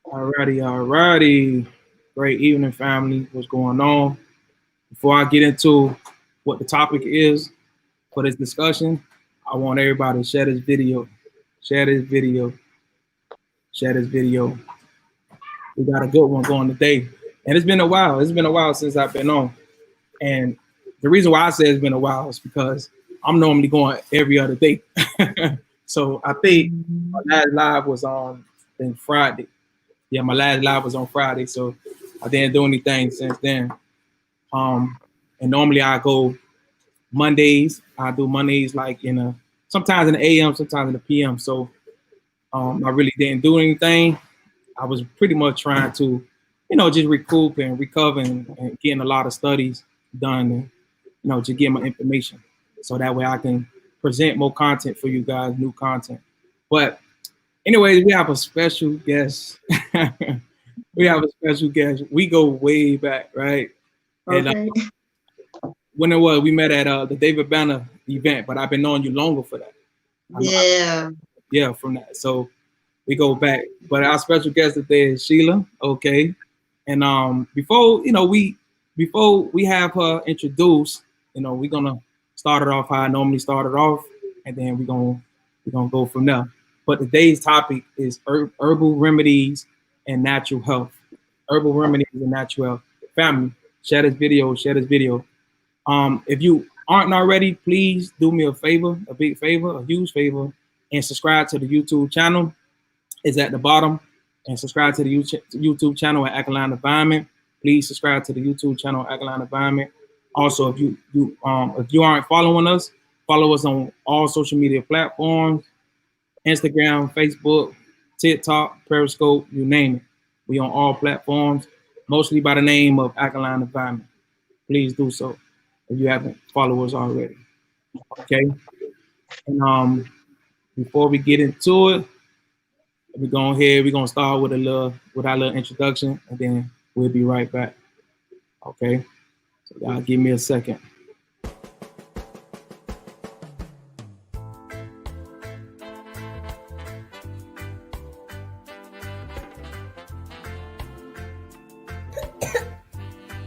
Alrighty. Great evening, family. What's going on? Before I get into what the topic is for this discussion, I want everybody to share this video. Share this video. Share this video. We got a good one going today. And it's been a while. It's been a while since I've been on. And the reason why I say it's been a while is because I'm normally going every other day. So I think my last live was on I think Friday. Yeah, my last live was on Friday, so I didn't do anything since then. Um, and normally I go Mondays. I do Mondays like sometimes in the AM, sometimes in the PM. So I really didn't do anything. I was pretty much trying to, just recoup and recover and getting a lot of studies done and just get my information so that way I can present more content for you guys, new content. But anyways, we have a special guest. We have a special guest. We go way back, right? And Okay. when it was, we met at the David Banner event, but I've been knowing you longer for that. Yeah. Yeah, from that. So we go back. But our special guest today is Sheila. Okay. And before we have her introduced, we're gonna start it off how I normally start it off, and then we're gonna go from there. But today's topic is herbal remedies and natural health. Herbal remedies and natural health. Family, share this video, share this video. If you aren't already, please do me a favor, a big favor, a huge favor, and subscribe to the YouTube channel. It's at the bottom. And subscribe to the YouTube channel at Alkaline Environment. Please subscribe to the YouTube channel at Alkaline Environment. Also, if you aren't following us, follow us on all social media platforms: Instagram, Facebook, TikTok, Periscope, you name it. We on all platforms, mostly by the name of Alkaline Environment. Please do so if you haven't followed us already. Okay. And before we get into it, we're going here. We're gonna start with our little introduction, and then we'll be right back. Okay. So y'all give me a second.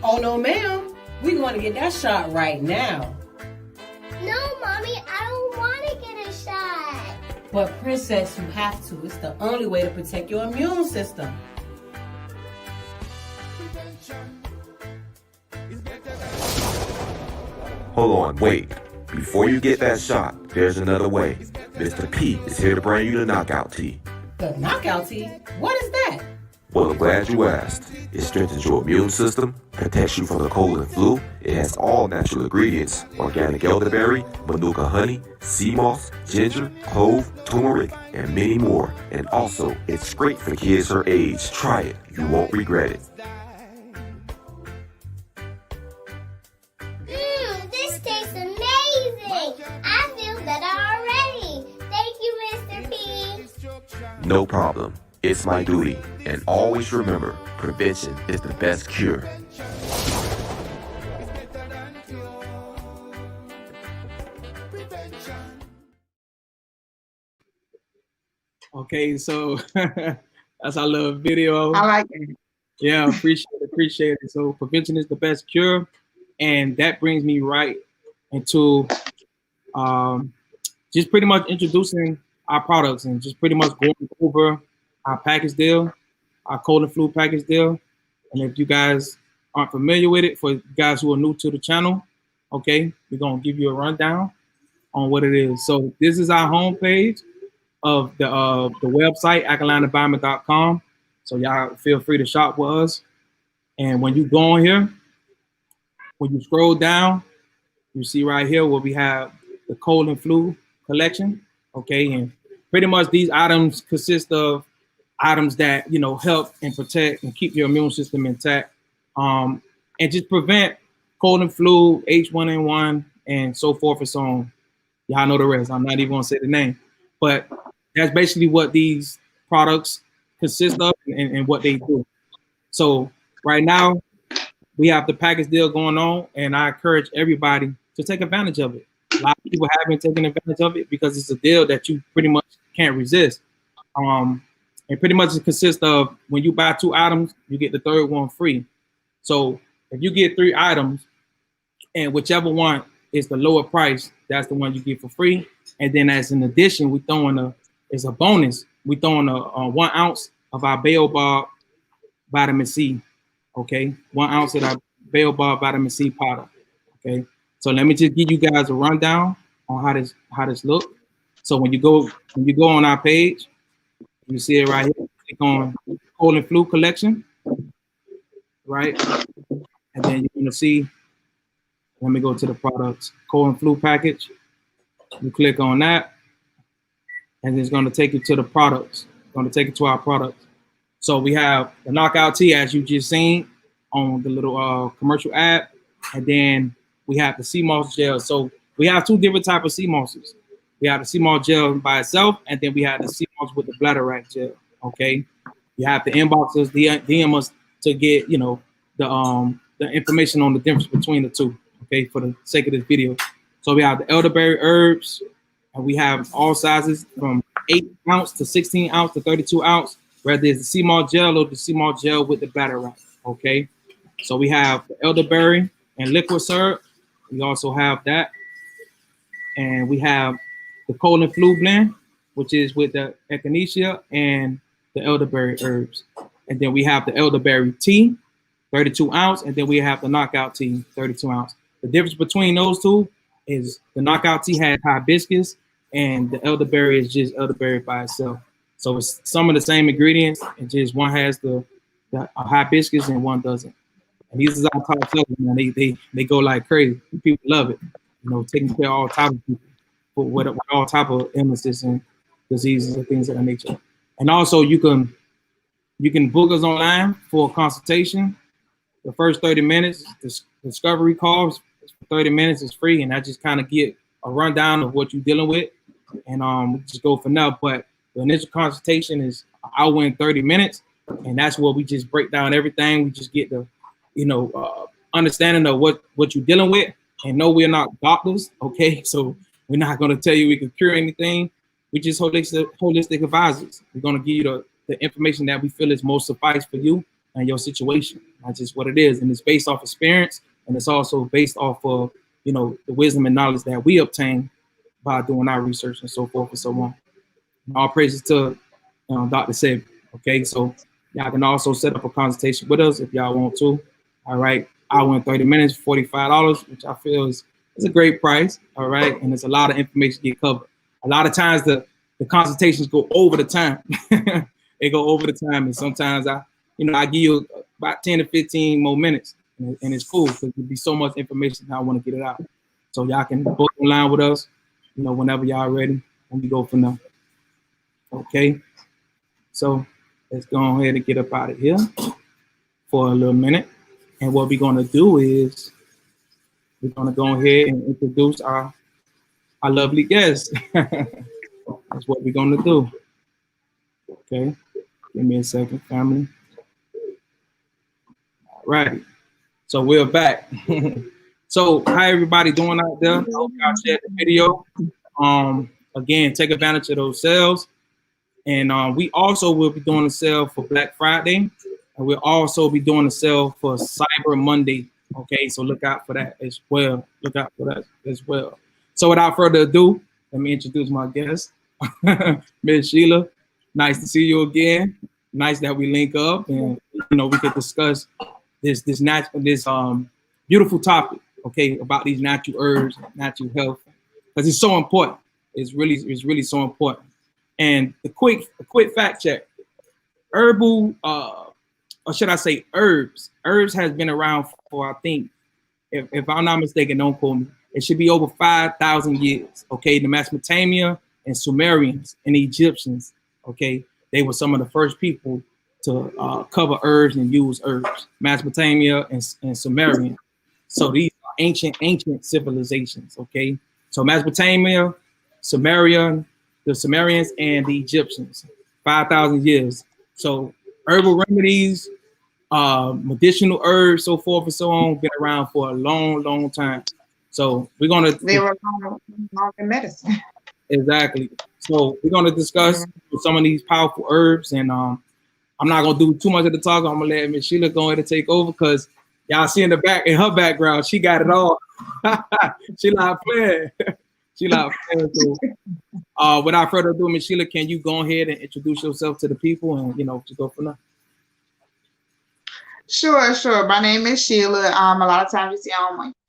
Oh no, ma'am. We're going to get that shot right now. No, Mommy, I don't want to get a shot. But Princess, you have to. It's the only way to protect your immune system. Hold on, wait. Before you get that shot, there's another way. Mr. P is here to bring you the knockout tea. The knockout tea? What is that? Well, I'm glad you asked. It strengthens your immune system, protects you from the cold and flu. It has all natural ingredients: organic elderberry, manuka honey, sea moss, ginger, clove, turmeric, and many more. And also, it's great for kids her age. Try it. You won't regret it. This tastes amazing. I feel better already. Thank you, Mr. P. No problem. It's my duty. And always remember, prevention is the best cure. Okay, so that's our little video. I like it. Yeah, appreciate it. So prevention is the best cure, and that brings me right into just pretty much introducing our products and just pretty much going over our package deal, our cold and flu package deal. And if you guys aren't familiar with it, for you guys who are new to the channel, okay, we're gonna give you a rundown on what it is. So this is our homepage of the website, alkalineenvironment.com. So y'all feel free to shop with us. And when you go on here, when you scroll down, you see right here where we have the cold and flu collection. Okay, and pretty much these items consist of items that help and protect and keep your immune system intact, and just prevent cold and flu, H1N1, and so forth and so on. Y'all know the rest. I'm not even gonna say the name, but that's basically what these products consist of and what they do. So right now we have the package deal going on, and I encourage everybody to take advantage of it. A lot of people haven't taken advantage of it because it's a deal that you pretty much can't resist. And pretty much it consists of when you buy 2 items, you get the third one free. So if you get 3 items, and whichever one is the lower price, that's the one you get for free. And then as an addition, we throwing as a bonus, we throwing a 1 ounce of our Baobab vitamin C. Okay, 1 ounce of our Baobab vitamin C powder. Okay, so let me just give you guys a rundown on how this look. So when you go on our page, you see it right here. Click on cold and flu collection, right? And then you're gonna see. Let me go to the products. Cold and flu package. You click on that, and it's going to take you to the products. It's going to take you to our products. So we have the knockout tea, as you just seen on the little commercial ad, and then we have the sea moss gel. So we have 2 different types of sea mosses. We have the sea moss gel by itself, and then we have the sea moss with the bladderwrack gel. Okay, you have to inbox us, DM us to get the information on the difference between the 2. Okay, for the sake of this video. So we have the elderberry herbs, and we have all sizes from 8 ounce to 16 ounce to 32 ounce, whether it's the sea moss gel or the sea moss gel with the bladderwrack. Okay, so we have the elderberry and liquid syrup. We also have that, and we have the cold and flu blend, which is with the echinacea and the elderberry herbs. And then we have the elderberry tea, 32 ounce, and then we have the knockout tea, 32 ounce. The difference between those 2 is the knockout tea has hibiscus, and the elderberry is just elderberry by itself. So it's some of the same ingredients, and just one has the hibiscus and one doesn't. And these are our top sellers, man. They go like crazy. People love it. Taking care of all types of people with all type of illnesses and diseases and things of that nature. And also you can book us online for a consultation. The first 30 minutes, the discovery calls, 30 minutes is free, and I just kind of get a rundown of what you're dealing with, and we just go from there. But the initial consultation is an hour and 30 minutes, and that's where we just break down everything. We just get the, understanding of what you're dealing with, and no, we're not doctors, okay? So we're not going to tell you we can cure anything. We just holistic advisors. We're going to give you the information that we feel is most suffice for you and your situation. That's just what it is, and it's based off experience. And it's also based off of, the wisdom and knowledge that we obtain by doing our research and so forth and so on. And all praises to Dr. Saib. Okay, so y'all can also set up a consultation with us if y'all want to. All right, hour and 30 minutes, $45, which I feel is a great price. All right, and there's a lot of information to get covered. A lot of times the consultations go over the time. They go over the time, and sometimes I give you about 10 to 15 more minutes. And it's cool because there'll be so much information. I want to get it out. So y'all can book online with us, whenever y'all ready, and we go from there. Okay. So let's go ahead and get up out of here for a little minute. And what we're going to do is we're going to go ahead and introduce our lovely guest. That's what we're going to do. Okay. Give me a second, family. All right. So we're back. So how everybody doing out there? I hope y'all shared the video. Again, take advantage of those sales. And we also will be doing a sale for Black Friday. And we'll also be doing a sale for Cyber Monday. Okay, so look out for that as well. Look out for that as well. So without further ado, let me introduce my guest, Ms. Sheila. Nice to see you again. Nice that we link up and we could discuss this beautiful topic, okay, about these natural herbs, natural health, because it's so important. It's really so important. And a quick fact check: herbal, or should I say herbs? Herbs has been around for, I think, if I'm not mistaken, don't quote me, it should be over 5,000 years. Okay, the Mesopotamia and Sumerians and the Egyptians, okay, they were some of the first people to cover herbs and use herbs. Mesopotamia and Sumerian. So these are ancient civilizations. Okay, so Mesopotamia, Sumerian, the Sumerians, and the Egyptians, 5,000 years. So herbal remedies, medicinal herbs, so forth and so on, been around for a long time. So we're gonna. They were market medicine. Exactly. So we're gonna discuss some of these powerful herbs, and I'm not gonna do too much of the talk. I'm gonna let Miss Sheila go ahead and take over because y'all see in the back in her background, she got it all. She not playing. She not playing. So, without further ado, Miss Sheila, can you go ahead and introduce yourself to the people, and just go from there. Sure. My name is Sheila. A lot of times you see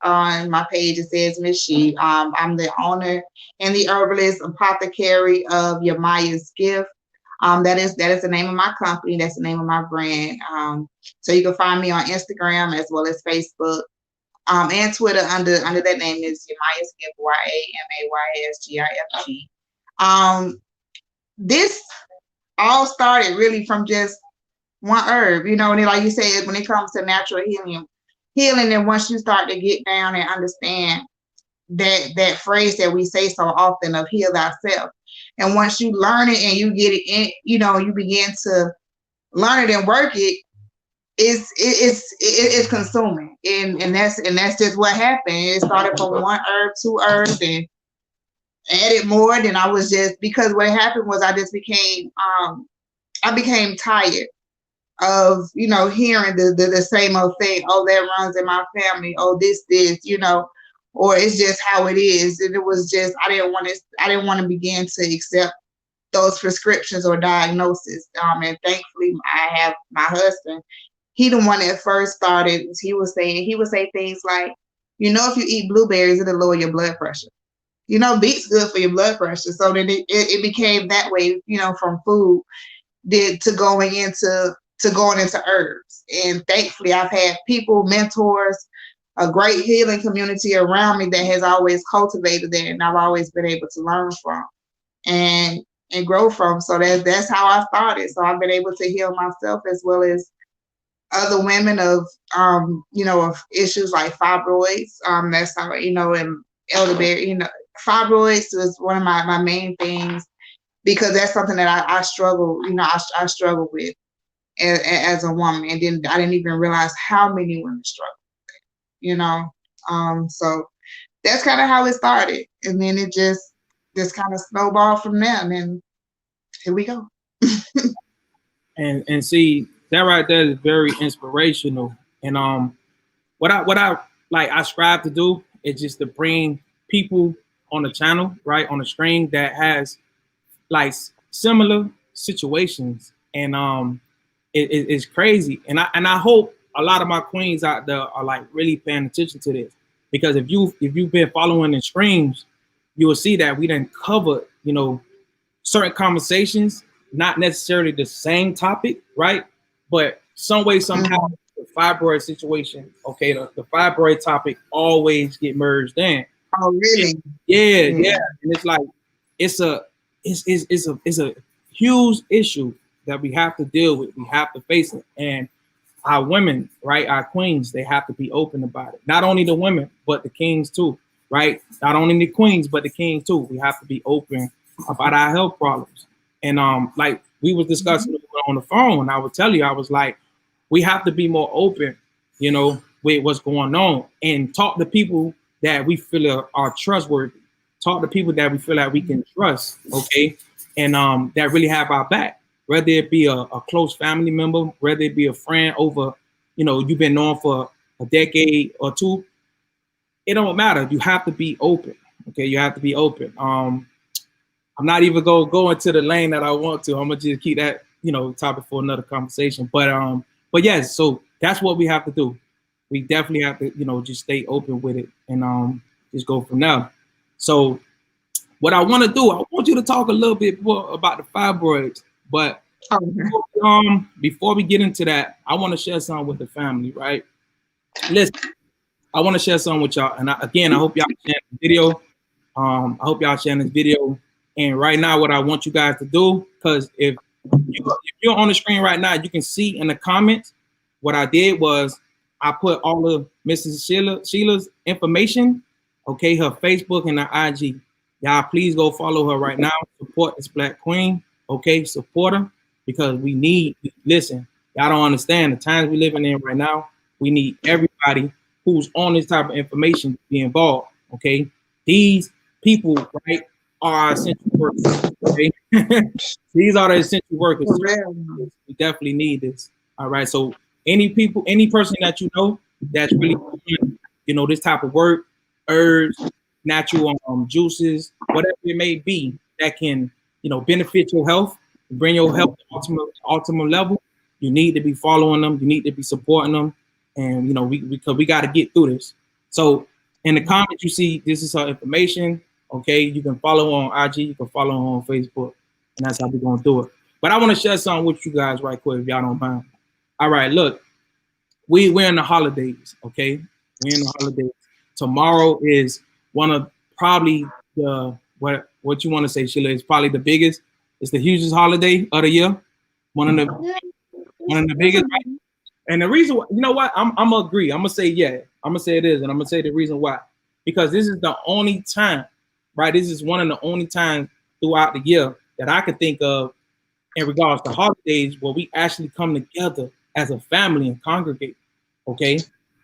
on my page it says Miss She. I'm the owner and the herbalist apothecary of Yamaya's Gift. That is the name of my company. That's the name of my brand. So you can find me on Instagram as well as Facebook, and Twitter under that name is Yamaya's Gift, YAMAYASGIFT. This all started really from just one herb, and like you said, when it comes to natural healing, and once you start to get down and understand that phrase that we say so often of heal thyself, and once you learn it and you get it in, you begin to learn it and work it, it's consuming, and that's just what happened. It started from one herb, two herbs, and added more. Then I was just, because what happened was I just became tired of hearing the same old thing. Oh, that runs in my family. Oh, this or it's just how it is. And it was just, I didn't want to begin to accept those prescriptions or diagnoses. And thankfully I have my husband. He the one that first started. He would say things like, if you eat blueberries, it'll lower your blood pressure. Beet's good for your blood pressure. So then it became that way, from food to going into herbs. And thankfully I've had people, mentors, a great healing community around me that has always cultivated that, and I've always been able to learn from and grow from. So that's how I started. So I've been able to heal myself as well as other women of of issues like fibroids. That's how, and elderberry, fibroids was one of my main things, because that's something that I struggle, I struggle with as a woman, and then I didn't even realize how many women struggle, so that's kind of how it started, and then it just kind of snowballed from there, and then here we go. and see, that right there is very inspirational, and what I like I strive to do is just to bring people on the channel, right, on the screen, that has like similar situations, and it's crazy, and I hope a lot of my queens out there are like really paying attention to this, because if you've been following the streams, you will see that we done covered certain conversations, not necessarily the same topic, right, but some way somehow the fibroid situation, okay, the fibroid topic always get merged in. Oh, really? Yeah, and it's like it's a huge issue that we have to deal with. We have to face it, and our women, right, our queens, they have to be open about it. Not only the women, but the kings too, right? Not only the queens, but the kings too. We have to be open about our health problems. And like we was discussing on the phone, I would tell you, I was like, we have to be more open, with what's going on, and talk to people that we feel are trustworthy. Talk to people that we feel like we can trust, okay, and that really have our back. Whether it be a close family member, whether it be a friend over, you've been known for a decade or two, it don't matter. You have to be open, okay? You have to be open. I'm not even gonna go into the lane that I want to. I'm gonna just keep that, topic for another conversation. But yes, so that's what we have to do. We definitely have to, just stay open with it, and just go from there. So what I want to do, I want you to talk a little bit more about the fibroids. But before we get into that, I want to share something with the family, right? Listen, I want to share something with y'all. And I hope y'all share the video. I hope y'all share this video. And right now, what I want you guys to do, because if you're on the screen right now, you can see in the comments, what I did was I put all of Mrs. Sheila's information, okay, her Facebook and her IG. Y'all please go follow her right now. Support this Black Queen. Okay, support her, because listen, y'all don't understand the times we're living in right now. We need everybody who's on this type of information to be involved. Okay, these people, right, are our essential workers. Okay? These are the essential workers. For real. We definitely need this. All right. So any person that you know that's really doing, this type of work, herbs, natural juices, whatever it may be, that can, benefit your health, bring your health to ultimate level. You need to be following them. You need to be supporting them, and we got to get through this. So in the comments, you see this is her information. Okay, you can follow on IG, you can follow her on Facebook, and that's how we're gonna do it. But I want to share something with you guys right quick, if y'all don't mind. All right, look, we're in the holidays. Okay, we're in the holidays. Tomorrow is one of probably the what you want to say, Sheila, is probably the biggest. It's the hugest holiday of the year. One of the biggest. Right? And the reason, you know what, I'm gonna agree. I'm gonna say yeah. I'm gonna say it is, and I'm gonna say the reason why. Because this is the only time, right? This is one of the only times throughout the year that I could think of in regards to holidays where we actually come together as a family and congregate. Okay,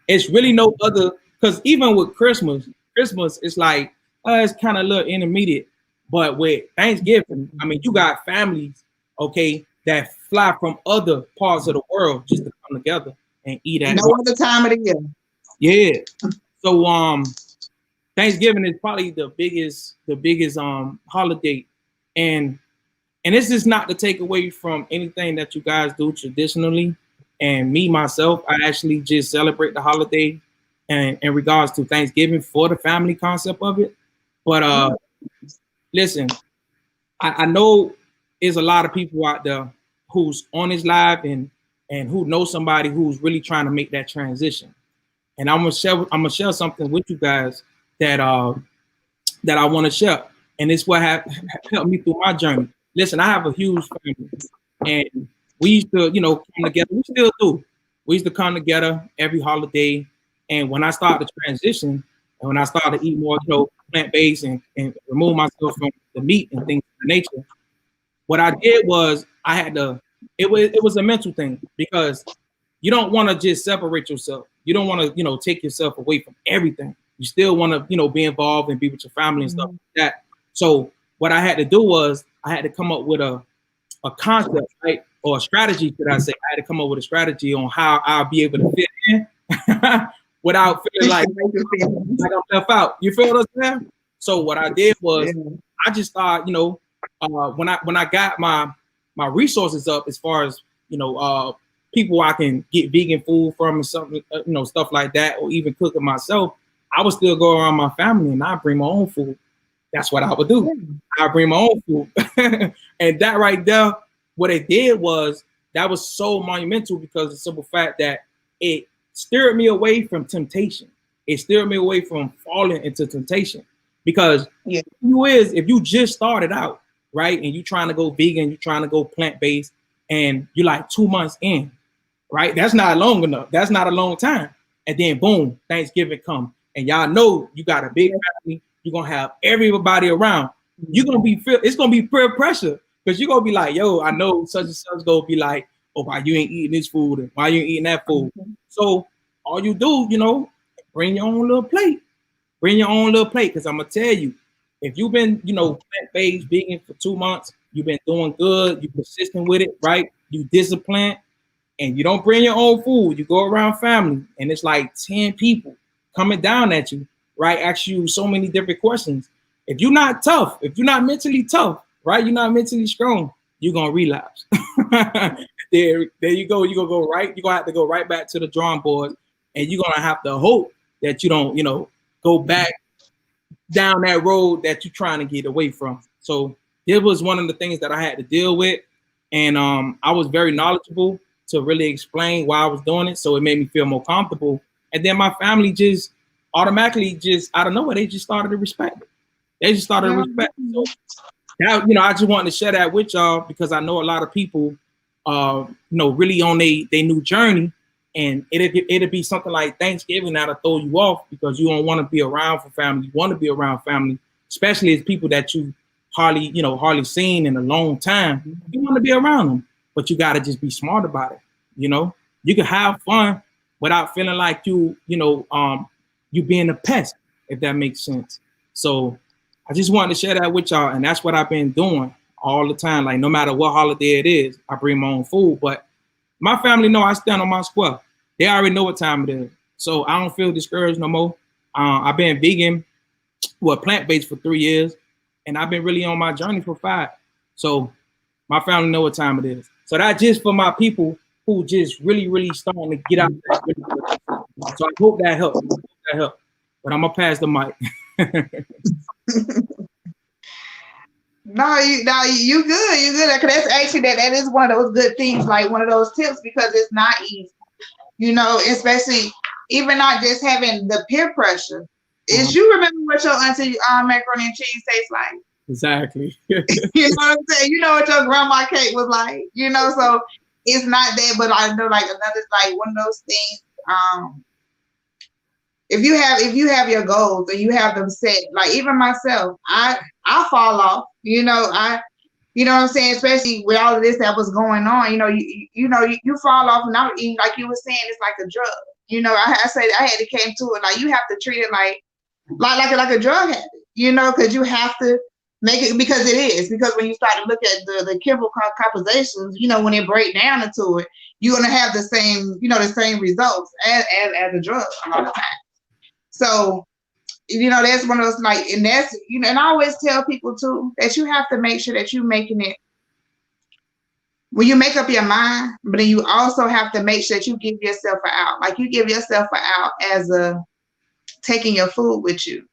it's really no other, because even with Christmas it's like it's kind of a little intermediate. But with Thanksgiving, I mean, you got families, okay, that fly from other parts of the world just to come together and eat at No other time of the year. Yeah. So Thanksgiving is probably the biggest holiday, and this is not to take away from anything that you guys do traditionally. And me myself, I actually just celebrate the holiday and in regards to Thanksgiving for the family concept of it. But listen, I know there's a lot of people out there who's on this live and who know somebody who's really trying to make that transition. And I'm gonna share something with you guys that I want to share, and it's what helped me through my journey. Listen, I have a huge family, and we used to, come together. We still do. We used to come together every holiday. And when I started to transition, and when I started to eat more, plant-based and remove myself from the meat and things of nature, what I did was I had to. It was a mental thing, because you don't want to just separate yourself. You don't want to, take yourself away from everything. You still want to, be involved and be with your family and stuff like that. So what I had to do was I had to come up with a concept, right? Or a strategy, should I say. I had to come up with a strategy on how I'll be able to fit in without feeling like I'm left out. You feel what I'm saying? So what I did was I just started, when I got my resources up, as far as, people I can get vegan food from and something, stuff like that, or even cooking myself, I would still go around my family and I bring my own food. That's what I would do. I bring my own food. And that right there, what it did was, that was so monumental, because of the simple fact that it steered me away from temptation. It steered me away from falling into temptation. Because if you just started out, right, and you're trying to go vegan, you're trying to go plant-based, and you're like 2 months in, right? That's not long enough. That's not a long time. And then boom, Thanksgiving come, and y'all know you got a big family. You're gonna have everybody around. You're gonna be it's gonna be peer pressure, because you're gonna be like, yo, I know such and such gonna be like, oh, why you ain't eating this food, and why you ain't eating that food. So all you do, bring your own little plate. Bring your own little plate, because I'm gonna tell you, if you've been, plant-based vegan for 2 months, you've been doing good, you're persistent with it, right? You disciplined, and you don't bring your own food. You go around family, and it's like 10 people coming down at you, right? Ask you so many different questions. If you're not tough, if you're not mentally tough, right? You're not mentally strong, you're gonna relapse. there you go. You're gonna go right. You're gonna have to go right back to the drawing board, and you're gonna have to hope that you don't, go back down that road that you're trying to get away from. So it was one of the things that I had to deal with, and I was very knowledgeable to really explain why I was doing it. So it made me feel more comfortable. And then my family just automatically, just out of nowhere, they just started to respect it. They just started to respect it. So that, I just wanted to share that with y'all, because I know a lot of people, really on their new journey, and it'll be something like Thanksgiving that'll throw you off, because you don't want to be around for family. You want to be around family, especially as people that you hardly seen in a long time. You want to be around them, but you got to just be smart about it. You can have fun without feeling like you being a pest, if that makes sense. So I just wanted to share that with y'all, and that's what I've been doing all the time. Like no matter what holiday it is, I bring my own food. But my family know I stand on my square. They already know what time it is, so I don't feel discouraged no more. I've been vegan, well, plant-based for 3 years, and I've been really on my journey for 5. So my family know what time it is. So that's just for my people who just really, really starting to get out there. So I hope that helped. But I'm gonna pass the mic. No, you good. You good. 'Cause that's actually that is one of those good things, like one of those tips, because it's not easy. You know, especially even not just having the peer pressure. Is you remember what your auntie macaroni and cheese tastes like? Exactly. You know what I'm saying? You know what your grandma cake was like. You know, so it's not that, but I know like another like one of those things. If you have your goals and you have them set, like even myself, I fall off. You know what I'm saying? Especially with all of this that was going on, you fall off, and like you were saying, it's like a drug. You know, I said I had to came to it like you have to treat it like a drug habit. You know, because you have to make it, because it is, because when you start to look at the chemical compositions, you know, when they break down into it, you're gonna have the same results as a drug a lot of times. So, you know, that's one of those like, and that's, you know, and I always tell people too that you have to make sure that you're making it when you make up your mind, but then you also have to make sure that you give yourself an out. Like you give yourself an out as a taking your food with you.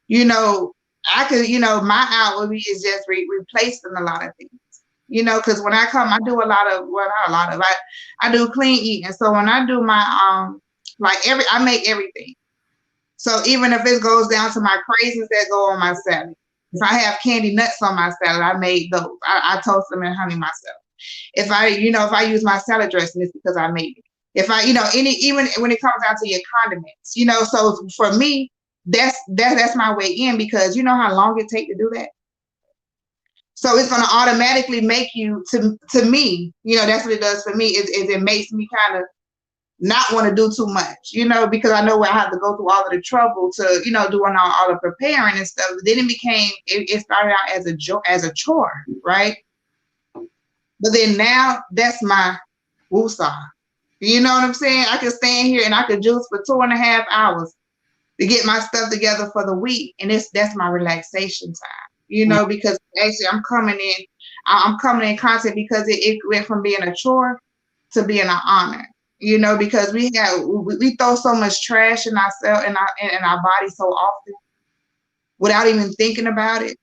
You know, I could, you know, my out would be is just replacing a lot of things. You know, because when I come, I do a lot of, well, not a lot of, I do clean eating. So when I do my I make everything. So even if it goes down to my craisins that go on my salad, if I have candy nuts on my salad, I made those. I toast them in honey myself. If I use my salad dressing, it's because I made it. If I, you know, even when it comes down to your condiments, you know, so for me, that's my way in, because you know how long it takes to do that. So it's going to automatically make you to me, you know, that's what it does for me. Is it makes me kind of not want to do too much, you know, because I know I have to go through all of the trouble to, you know, doing all the preparing and stuff. But then it started out as a chore, right? But then now that's my woosah. You know what I'm saying? I can stand here and I could juice for 2.5 hours to get my stuff together for the week, and that's my relaxation time. You know, because actually I'm coming in content because it went from being a chore to being an honor. You know, because we throw so much trash in ourselves in our body so often without even thinking about it.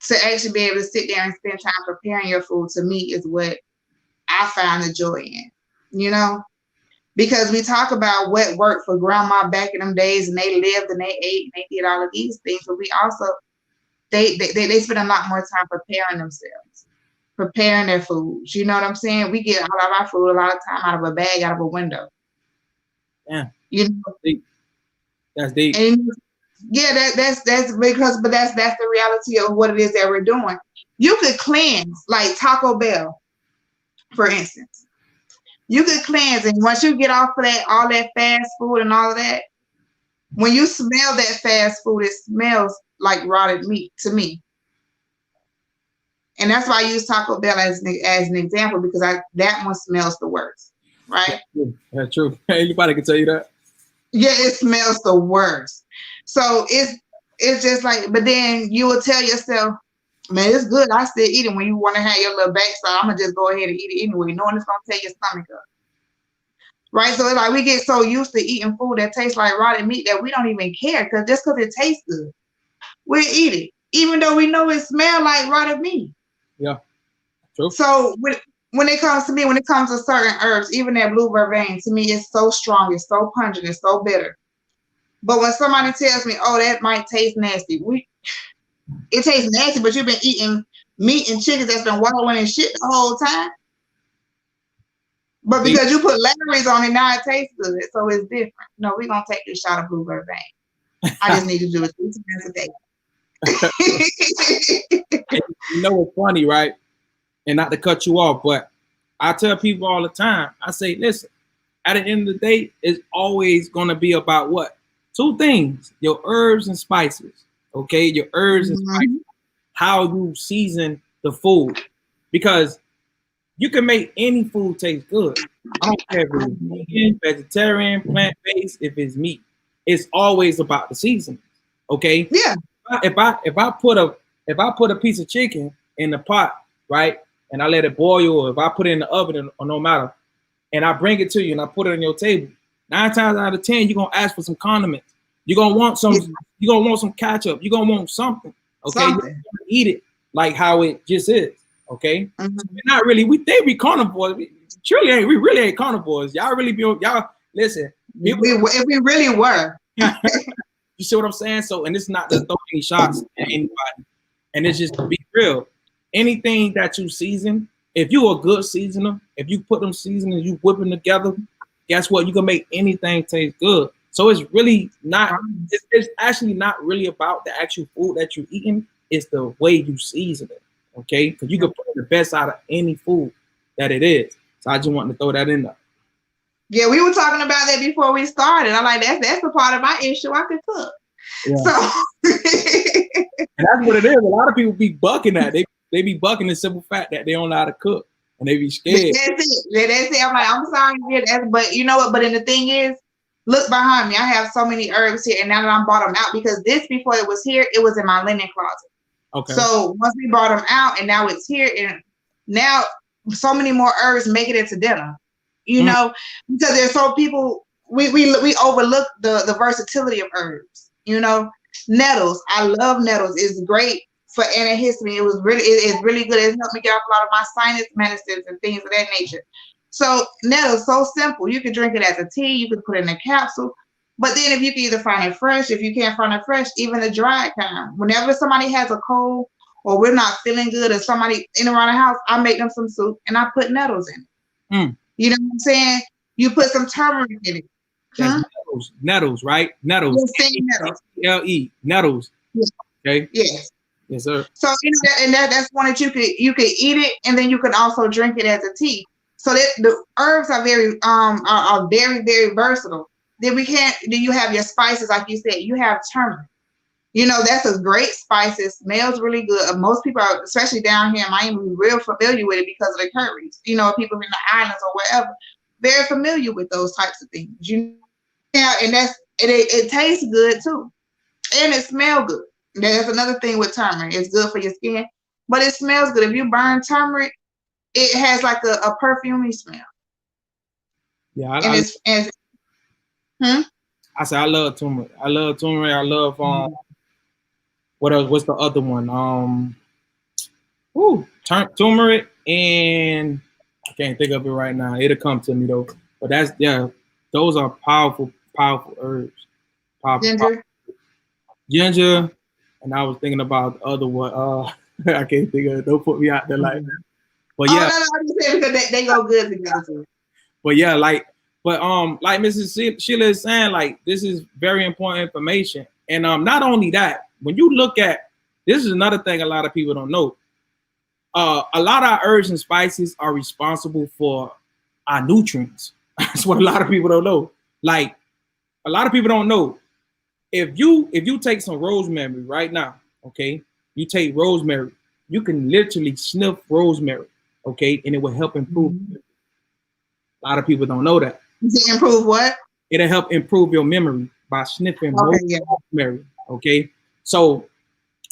To actually be able to sit there and spend time preparing your food, to me, is what I find the joy in. You know, because we talk about what worked for grandma back in them days, and they lived and they ate and they did all of these things, but we also they spend a lot more time preparing themselves, preparing their foods. You know what I'm saying? We get all of our food a lot of time out of a bag, out of a window. Yeah. You know? That's deep. And yeah, that's because, but that's the reality of what it is that we're doing. You could cleanse, like Taco Bell, for instance. You could cleanse, and once you get off of that, all that fast food and all of that, when you smell that fast food, it smells like rotted meat to me. And that's why I use Taco Bell as an example, because that one smells the worst, right? That's true. Anybody can tell you that. Yeah, it smells the worst. So it's just like, but then you will tell yourself, man, it's good. I still eat it. When you want to have your little backside, I'm gonna just go ahead and eat it anyway, knowing it's gonna tear your stomach up. Right? So it's like we get so used to eating food that tastes like rotted meat that we don't even care, because just because it tastes good, we'll eat it, even though we know it smells like rotted meat. Yeah. True. So when it comes to certain herbs, even that blue vervain, to me, it's so strong, it's so pungent, it's so bitter. But when somebody tells me, oh, that might taste nasty, it tastes nasty, but you've been eating meat and chickens that's been wallowing in shit the whole time. But because you put Larry's on it, now it tastes good, so it's different. No, we're gonna take this shot of blue vervain. I just need to do it 3 times a day. You know what's funny, right? And not to cut you off, but I tell people all the time, I say, listen, at the end of the day, it's always going to be about what? 2 things, your herbs and spices, Okay, your herbs and spices, how you season the food, because you can make any food taste good. I don't care if it's vegan, vegetarian, plant-based, if it's meat. It's always about the seasoning. Okay. Yeah. If I put a piece of chicken in the pot, right, and I let it boil, or if I put it in the oven, or no matter, and I bring it to you and I put it on your table, 9 times out of 10, you're gonna ask for some condiments. You're gonna want some. You're gonna want some ketchup. You're gonna want something. Okay, you're gonna eat it like how it just is. Okay, not really. They be carnivores. We really ain't carnivores. Y'all really be. Y'all listen. If we really were. You see what I'm saying? So, and it's not to throw any shots at anybody, and it's just to be real. Anything that you season, if you a good seasoner, if you put them seasonings, you whip them together, guess what? You can make anything taste good. So it's really not. It's actually not really about the actual food that you're eating. It's the way you season it. Okay, because you can put the best out of any food that it is. So I just wanted to throw that in there. Yeah, we were talking about that before we started. I'm like, that's the part of my issue. I could cook. Yeah. So and that's what it is. A lot of people be bucking that. They be bucking the simple fact that they don't know how to cook and they be scared. That's it. I'm like, I'm sorry, but you know what? But then the thing is, look behind me. I have so many herbs here, and now that I'm brought them out, because this before it was here, it was in my linen closet. Okay. So once we brought them out, and now it's here, and now so many more herbs make it into dinner. You know, because there's so people we overlook the versatility of herbs. You know, nettles. I love nettles. It's great for antihistamine. It's really good. It helped me get off a lot of my sinus medicines and things of that nature. So nettles, so simple. You can drink it as a tea. You can put it in a capsule. But then if you can either find it fresh, if you can't find it fresh, even the dried kind. Whenever somebody has a cold or we're not feeling good, or somebody in around the house, I make them some soup and I put nettles in it. You know what I'm saying? You put some turmeric in it. Nettles, right? Nettles. Nettles. L-E, nettles. Yes. Okay. Yes. Yes, sir. So that's one that you could eat it, and then you can also drink it as a tea. So that the herbs are very very versatile. Then you have your spices, like you said. You have turmeric. You know, that's a great spice. It smells really good. Most people, especially down here in Miami, real familiar with it because of the curries. You know, people in the islands or wherever, very familiar with those types of things. And it tastes good too, and it smells good. That's another thing with turmeric. It's good for your skin, but it smells good. If you burn turmeric, it has like a perfumey smell. Yeah, I said I love turmeric. I love what else? What's the other one? Turmeric, and I can't think of it right now. It'll come to me though. But those are powerful herbs. Ginger, and I was thinking about the other one. I can't think of it. Don't put me out there like that. But yeah, I'm just saying because they go good together. But yeah, like Mrs. Sheila is saying, like, this is very important information. And not only that, when you look at, this is another thing a lot of people don't know. A lot of our herbs and spices are responsible for our nutrients. That's what a lot of people don't know. Like, a lot of people don't know. If you take some rosemary right now, okay, you take rosemary, you can literally sniff rosemary, okay, and it will help improve. A lot of people don't know that. Improve what? It'll help improve your memory by sniffing rosemary, okay? So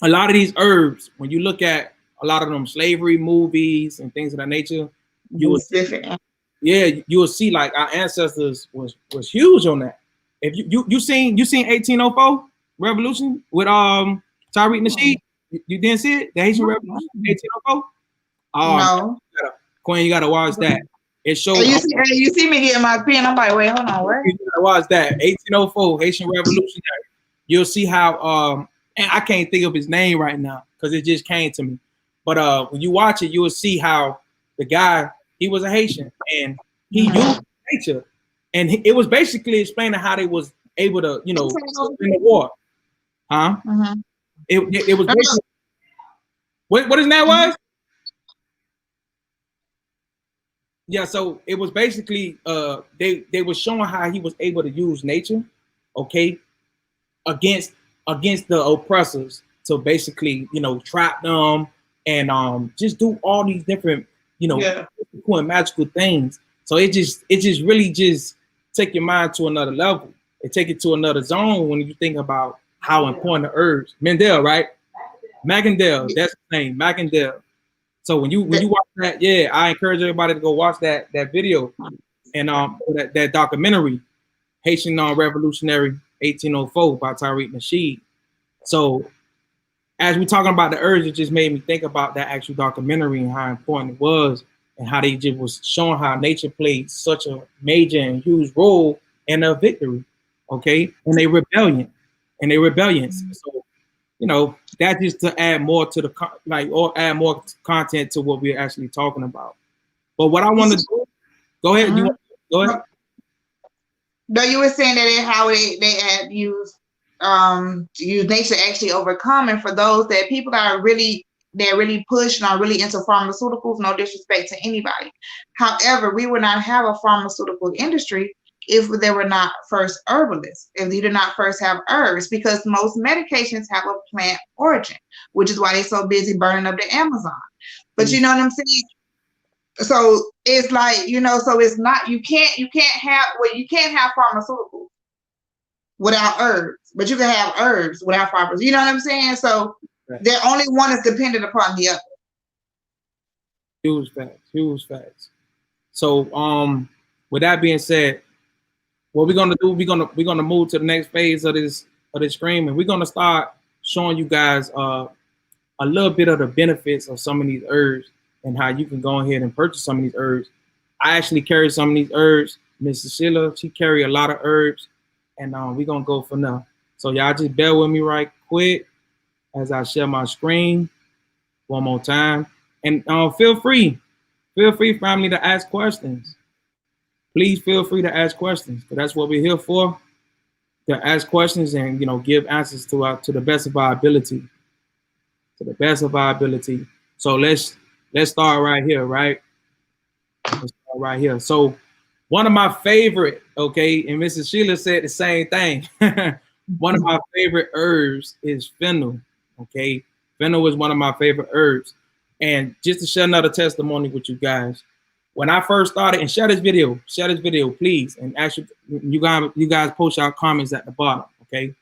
a lot of these herbs, when you look at a lot of them slavery movies and things of that nature, you will see like our ancestors was huge on that. If you seen 1804 Revolution with Tariq Nasheed, you didn't see it? The Haitian Revolution, 1804. No, Queen, you gotta watch that. It shows. You see me getting my pen. I'm like, wait, hold on, what? You gotta watch that 1804 Haitian Revolutionary. You'll see how and I can't think of his name right now because it just came to me. But when you watch it, you will see how the guy, he was a Haitian and he used nature. And it was basically explaining how they was able to, in the war. Huh? It was basically, what his name was? Yeah, so it was basically they were showing how he was able to use nature, okay, against against the oppressors to basically, trap them and just do all these different, Yeah. cool and magical things. So it just really just take your mind to another level. It take it to another zone when you think about how important the herbs. Mendel, right? Macandel, that's his name, Macandel. So when you watch that, yeah, I encourage everybody to go watch that video and that documentary, Haitian Revolutionary 1804 by Tariq Nasheed. So as we're talking about the herbs, it just made me think about that actual documentary and how important it was, and how they just was showing how nature played such a major and huge role in their victory, okay, and they rebellions. So that just to add more to the or add more content to what we're actually talking about. But what I want to do, go ahead, go ahead. No, you were saying that how they had used nature to actually overcome, and for those that people that are really pushed and are really into pharmaceuticals, no disrespect to anybody. However, we would not have a pharmaceutical industry if there were not first herbalists, if you did not first have herbs, because most medications have a plant origin, which is why they're so busy burning up the Amazon. But you know what I'm saying? So it's like, so it's not, you can't have pharmaceuticals without herbs, but you can have herbs without pharmaceuticals. You know what I'm saying? So they're only one is dependent upon the other. Huge facts. So with that being said, what we're gonna do, we're gonna move to the next phase of this stream, and we're gonna start showing you guys a little bit of the benefits of some of these herbs and how you can go ahead and purchase some of these herbs. I actually carry some of these herbs. Mrs. Sheila, she carry a lot of herbs, and we're gonna go from there. So y'all just bear with me right quick as I share my screen one more time. And feel free, family, to ask questions. Please feel free to ask questions, because that's what we're here for, to ask questions and give answers to the best of our ability. To the best of our ability. So let's start right here, right? Let's start right here. So one of my favorite, okay, and Mrs. Sheila said the same thing. One of my favorite herbs is fennel. Okay, fennel is one of my favorite herbs. And just to share another testimony with you guys, when I first started, and share this video, please, and actually, you guys post your comments at the bottom. Okay,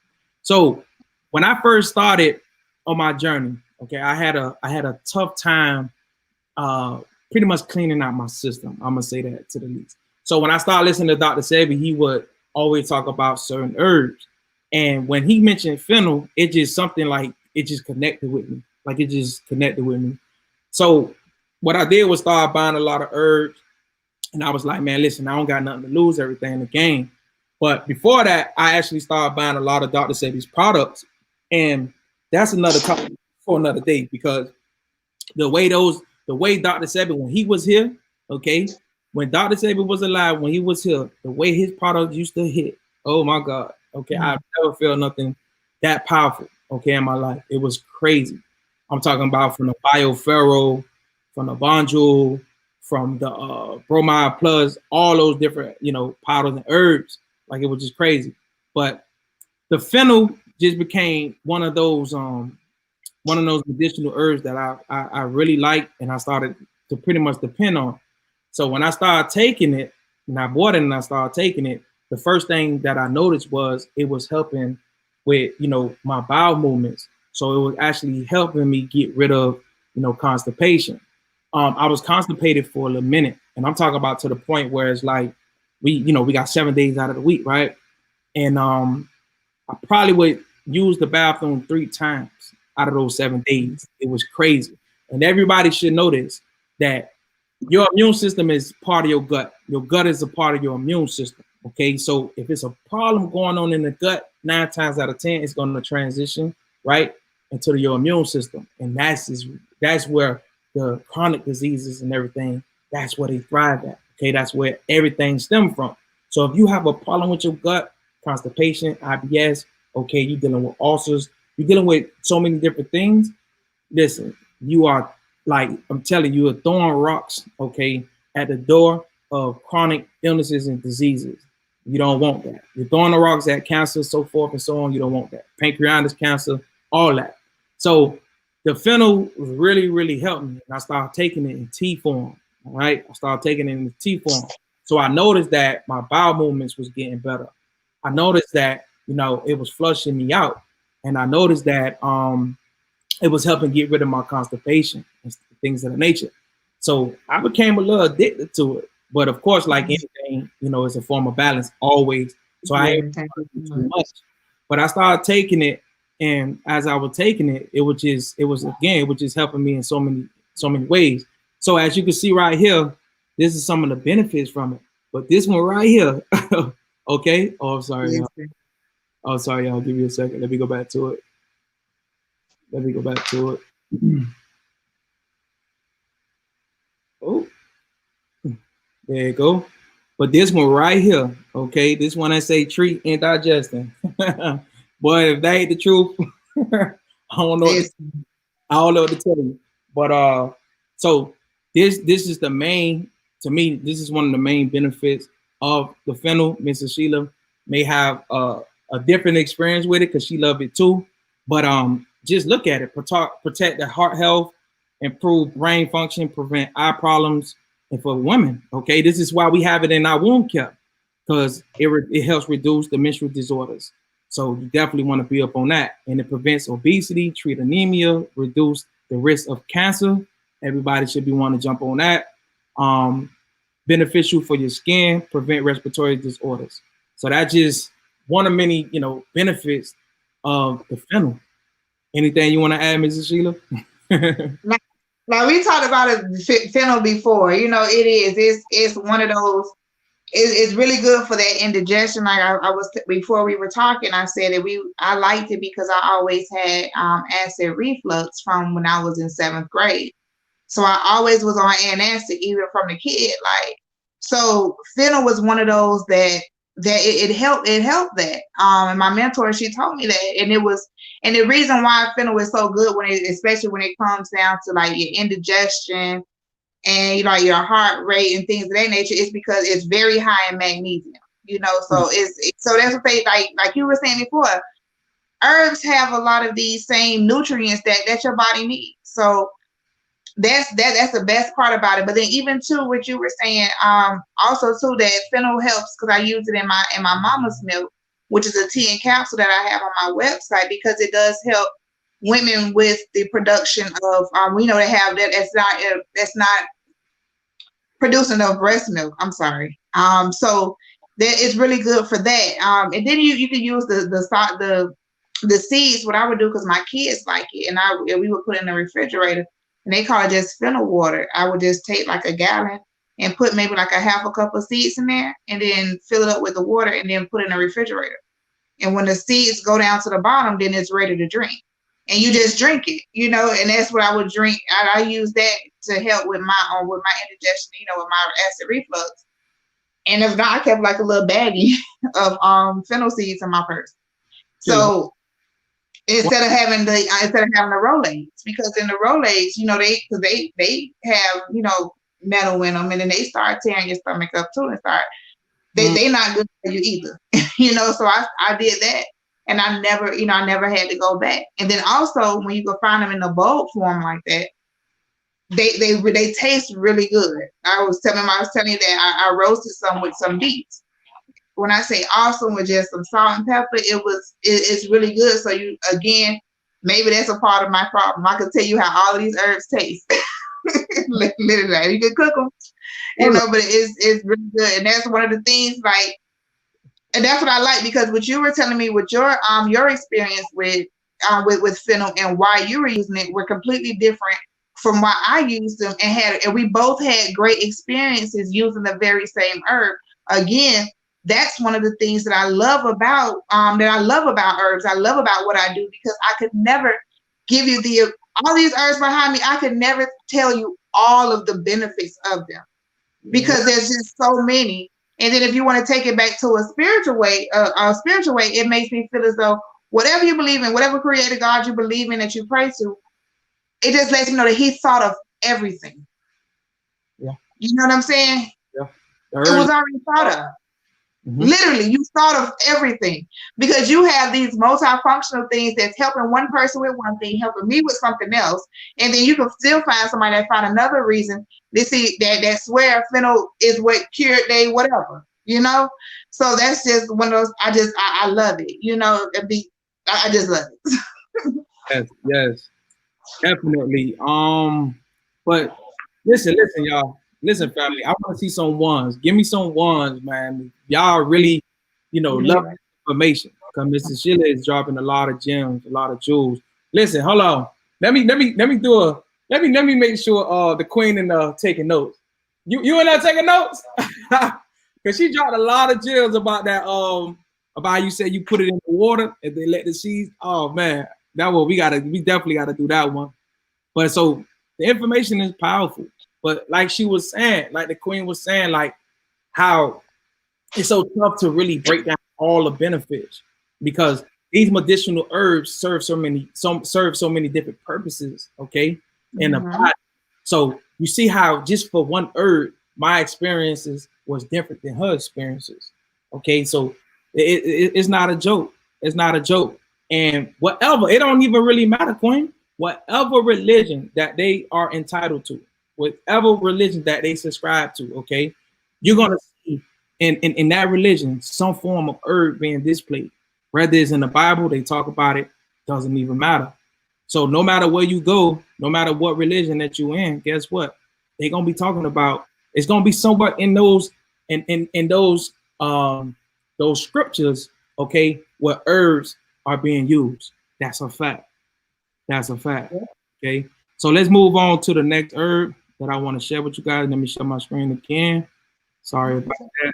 so when I first started on my journey, okay, I had a tough time, pretty much cleaning out my system. I'm gonna say that to the least. So when I started listening to Dr. Sebi, he would always talk about certain herbs, and when he mentioned fennel, it just something like it just connected with me. So what I did was start buying a lot of herbs, and I was like, man, listen, I don't got nothing to lose, everything in the game. But before that, I actually started buying a lot of Dr. Sebi's products, and that's another topic for another day, because the way Dr. Sebi, when he was here, okay, when Dr. Sebi was alive, when he was here, the way his products used to hit, oh my God, okay, I've never felt nothing that powerful, okay, in my life. It was crazy. I'm talking about from the BioFerro, from the Bonjol, from the Bromide Plus, all those different, powders and herbs. Like, it was just crazy. But the fennel just became one of those medicinal herbs that I really liked, and I started to pretty much depend on. So when I started taking it, and I bought it and I started taking it, the first thing that I noticed was it was helping with, my bowel movements. So it was actually helping me get rid of, constipation. I was constipated for a little minute, and I'm talking about to the point where it's like we got 7 days out of the week, right? And I probably would use the bathroom 3 times out of those 7 days. It was crazy. And everybody should know this, that your immune system is part of your gut. Your gut is a part of your immune system. Okay, so if it's a problem going on in the gut, 9 times out of 10, it's going to transition right into your immune system, and that's where the chronic diseases and everything, that's where they thrive at. Okay, that's where everything stems from. So if you have a problem with your gut, constipation, IBS, okay, you're dealing with ulcers, you're dealing with so many different things. Listen, you are, like, I'm telling you, throwing rocks, okay, at the door of chronic illnesses and diseases. You don't want that. You're throwing the rocks at cancer, so forth and so on. You don't want that. Pancreatic cancer, all that. So the fennel really, really helped me. And I started taking it in tea form. All right. I started taking it in tea form. So I noticed that my bowel movements was getting better. I noticed that, it was flushing me out. And I noticed that it was helping get rid of my constipation and things of the nature. So I became a little addicted to it. But of course, like anything, it's a form of balance always. So I ain't too much. But I started taking it, and as I was taking it, it was just helping me in so many ways. So as you can see right here, this is some of the benefits from it. But this one right here, okay. Oh, I'm sorry. Yes, oh, sorry, y'all. Give me a second. Let me go back to it. Oh, there you go. But this one right here, okay, this one I say treat and digesting. Boy, if that ain't the truth, I don't know. I don't know what to tell you. But so this is the main, to me, this is one of the main benefits of the fennel. Mrs. Sheila may have a different experience with it because she loved it too. But just look at it. Protect the heart health, improve brain function, prevent eye problems. And for women, okay, this is why we have it in our wound care, because it helps reduce the menstrual disorders. So you definitely want to be up on that. And it prevents obesity, treat anemia, reduce the risk of cancer. Everybody should be wanting to jump on that. Beneficial for your skin, prevent respiratory disorders. So that's just one of many, benefits of the fennel. Anything you want to add, Mrs. Sheila? Now we talked about it, fennel before. It's one of those. It's really good for that indigestion. Like I was before we were talking, I said that I liked it because I always had acid reflux from when I was in 7th grade. So I always was on antacid even from the kid. So fennel was one of those that it helped that. And my mentor, she told me that, and the reason why fennel is so good especially when it comes down to like your indigestion and your heart rate and things of that nature, is because it's very high in magnesium. So so that's what they like you were saying before. Herbs have a lot of these same nutrients that your body needs. So that's the best part about it. But then even too, what you were saying, also too, that fennel helps because I use it in my mama's milk, which is a tea and capsule that I have on my website, because it does help women with the production of we know they have that's not producing enough breast milk. I'm sorry. So that is really good for that. And then you can use the seeds. What I would do, because my kids like it, and we would put it in the refrigerator, and they call it just fennel water. I would just take like a gallon and put maybe like a half a cup of seeds in there, and then fill it up with the water, and then put it in the refrigerator. And when the seeds go down to the bottom, then it's ready to drink. And you just drink it, and that's what I would drink. I use that to help with my indigestion, with my acid reflux. And if not, I kept like a little baggie of fennel seeds in my purse. So instead of having the Rolaids, because in the Rolaids, they have metal in them, and then they start tearing your stomach up too, and they not good for you either. So I did that. And I never had to go back. And then also, when you go find them in the bulk form like that, they taste really good. I was telling you that I roasted some with some beets. When I say awesome with just some salt and pepper, it's really good. So maybe that's a part of my problem. I can tell you how all of these herbs taste. Literally, you can cook them, but it's really good. And that's one of the things and that's what I like, because what you were telling me with your experience with fennel and why you were using it were completely different from why I used them, and we both had great experiences using the very same herb. Again, that's one of the things that I love about herbs. I love about what I do, because I could never give you all these herbs behind me. I could never tell you all of the benefits of them, because there's just so many. And then if you want to take it back to a spiritual way, it makes me feel as though whatever you believe in, whatever creator God you believe in that you pray to, it just lets me know that he thought of everything. Yeah. You know what I'm saying? Yeah. It was already thought of. Literally, you thought of everything because you have these multifunctional things that's helping one person with one thing, helping me with something else, and then you can still find somebody that find another reason to see that swear fennel is what cured they whatever, you know. So that's just one of those. I love it, you know. I just love it. Yes, yes, definitely. But listen, y'all. Listen, family. I want to see some ones. Give me some ones, man. Y'all really, love this information because Mrs. Sheila is dropping a lot of gems, a lot of jewels. Listen, hold on. Let me make sure the queen and taking notes. You and her taking notes? Because she dropped a lot of gems about that. About how you said you put it in the water and they let the seeds. Oh man, that one we definitely gotta do that one. But so the information is powerful. But like she was saying, like the queen was saying, like how it's so tough to really break down all the benefits because these medicinal herbs serve so many different purposes, okay, in the body. So you see how just for one herb, my experiences was different than her experiences. Okay, so it's not a joke. It's not a joke. And whatever, it don't even really matter, Queen. Whatever religion that they are entitled to, whatever religion that they subscribe to, okay, you're gonna see in that religion some form of herb being displayed. Whether it's in the Bible, they talk about it, doesn't even matter. So no matter where you go, no matter what religion that you're in, guess what? They're gonna be talking about. It's gonna be somewhere in those those scriptures, okay, where herbs are being used. That's a fact. That's a fact. Okay. So let's move on to the next herb that I want to share with you guys. Let me share my screen again. Sorry about that.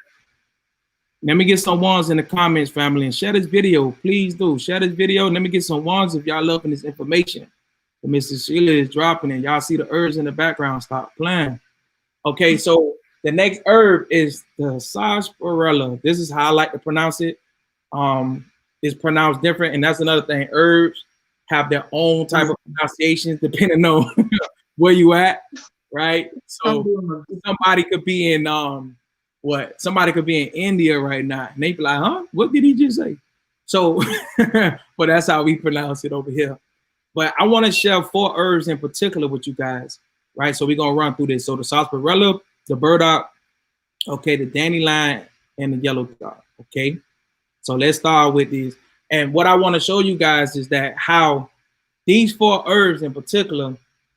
Let me get some ones in the comments, family, and share this video. Please do share this video. Let me get some ones if y'all loving this information. Mrs. Sheila is dropping it. Y'all see the herbs in the background. Stop playing. Okay, so the next herb is the sarsaparilla. This is how I like to pronounce it. It's pronounced different, and that's another thing. Herbs have their own type of pronunciations depending on where you at, right? So somebody could be in somebody could be in India right now, and they be like, huh? What did he just say? So, but that's how we pronounce it over here. But I want to share 4 herbs in particular with you guys, right? So we're gonna run through this. So the sarsaparilla, the burdock, okay, the dandelion, and the yellow dog, okay? So let's start with these. And what I want to show you guys is that how these 4 herbs in particular,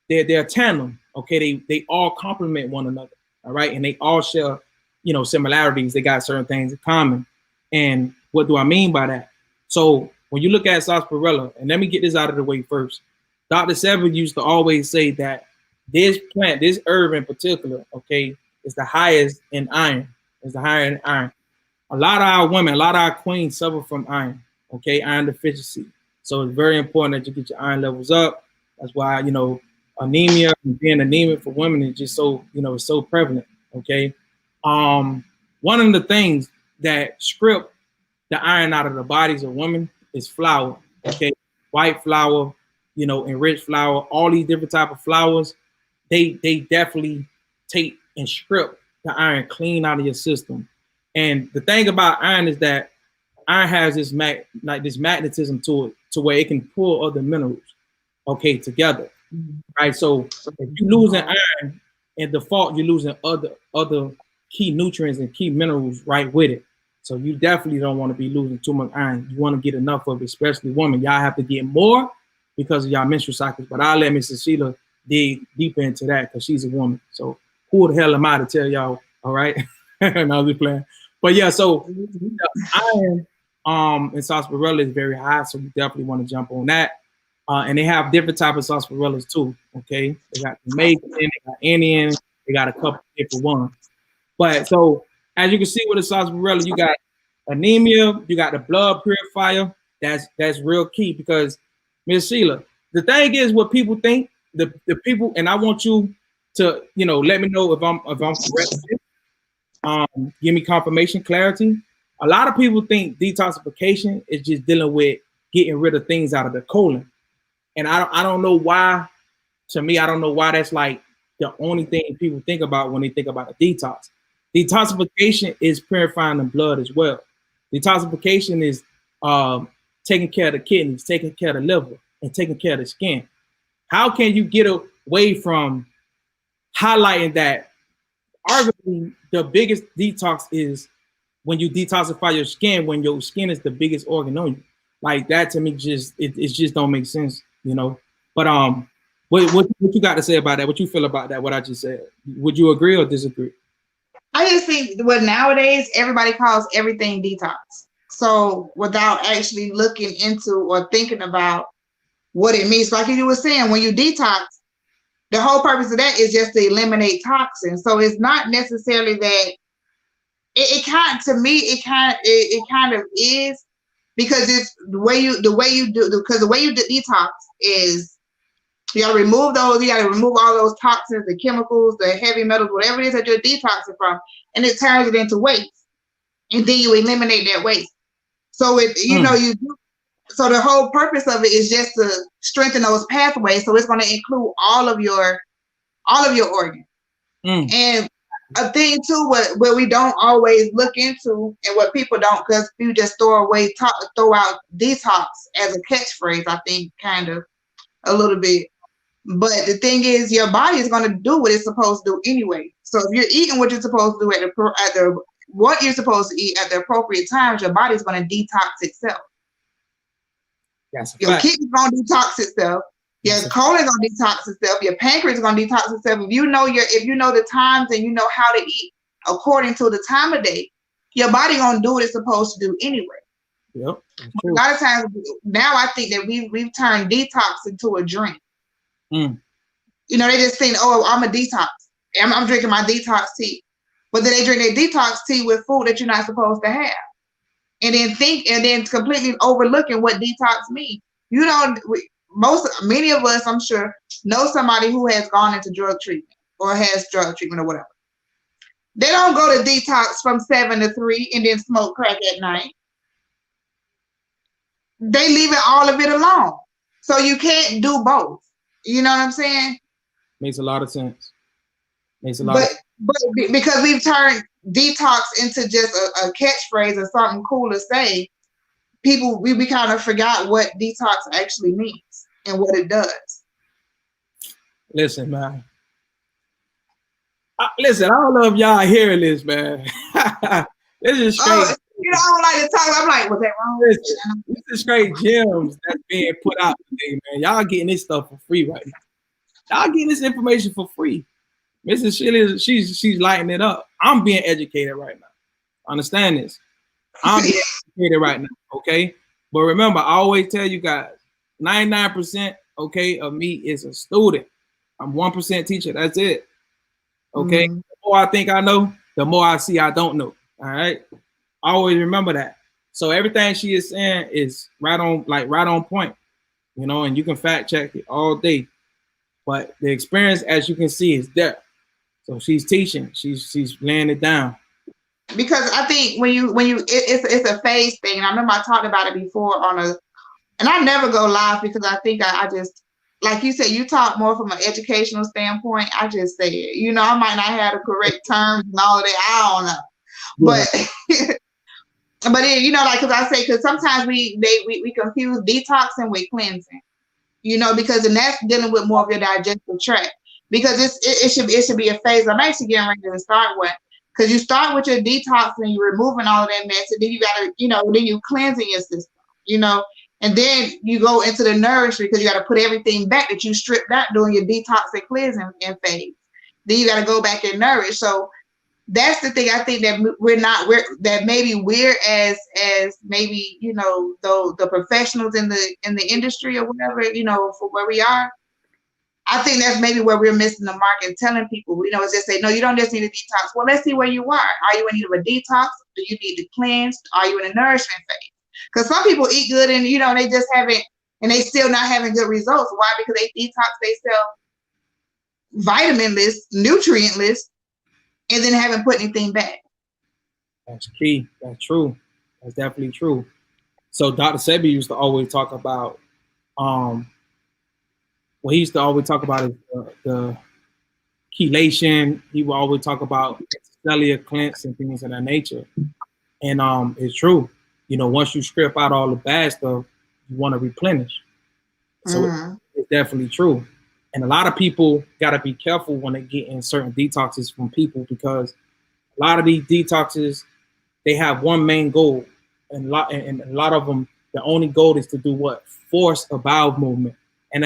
they're tandem, okay? They all complement one another, all right? And they all share, similarities. They got certain things in common. And what do I mean by that? So when you look at sarsaparilla, and let me get this out of the way first. Dr. Sever used to always say that this plant, this herb in particular, okay, is the highest in iron. It's the higher in iron. A lot of our women, a lot of our queens suffer from iron, okay, iron deficiency. So it's very important that you get your iron levels up. That's why, anemia and being anemic for women is just so, it's so prevalent, okay? One of the things that strip the iron out of the bodies of women is flour, okay? White flour, enriched flour, all these different type of flours, they definitely take and strip the iron clean out of your system. And the thing about iron is that iron has this magnetism to it, to where it can pull other minerals, okay, together, right? So if you're losing iron, in default, you're losing other key nutrients and key minerals right with it. So you definitely don't want to be losing too much iron. You want to get enough of it, especially women. Y'all have to get more because of y'all menstrual cycles. But I'll let Mrs. Sheila dig deeper into that because she's a woman. So who the hell am I to tell y'all? All right, and I'll be playing. But yeah, so the iron in sarsaparilla is very high, so you definitely want to jump on that. And they have different type of sarsaparillas too. Okay, they got Jamaican, they got Indian, they got a couple different ones. But so as you can see with the sarsaparilla, you got anemia, you got the blood purifier. That's real key because Miss Sheila, the thing is what people think, the people, and I want you to, let me know if I'm correct. Give me confirmation, clarity. A lot of people think detoxification is just dealing with getting rid of things out of the colon. And I don't know why, to me, I don't know why that's like the only thing people think about when they think about a detox. Detoxification is purifying the blood as well. Detoxification is taking care of the kidneys, taking care of the liver, and taking care of the skin. How can you get away from highlighting that? Arguably, the biggest detox is when you detoxify your skin, when your skin is the biggest organ on you. Like that to me, it just don't make sense, you know. But what you got to say about that? What you feel about that? What I just said? Would you agree or disagree? I just think nowadays everybody calls everything detox. So without actually looking into or thinking about what it means, like you were saying, when you detox, the whole purpose of that is just to eliminate toxins. So it's not necessarily that it kind of is, because it's the way you detox is you gotta remove those, you gotta remove all those toxins, the chemicals, the heavy metals, whatever it is that you're detoxing from, and it turns it into waste. And then you eliminate that waste. So so the whole purpose of it is just to strengthen those pathways. So it's going to include all of your organs. And a thing too, what we don't always look into, and what people don't, because you just throw out detox as a catchphrase, I think kind of a little bit. But the thing is, your body is going to do what it's supposed to do anyway. So if you're eating what you're supposed to do what you're supposed to eat at the appropriate times, your body's going to detox itself. Your kidney's going to detox itself. Your colon's going to detox itself. Your pancreas is going to detox itself. If you know the times and you know how to eat according to the time of day, your body going to do what it's supposed to do anyway. Yep. A lot of times now, I think that we've turned detox into a drink. You know, they just think, oh, I'm a detox. I'm drinking my detox tea. But then they drink their detox tea with food that you're not supposed to have. And then completely overlooking what detox means. You know, many of us, I'm sure, know somebody who has gone into drug treatment or has drug treatment or whatever. They don't go to detox from 7 to 3 and then smoke crack at night. They leave all of it alone. So you can't do both. You know what I'm saying? Makes a lot of sense. But because we've turned detox into just a catchphrase or something cool to say, we kind of forgot what detox actually means and what it does. Listen, man. I don't know if y'all hearing this, man. This is straight. I don't like to talk. I'm like, was that wrong? Listen, this is straight gems that's being put out today, man. Y'all getting this stuff for free right now. Y'all getting this information for free. Mrs. Shirley, she's lighting it up. I'm being educated right now. Understand this. I'm being educated right now, okay? But remember, I always tell you guys, 99%, okay, of me is a student. I'm 1% teacher. That's it. Okay? The more I think I know, the more I see I don't know. All right? Always remember that. So everything she is saying is right on point. You know, and you can fact check it all day. But the experience, as you can see, is there. So she's teaching. She's laying it down. Because I think when you it's a phase thing. And I remember I talked about it before and I never go live because I think I just, like you said, you talk more from an educational standpoint. I just say it. You know, I might not have the correct terms and all of that. I don't know. Yeah. But you know, like, because sometimes we confuse detoxing with cleansing. You know, because then that's dealing with more of your digestive tract. Because it should be a phase. I'm actually getting ready to start with, because you start with your detox and you're removing all of that mess, and then you gotta, you know, then you cleansing your system, you know, and then you go into the nourishment because you gotta put everything back that you stripped out during your detox and cleansing phase. Then you gotta go back and nourish. So that's the thing. I think that that maybe we're as maybe, you know, the professionals in the industry or whatever, you know, for where we are. I think that's maybe where we're missing the mark and telling people, you know, is just say, no, you don't just need a detox. Well, let's see where you are. Are you in need of a detox? Do you need to cleanse? Are you in a nourishment phase? Because some people eat good and, you know, they just haven't, and they still not having good results. Why? Because they detox themselves vitamin list, nutrient list, and then haven't put anything back. That's key. That's true. That's definitely true. So Dr. Sebi used to always talk about, what he used to always talk about is the chelation. He would always talk about cellular cleanse and things of that nature. And it's true. You know, once you strip out all the bad stuff, you want to replenish. So it's definitely true. And a lot of people got to be careful when they get in certain detoxes from people, because a lot of these detoxes, they have one main goal. And a lot of them, the only goal is to do what? Force a bowel movement. And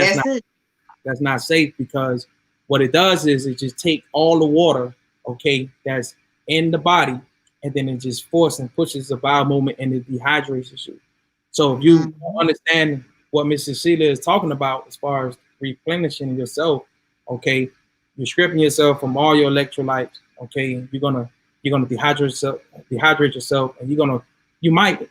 that's not safe, because what it does is it just take all the water, okay, that's in the body, and then it just forces and pushes the bowel movement and it dehydrates you. So if you understand what Mrs. Sheila is talking about as far as replenishing yourself, okay, you're stripping yourself from all your electrolytes, okay, you're gonna dehydrate yourself, and you might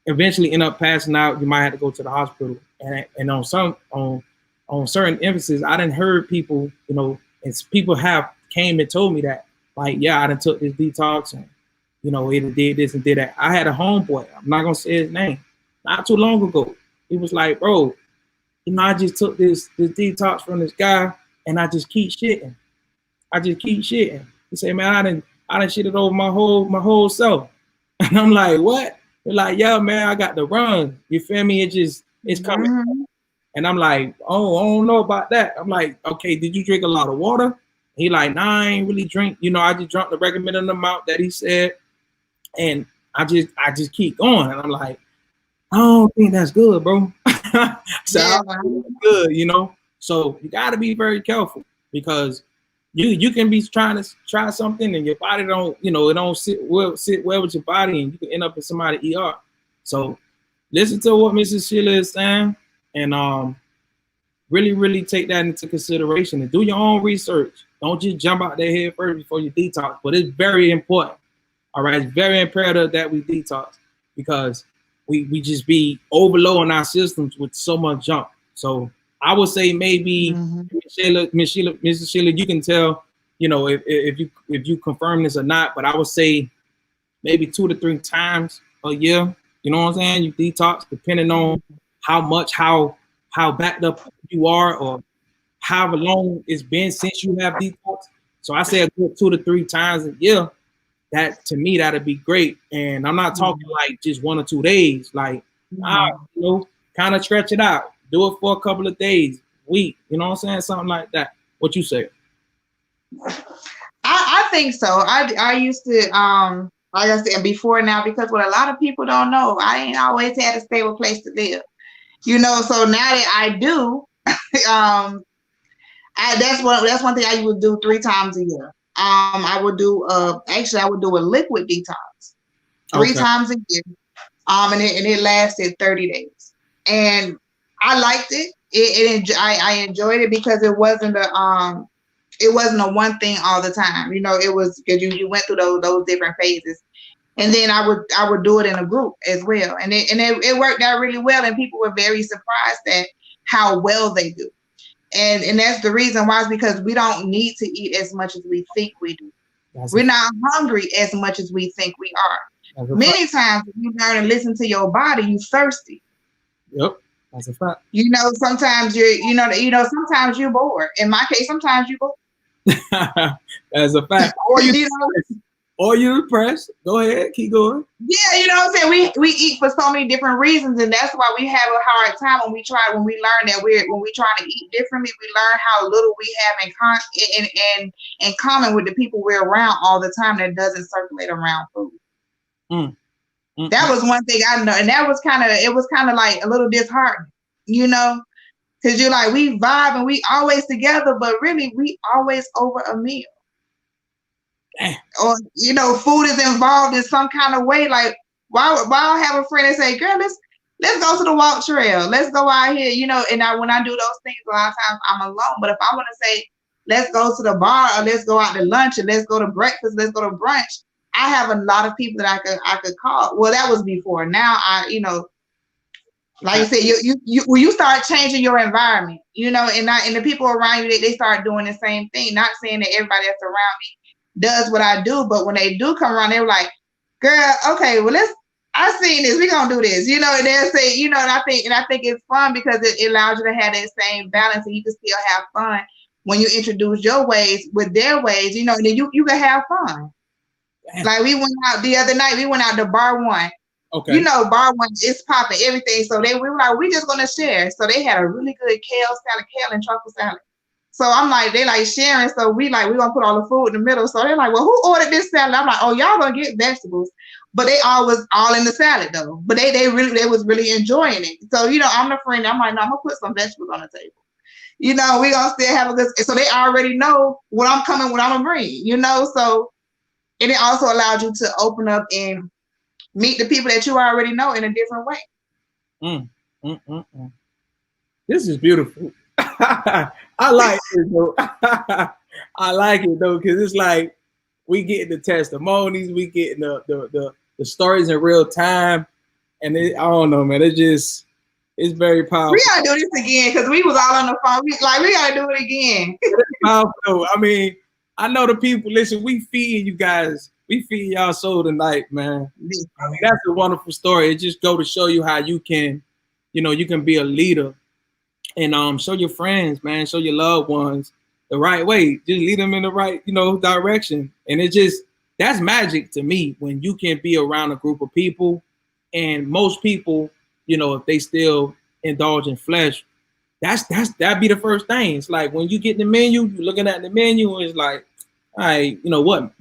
eventually end up passing out. You might have to go to the hospital. And on certain emphasis, I didn't heard people, you know, and people have came and told me that, like, yeah, I done took this detox, and you know, it did this and did that. I had a homeboy, I'm not gonna say his name, not too long ago. He was like, bro, you know, I just took this detox from this guy, and I just keep shitting. He said, man, I done shitted over my whole self. And I'm like, what? They're like, yeah, man, I got the run. You feel me? It's coming. And I'm like, oh, I don't know about that. I'm like, okay, did you drink a lot of water? He like, nah, I ain't really drink. You know, I just drank the recommended amount that he said, and I just keep going. And I'm like, I don't think that's good, bro. So yeah, good, you know. So you got to be very careful, because you can be trying to try something and your body don't, you know, it don't sit well with your body, and you can end up in somebody's ER. So listen to what Mrs. Sheila is saying, and really take that into consideration and do your own research. Don't just jump out there head first before you detox. But it's very important. All right, it's very imperative that we detox, because we just be overloading our systems with so much junk. So I would say maybe Mrs. Sheila, you can tell, you know, if you confirm this or not, but I would say maybe 2 to 3 times a year. You know what I'm saying? You detox, depending on how backed up you are, or however long it's been since you have detox. So I say a good 2 to 3 times a year. That, to me, that'd be great. And I'm not talking like just 1 or 2 days. Like, you know, kind of stretch it out. Do it for a couple of days, week. You know what I'm saying? Something like that. What you say? I think so. I used to like I said before now, because what a lot of people don't know, I ain't always had a stable place to live. You know, so now that I do, that's one thing I would do 3 times a year. I would do actually I would do a liquid detox 3 times a year. And it lasted 30 days. And I liked it. I enjoyed it, because it wasn't a one thing all the time. You know, it was because you went through those different phases. And then I would do it in a group as well. And it worked out really well, and people were very surprised at how well they do. And that's the reason why, is because we don't need to eat as much as we think we do. We're not hungry as much as we think we are. Many times when you learn and listen to your body, you're thirsty. Yep, that's a fact. You know, sometimes sometimes you're bored. In my case, sometimes you're bored. That's a fact. Or you're depressed. Go ahead, keep going. Yeah, you know what I'm saying? We eat for so many different reasons, and that's why we have a hard time when we learn that when we try to eat differently. We learn how little we have in common with the people we're around all the time that doesn't circulate around food. That was one thing I know, and it was kind of like a little disheartening, you know, because you're like, we vibe and we always together, but really we always over a meal. Or, you know, food is involved in some kind of way. Like, why I have a friend that say, girl, let's go to the walk trail. Let's go out here, you know. And when I do those things, a lot of times I'm alone. But if I want to say, let's go to the bar, or let's go out to lunch, and let's go to breakfast, let's go to brunch, I have a lot of people that I could call. Well, that was before. Now you know, like you said, you start changing your environment, you know, and the people around you, they start doing the same thing. Not saying that everybody that's around me does what I do, but when they do come around, they're like, girl, okay, well, I seen this, we're gonna do this, you know, and they'll say, you know, and I think it's fun, because it allows you to have that same balance, and you can still have fun when you introduce your ways with their ways, you know, and then you can have fun. Like we went out the other night. We went out to Bar One. Okay. You know, Bar One is popping everything. So we were like, we just gonna share. So they had a really good kale and truffle salad. So I'm like, they like sharing. So we gonna put all the food in the middle. So they're like, well, who ordered this salad? I'm like, oh, y'all gonna get vegetables. But they all was all in the salad though. But they was really enjoying it. So, you know, I'm the friend. I'm like, no, I'm gonna put some vegetables on the table. You know, we gonna still have a good, so they already know what I'm gonna bring, you know. So, and it also allowed you to open up and meet the people that you already know in a different way. This is beautiful. I like it though. I like it though, because it's like we getting the testimonies, we getting the stories in real time, and I don't know, man. It's very powerful. We gotta do this again because we was all on the phone. We gotta do it again. It's powerful. I mean, I know the people. Listen, we feed you guys. We feed y'all soul tonight, man. I mean, that's a wonderful story. It just go to show you how you can, you know, you can be a leader and show your friends, man, show your loved ones the right way. Just lead them in the right, you know, direction. And that's magic to me when you can be around a group of people. And most people, you know, if they still indulge in flesh, that'd be the first thing. It's like when you get the menu, you're looking at the menu, and it's like, all right, you know, what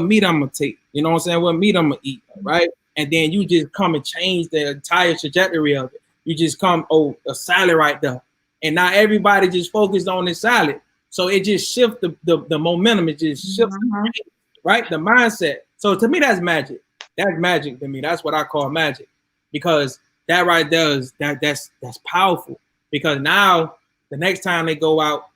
meat I'm gonna take, you know what I'm saying? What meat I'm gonna eat, right? And then you just come and change the entire trajectory of it. You just come, oh, a salad right there. And now everybody just focused on this salad. So it just shifts the momentum, it just shifts, right? The mindset. So to me, that's magic. That's magic to me. That's what I call magic. Because that right there is that's powerful. Because now the next time they go out,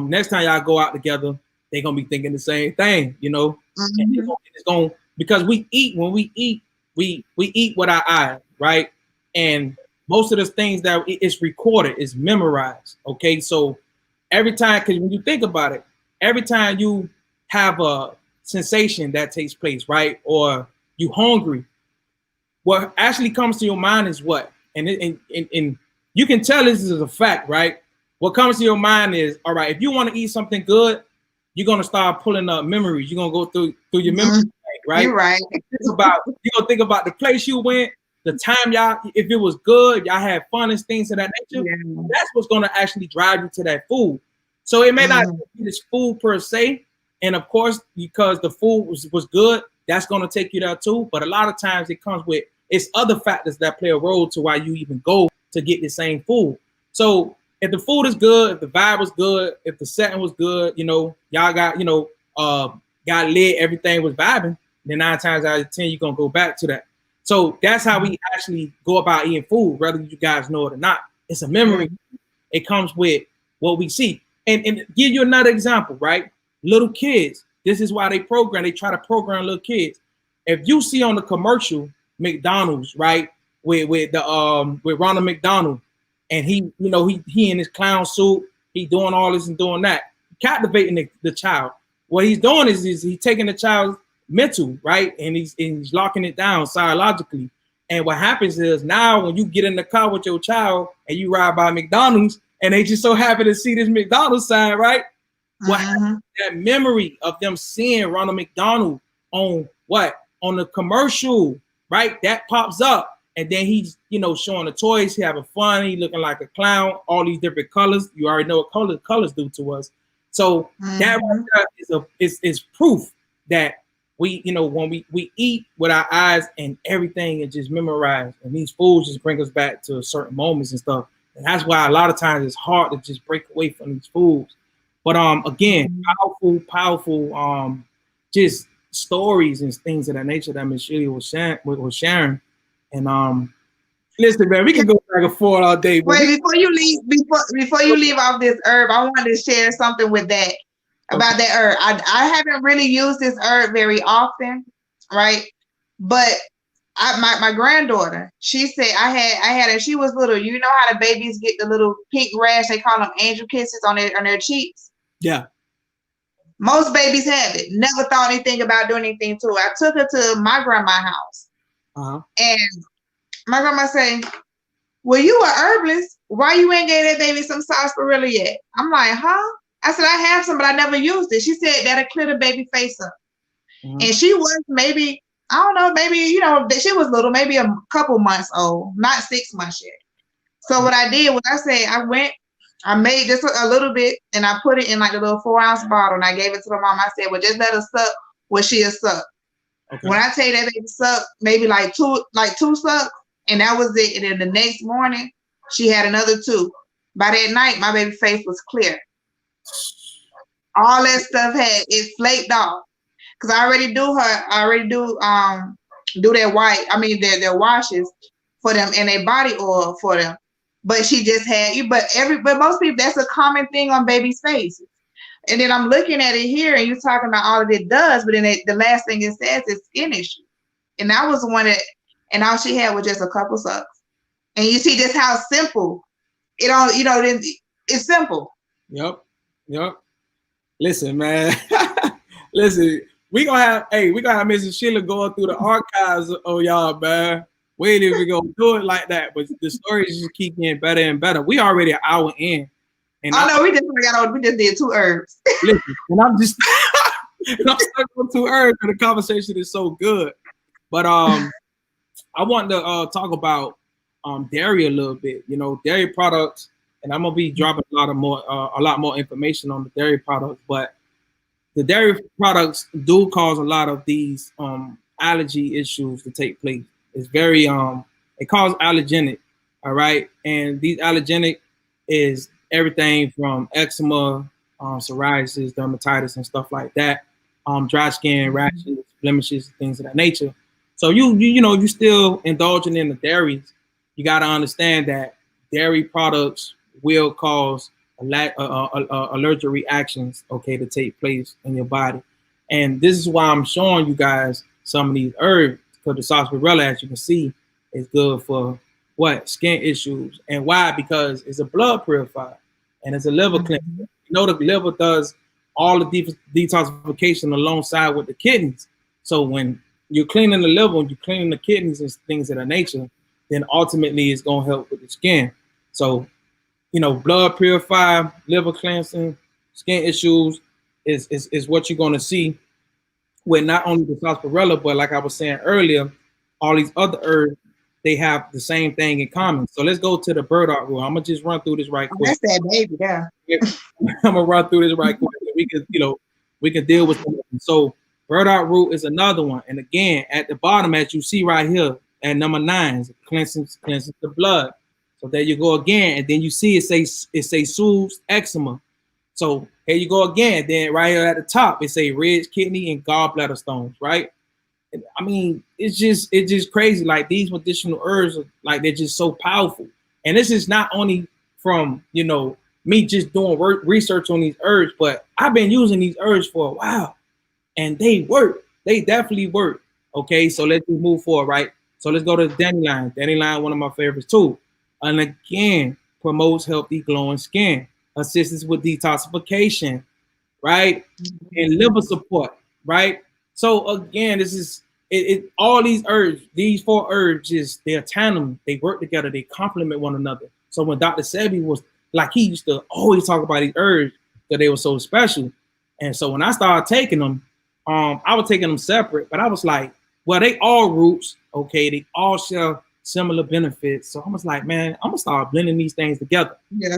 next time y'all go out together, they're gonna be thinking the same thing, you know. And it's gonna, because we eat we eat with our eyes, right? And most of the things that it's recorded, it's memorized. Okay, so every time, because when you think about it, every time you have a sensation that takes place, right, or you hungry, what actually comes to your mind is what, and you can tell this is a fact, right? What comes to your mind is, all right, if you want to eat something good, you're gonna start pulling up memories. You're gonna go through your memory, right? You're right. You're gonna think about the place you went, the time y'all, if it was good, y'all had fun and things of that nature. Yeah. That's what's gonna actually drive you to that food. So it may not be this food per se, and of course, because the food was good, that's gonna take you there too. But a lot of times it comes with, it's other factors that play a role to why you even go to get the same food. So if the food is good, if the vibe was good, if the setting was good, you know, y'all got, you know, got lit, everything was vibing, then 9 times out of 10, you're gonna go back to that. So that's how we actually go about eating food, whether you guys know it or not. It's a memory. It comes with what we see. And give you another example, right? Little kids, this is why they try to program little kids. If you see on the commercial, McDonald's, right, with Ronald McDonald, and he, you know, he in his clown suit, he doing all this and doing that, captivating the child. What he's doing is he's taking the child's mental, right, and he's locking it down psychologically. And what happens is now when you get in the car with your child and you ride by McDonald's and they just so happy to see this McDonald's sign, right? What happens, that memory of them seeing Ronald McDonald on the commercial, right? That pops up. And then he's, you know, showing the toys, he having fun, he looking like a clown, all these different colors. You already know what colors do to us. So that is proof that we, you know, when we eat with our eyes and everything is just memorized, and these foods just bring us back to certain moments and stuff. And that's why a lot of times it's hard to just break away from these foods. But again, powerful just stories and things of that nature that Miss Shirley was sharing. And listen, man, we can go back and forth all day. Wait, before you leave off this herb, I wanted to share something with that about that herb. I haven't really used this herb very often, right? But my granddaughter, she said I had her. She was little. You know how the babies get the little pink rash? They call them angel kisses on their cheeks. Yeah. Most babies have it. Never thought anything about doing anything to it. I took her to my grandma's house. And my grandma said, well, you a herbalist. Why you ain't gave that baby some sarsaparilla yet? I'm like, huh? I said, I have some, but I never used it. She said that'll clear the baby face up. Mhm. And she was maybe, I don't know, maybe, you know, she was little, maybe a couple months old, not 6 months yet. So what I did was I made just a little bit and I put it in like a little 4-ounce bottle and I gave it to the mom. I said, well, just let her suck what she'll suck. Okay. When I tell you that baby sucked, maybe like two sucks, and that was it. And then the next morning, she had another 2. By that night, my baby face was clear. All that stuff it flaked off. Cause I already do their their washes for them and their body oil for them. But she just had but most people, that's a common thing on babies' faces. And then I'm looking at it here and you're talking about all of it does, but then the last thing it says is skin issue. And that was one and all she had was just a couple sucks. And you see just how simple it's simple. Yep. Listen, man. Listen, we gonna have Mrs. Sheila going through the archives of y'all, man. We ain't even gonna do it like that, but the stories just keep getting better and better. We already an hour in. And we just did 2 herbs. Listen, and I'm just I'm stuck on 2 herbs, and the conversation is so good. But I want to talk about dairy a little bit. You know, dairy products, and I'm gonna be dropping a lot more information on the dairy products. But the dairy products do cause a lot of these allergy issues to take place. It's very it causes allergenic, all right, and these allergenic is everything from eczema, psoriasis, dermatitis, and stuff like that. Dry skin, rashes, blemishes, things of that nature. So you still indulging in the dairies. You got to understand that dairy products will cause allergic reactions, okay, to take place in your body. And this is why I'm showing you guys some of these herbs, because the sarsaparilla, as you can see, is good for skin issues. And why? Because it's a blood purifier and it's a liver cleanser. You know, the liver does all the detoxification alongside with the kidneys. So when you're cleaning the liver and you're cleaning the kidneys and things of that nature, then ultimately it's going to help with the skin. So, you know, blood purifier, liver cleansing, skin issues is what you're going to see with not only the sarsaparilla, but like I was saying earlier, all these other herbs, they have the same thing in common. So let's go to the burdock root. I'm gonna just run through this right quick. That's that baby, yeah. I'm gonna run through this right quick. We can deal with them. So burdock root is another one. And again, at the bottom, as you see right here, at number 9, cleanses the blood. So there you go again, and then you see it say soothes eczema. So here you go again. Then right here at the top, it say red kidney and gallbladder stones, right? I mean, it's just crazy. Like these medicinal herbs, like they're just so powerful. And this is not only from me just doing research on these herbs, but I've been using these herbs for a while, and they work. They definitely work. Okay, so let's just move forward, right? So let's go to dandelion. Dandelion, one of my favorites too. And again, promotes healthy, glowing skin, assists with detoxification, right? And liver support, right? So again, this is all these herbs, these 4 herbs, they're tandem, they work together, they complement one another. So when Dr. Sebi was like, he used to always talk about these herbs that they were so special. And so when I started taking them, I was taking them separate, but I was like, well, they all roots, okay, they all share similar benefits. So I was like, man, I'm gonna start blending these things together. Yeah,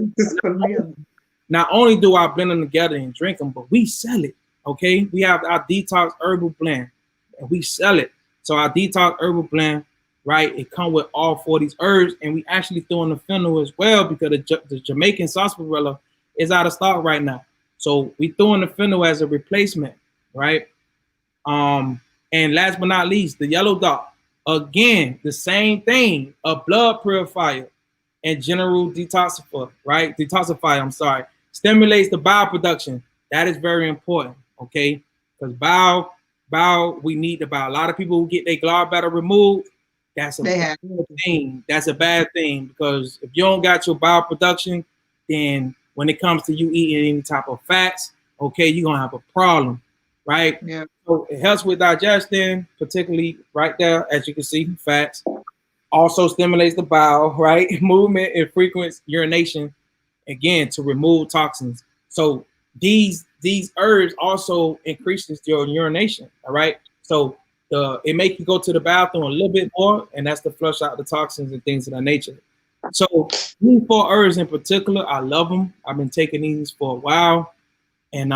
not only do I blend them together and drink them, but we sell it. Okay, we have our detox herbal blend, and we sell it. So our detox herbal blend, right? It comes with all 4 of these herbs, and we actually throw in the fennel as well because the Jamaican sarsaparilla is out of stock right now. So we throw in the fennel as a replacement, right? And last but not least, the yellow dot. Again, the same thing, a blood purifier and general detoxifier, right? I'm sorry. Stimulates the bile production. That is very important, okay? Because bile, we need the bile. A lot of people who get their gallbladder removed, that's a bad thing. That's a bad thing because if you don't got your bile production, then when it comes to you eating any type of fats, okay, you're going to have a problem, right? Yeah. So it helps with digestion, particularly right there, as you can see, fats. Also stimulates the bowel, right? Movement and frequent urination, again, to remove toxins. So these these herbs also increases your urination. All right, so it makes you go to the bathroom a little bit more, and that's to flush out the toxins and things of that nature. So these 4 herbs in particular, I love them. I've been taking these for a while, and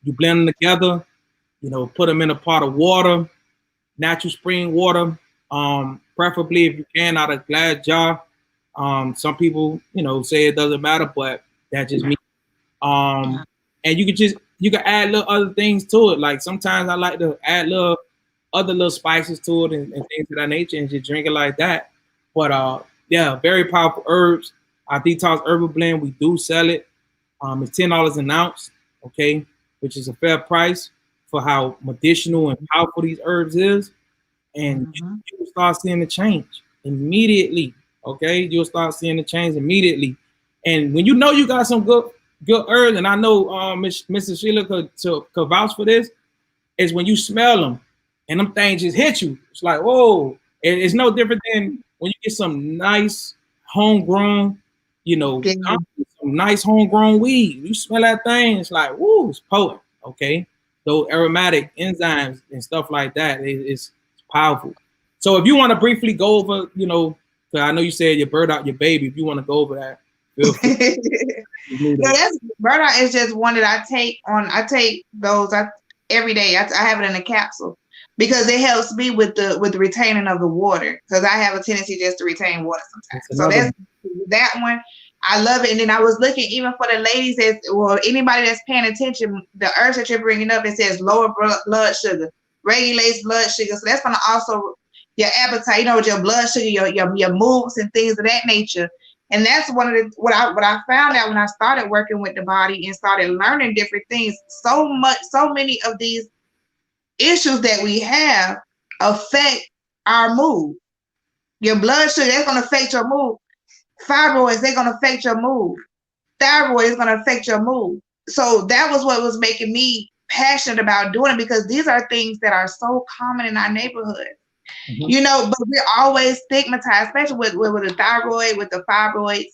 you blend them together. Put them in a pot of water, natural spring water, preferably if you can out of glass jar. Some people, say it doesn't matter, but that's just me. And you can add little other things to it. Like sometimes I like to add other little spices to it and things of that nature and just drink it like that. But yeah, very powerful herbs. Our detox herbal blend, we do sell it. It's $10 an ounce, okay, which is a fair price for how medicinal and powerful these herbs is. And you'll start seeing the change immediately. Okay, you'll start seeing the change immediately. And when you know you got some good herbs, and I know Mrs. Sheila could vouch for this, is when you smell them and them things just hit you. It's like, whoa. It's no different than when you get some nice homegrown, some nice homegrown weed. You smell that thing, it's like, woo, it's potent. Okay, those aromatic enzymes and stuff like that, it's powerful. So if you want to briefly go over, because I know you said you bird out your baby. If you want to go over that, feel free. No, that's burnout is just one that I take on. I take those every day. I have it in a capsule because it helps me with the retaining of the water, because I have a tendency just to retain water sometimes. So that's that one. I love it. And then I was looking even for the ladies anybody that's paying attention, the herbs that you're bringing up, it says lower blood sugar, regulates blood sugar. So that's going to also your appetite, with your blood sugar, your moods and things of that nature. And that's one of the what I found out when I started working with the body and started learning different things. So many of these issues that we have affect our mood. Your blood sugar, that's going to affect your mood. Fibroids, they're going to affect your mood. Thyroid is going to affect your mood. So that was what was making me passionate about doing it, because these are things that are so common in our neighborhood. But we're always stigmatized, especially with the thyroid, with the fibroids.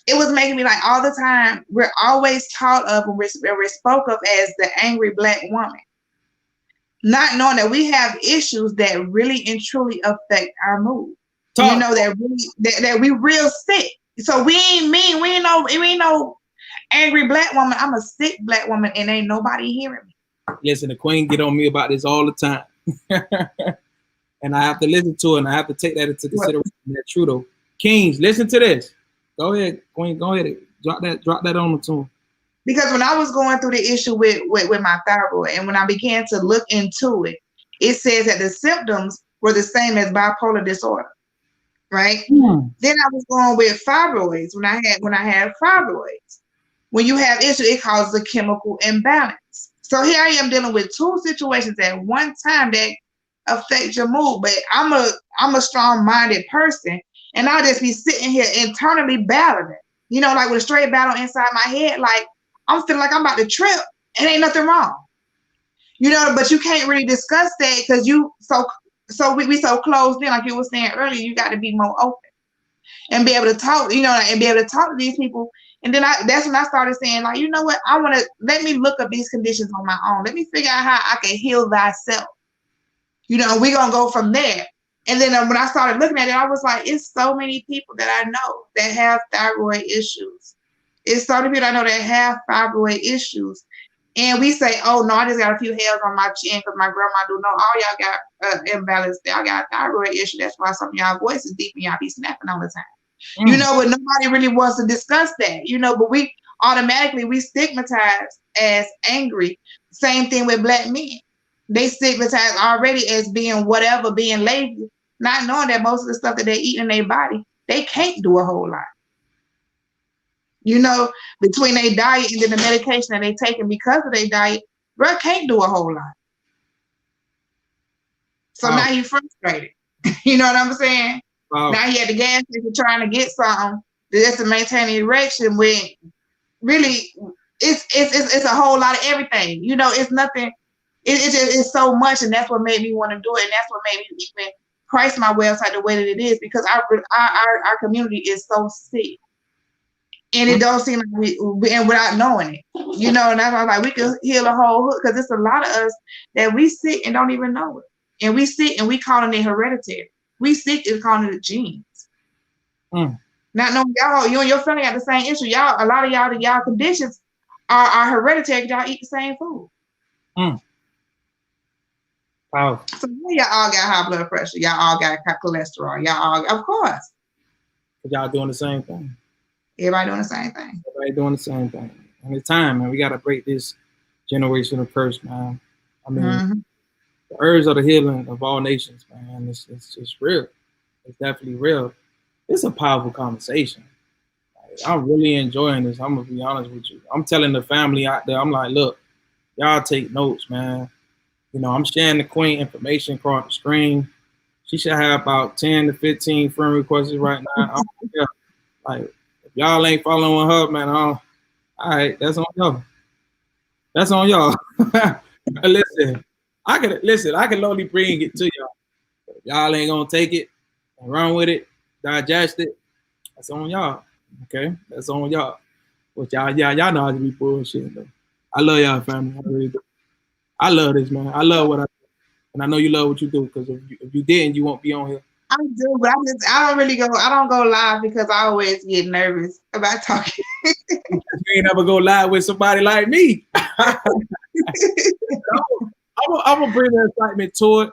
It was making me like all the time, we're always taught of and we're spoke of as the angry Black woman, not knowing that we have issues that really and truly affect our mood. That we real sick. So we ain't mean, we ain't no angry Black woman. I'm a sick Black woman and ain't nobody hearing me. Listen, the Queen get on me about this all the time. And I have to listen to it, and I have to take that into consideration. That's true though. Kings, listen to this. Go ahead, Queen. Go ahead. Drop that on the tune. Because when I was going through the issue with my thyroid, and when I began to look into it, it says that the symptoms were the same as bipolar disorder. Right? Then I was going with fibroids when I had fibroids. When you have issues, it causes a chemical imbalance. So here I am dealing with two situations at one time that affect your mood. But I'm a strong-minded person, and I'll just be sitting here internally battling, like with a straight battle inside my head, like I'm feeling like I'm about to trip, and ain't nothing wrong. But you can't really discuss that because we so closed in, like you were saying earlier. You got to be more open and be able to talk, and be able to talk to these people. And then that's when I started saying, like, you know what? I want to let me look up these conditions on my own. Let me figure out how I can heal thyself. We're going to go from there. And then when I started looking at it, I was like, it's so many people that I know that have thyroid issues. It's so many people I know that have fibroid issues. And we say, oh, no, I just got a few hairs on my chin because my grandma do. No, all y'all got imbalance. Y'all got a thyroid issue. That's why some of y'all voices deep and y'all be snapping all the time. But nobody really wants to discuss that, but we automatically stigmatize as angry. Same thing with Black men. They stigmatize already as being whatever, being lazy, not knowing that most of the stuff that they eat in their body, they can't do a whole lot. Between their diet and then the medication that they taking because of their diet, bro can't do a whole lot. So now he's frustrated. You know what I'm saying? Now he at the gas station trying to get something just to maintain the erection, when really it's a whole lot of everything. It's nothing. It's so much, and that's what made me want to do it, and that's what made me even price my website the way that it is, because our community is so sick. And it don't seem like and without knowing it, you know, and that's why I'm like, we could heal a whole hood, because it's a lot of us that we sick and don't even know it. And we sick and we calling it hereditary. We sick and calling it genes. Mm. Not knowing y'all, you and your family got the same issue. Y'all, a lot of y'all conditions are hereditary. Y'all eat the same food. Mm. Wow. So y'all all got high blood pressure. Y'all all got cholesterol. Y'all all, of course. Y'all doing the same thing. Everybody doing the same thing. Everybody doing the same thing. And it's time, man. We got to break this generational curse, man. I mean, the herbs are the healing of all nations, man. It's just real. It's definitely real. It's a powerful conversation. Like, I'm really enjoying this. I'm going to be honest with you. I'm telling the family out there, I'm like, look, y'all take notes, man. You know, I'm sharing the queen information across the screen. She should have about 10 to 15 friend requests right now. Like, if y'all ain't following her, man, all right, that's on y'all. That's on y'all. Listen, I can only bring it to y'all. If y'all ain't gonna take it and run with it, digest it, that's on y'all. Okay? That's on y'all. But y'all know how to be bullshit though. I love y'all, family. I really do. I love this, man. I love what I do. And I know you love what you do, because if you didn't, you won't be on here. I do, but I don't go live because I always get nervous about talking. You ain't never go live with somebody like me. I'm gonna bring the excitement to it.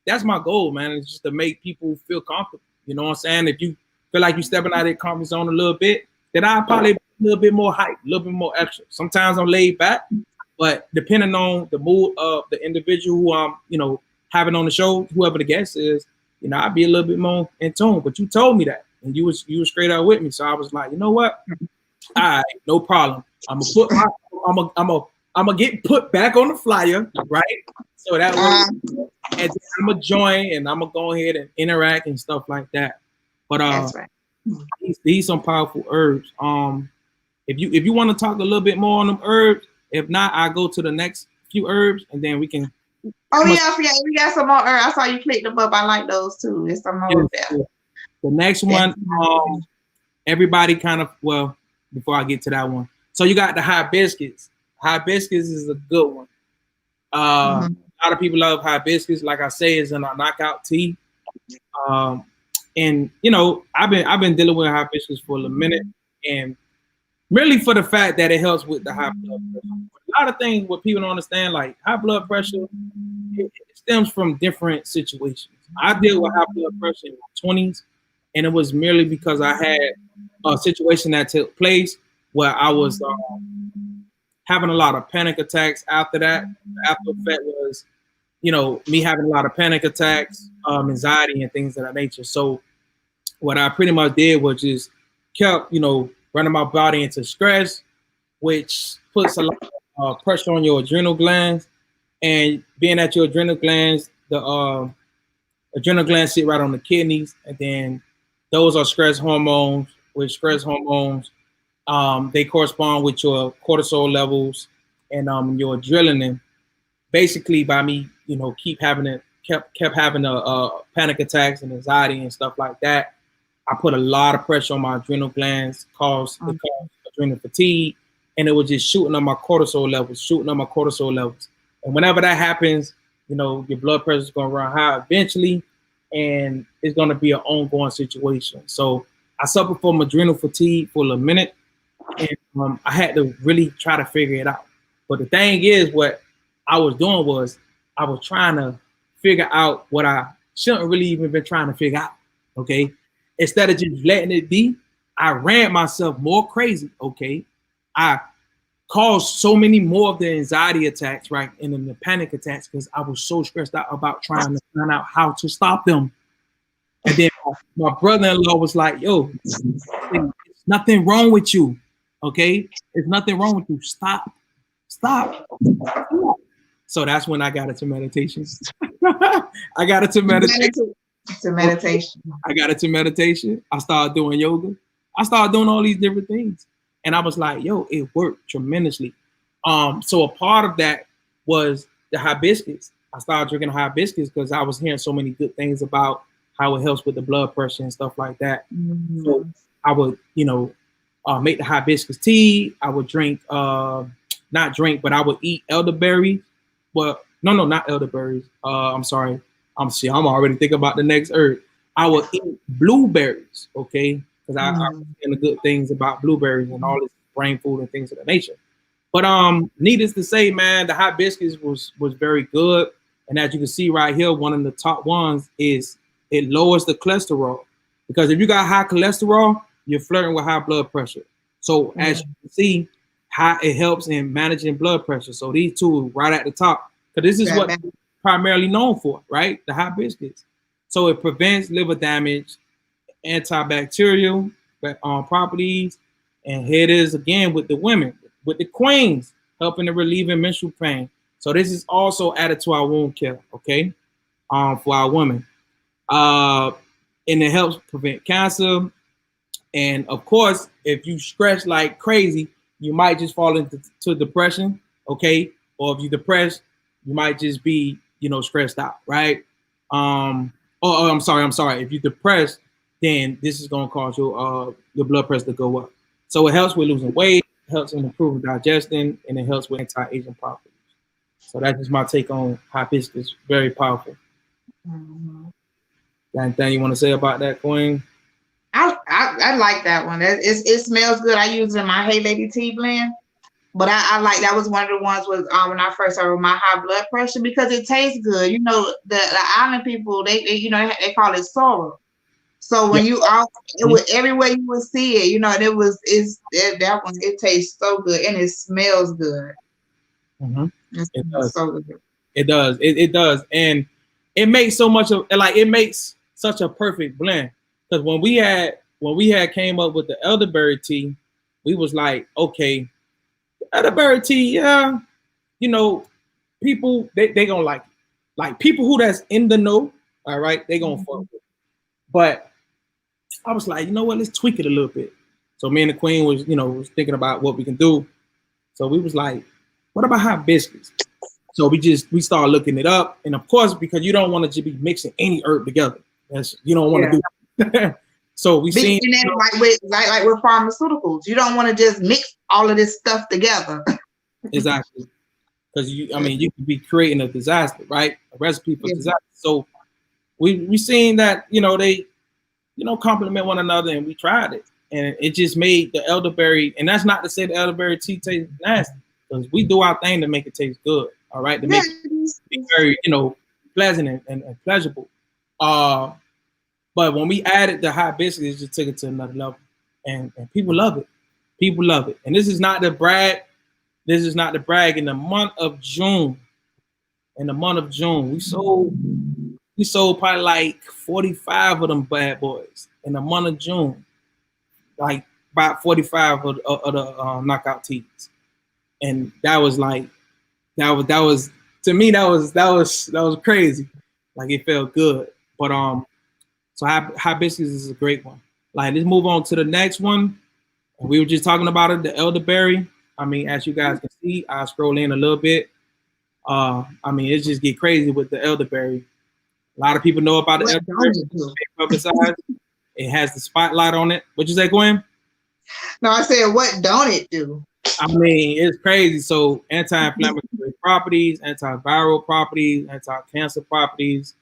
That's my goal, man. It's just to make people feel comfortable. You know what I'm saying? If you feel like you're stepping out of your comfort zone a little bit, then I'll probably be a little bit more hype, a little bit more extra. Sometimes I'm laid back, but depending on the mood of the individual who I'm, having on the show, whoever the guest is, I'd be a little bit more in tune. But you told me that, and you was straight up with me. So I was like, you know what? All right, no problem. I'm gonna get put back on the flyer, right? So that way, and I'm gonna join, and I'm gonna go ahead and interact and stuff like that. But That's right. these some powerful herbs. If you want to talk a little bit more on them herbs, if not, I go to the next few herbs, and then we can. Oh yeah, I forgot. We got some more herbs. I saw you click them up. I like those too. There's some more there. The next one, everybody kind of, before I get to that one. So you got the hibiscus. Hibiscus is a good one. A lot of people love hibiscus. Like I say, it's in a knockout tea. And I've been dealing with hibiscus for a minute, and merely for the fact that it helps with the high blood pressure. A lot of things what people don't understand, like high blood pressure, it stems from different situations. I deal with high blood pressure in my 20s, and it was merely because I had a situation that took place where I was having a lot of panic attacks after that. The after effect was, me having a lot of panic attacks, anxiety, and things of that nature. So what I pretty much did was just kept, running my body into stress, which puts a lot of pressure on your adrenal glands. And being that your adrenal glands, the adrenal glands sit right on the kidneys, and then those are stress hormones. With stress hormones, they correspond with your cortisol levels and your adrenaline. Basically, by me, kept having panic attacks and anxiety and stuff like that, I put a lot of pressure on my adrenal glands, caused adrenal fatigue, and it was just shooting up my cortisol levels. And whenever that happens, your blood pressure is going to run high eventually, and it's going to be an ongoing situation. So I suffered from adrenal fatigue for a minute, and I had to really try to figure it out. But the thing is, what I was doing was I was trying to figure out what I shouldn't really even been trying to figure out, okay? Instead of just letting it be, I ran myself more crazy, okay? I caused so many more of the anxiety attacks, right, and then the panic attacks, because I was so stressed out about trying to find out how to stop them. And then my brother-in-law was like, yo, there's nothing wrong with you, okay? There's nothing wrong with you. Stop. So that's when I got into meditation. I got into meditation. I got into meditation. I started doing yoga. I started doing all these different things. And I was like, yo, it worked tremendously. So a part of that was the hibiscus. I started drinking hibiscus because I was hearing so many good things about how it helps with the blood pressure and stuff like that. So I would, make the hibiscus tea. I would drink, not drink, but I would eat elderberry. Well, no, not elderberries. I'm sorry. I'm already thinking about the next herb. I would eat blueberries, okay? Because I understand the good things about blueberries and all this brain food and things of that nature. But needless to say, man, the hibiscus was very good. And as you can see right here, one of the top ones is it lowers the cholesterol. Because if you got high cholesterol, you're flirting with high blood pressure. So as you can see, how it helps in managing blood pressure. So these two right at the top. Because this is what it's primarily known for, right? The hibiscus. So it prevents liver damage, antibacterial properties, and here it is again with the women, with the queens, helping to relieve menstrual pain. So this is also added to our wound care, okay, for our women. And it helps prevent cancer. And of course, if you stress like crazy, you might just fall into depression, okay? Or if you're depressed, you might just be, stressed out, right? I'm sorry. If you're depressed, then this is gonna cause your blood pressure to go up. So it helps with losing weight, helps in improving digestion, and it helps with anti-aging properties. So that's just my take on hibiscus. Very powerful. Anything you want to say about that, Queen? I like that one. It smells good. I use it in my Hey Lady tea blend. But I like that was one of the ones with when I first started with my high blood pressure because it tastes good. The island people they call it sorrel. So when everywhere you would see it, and that one it tastes so good and it smells good. It does. So good. It does. It does, and it makes so much of it makes such a perfect blend. Because when we had came up with the elderberry tea, we was like, okay. Elderberry tea, yeah, people they gonna like people who that's in the know, all right, they gonna fuck with it. But I was like, you know what, let's tweak it a little bit. So me and the Queen was thinking about what we can do. So we was like, what about hibiscus? So we started looking it up, and of course, because you don't want to just be mixing any herb together. You don't want to do that. So we seen like with pharmaceuticals, you don't want to just mix all of this stuff together. Exactly, because you could be creating a disaster, right? A recipe for disaster. So we seen that they complement one another, and we tried it, and it just made the elderberry. And that's not to say the elderberry tea tastes nasty, because we do our thing to make it taste good. All right, to make it be very pleasant and pleasurable. But when we added the hibiscus, it just took it to another level. And people love it. People love it. And this is not the brag. This is not the brag. In the month of June, we sold probably like 45 of them bad boys in the month of June. Like about 45 of the knockout teas. And that was to me, that was crazy. Like it felt good. But so hibiscus is a great one. Like, let's move on to the next one. We were just talking about it, the elderberry. As you guys can see, I'll scroll in a little bit. It just get crazy with the elderberry. A lot of people know about the elderberry. It has the spotlight on it. What you say, Gwen? No, I said, what don't it do? It's crazy. So anti-inflammatory properties, antiviral properties, anti-cancer properties.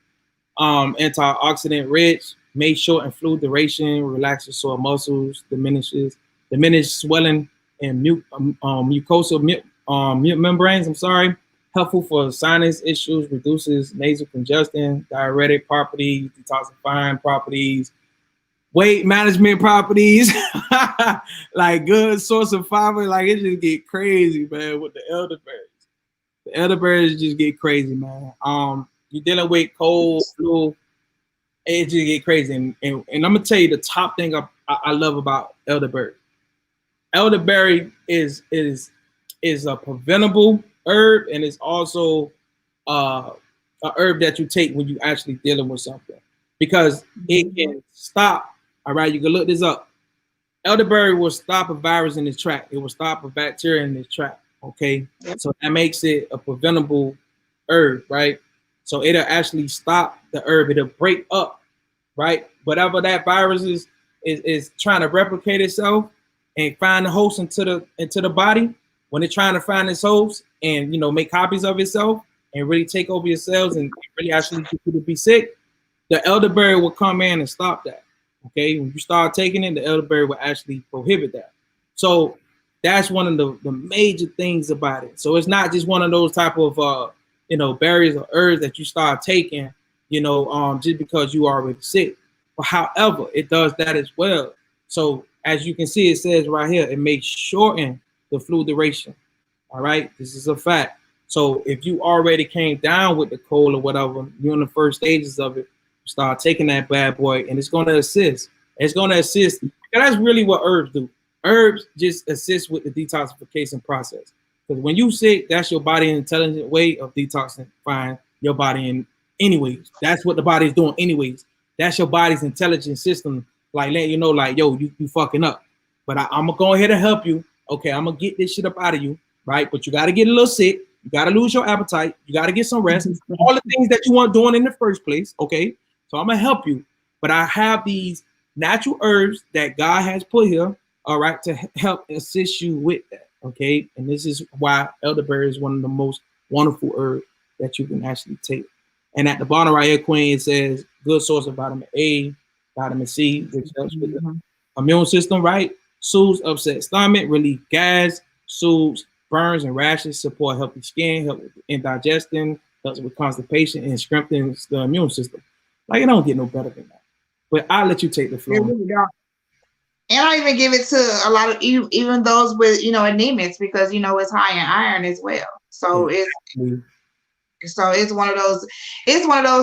Antioxidant rich, may shorten fluid duration, relaxes sore muscles, diminish swelling and mucosal membranes. Helpful for sinus issues, reduces nasal congestion, diuretic properties, detoxifying properties, weight management properties, like good source of fiber. Like it just get crazy, man, with the elderberries. The elderberries just get crazy, man. You're dealing with cold, flu, it just get crazy. And I'm gonna tell you the top thing I love about elderberry. Elderberry is a preventable herb, and it's also a herb that you take when you actually dealing with something, because it can stop. All right, you can look this up. Elderberry will stop a virus in its track. It will stop a bacteria in its track. Okay, so that makes it a preventable herb, right? So it'll actually stop the herb. It'll break up, right? Whatever that virus is trying to replicate itself, and find the host into the body, when it's trying to find its host and make copies of itself and really take over your cells and really actually get you to be sick, the elderberry will come in and stop that. Okay, when you start taking it, the elderberry will actually prohibit that. So that's one of the major things about it. So it's not just one of those type of berries or herbs that you start taking, just because you are already sick. But however, it does that as well. So as you can see, it says right here, it may shorten the flu duration. All right, this is a fact. So if you already came down with the cold or whatever, you're in the first stages of it, start taking that bad boy, and it's going to assist. It's going to assist. And that's really what herbs do. Herbs just assist with the detoxification process. Because when you sick, that's your body's intelligent way of detoxifying your body in anyways. That's what the body is doing anyways. That's your body's intelligent system, like letting you know, like, yo, you fucking up. But I'm going to go ahead and help you. Okay, I'm going to get this shit up out of you, right? But you got to get a little sick. You got to lose your appetite. You got to get some rest. All the things that you weren't doing in the first place, okay? So I'm going to help you. But I have these natural herbs that God has put here, all right, to help assist you with that, okay? And this is why elderberry is one of the most wonderful herbs that you can actually take. And at the bottom right here, Queen, it says good source of vitamin A, vitamin C, which helps with the immune system, right? Soothes upset stomach, relieve gas, soothes burns and rashes, support healthy skin, help with indigestion, helps with constipation, and strengthens the immune system. Like, it don't get no better than that. But I'll let you take the floor. Really don't. And I even give it to a lot of even those with anemics, because it's high in iron as well. So it's one of those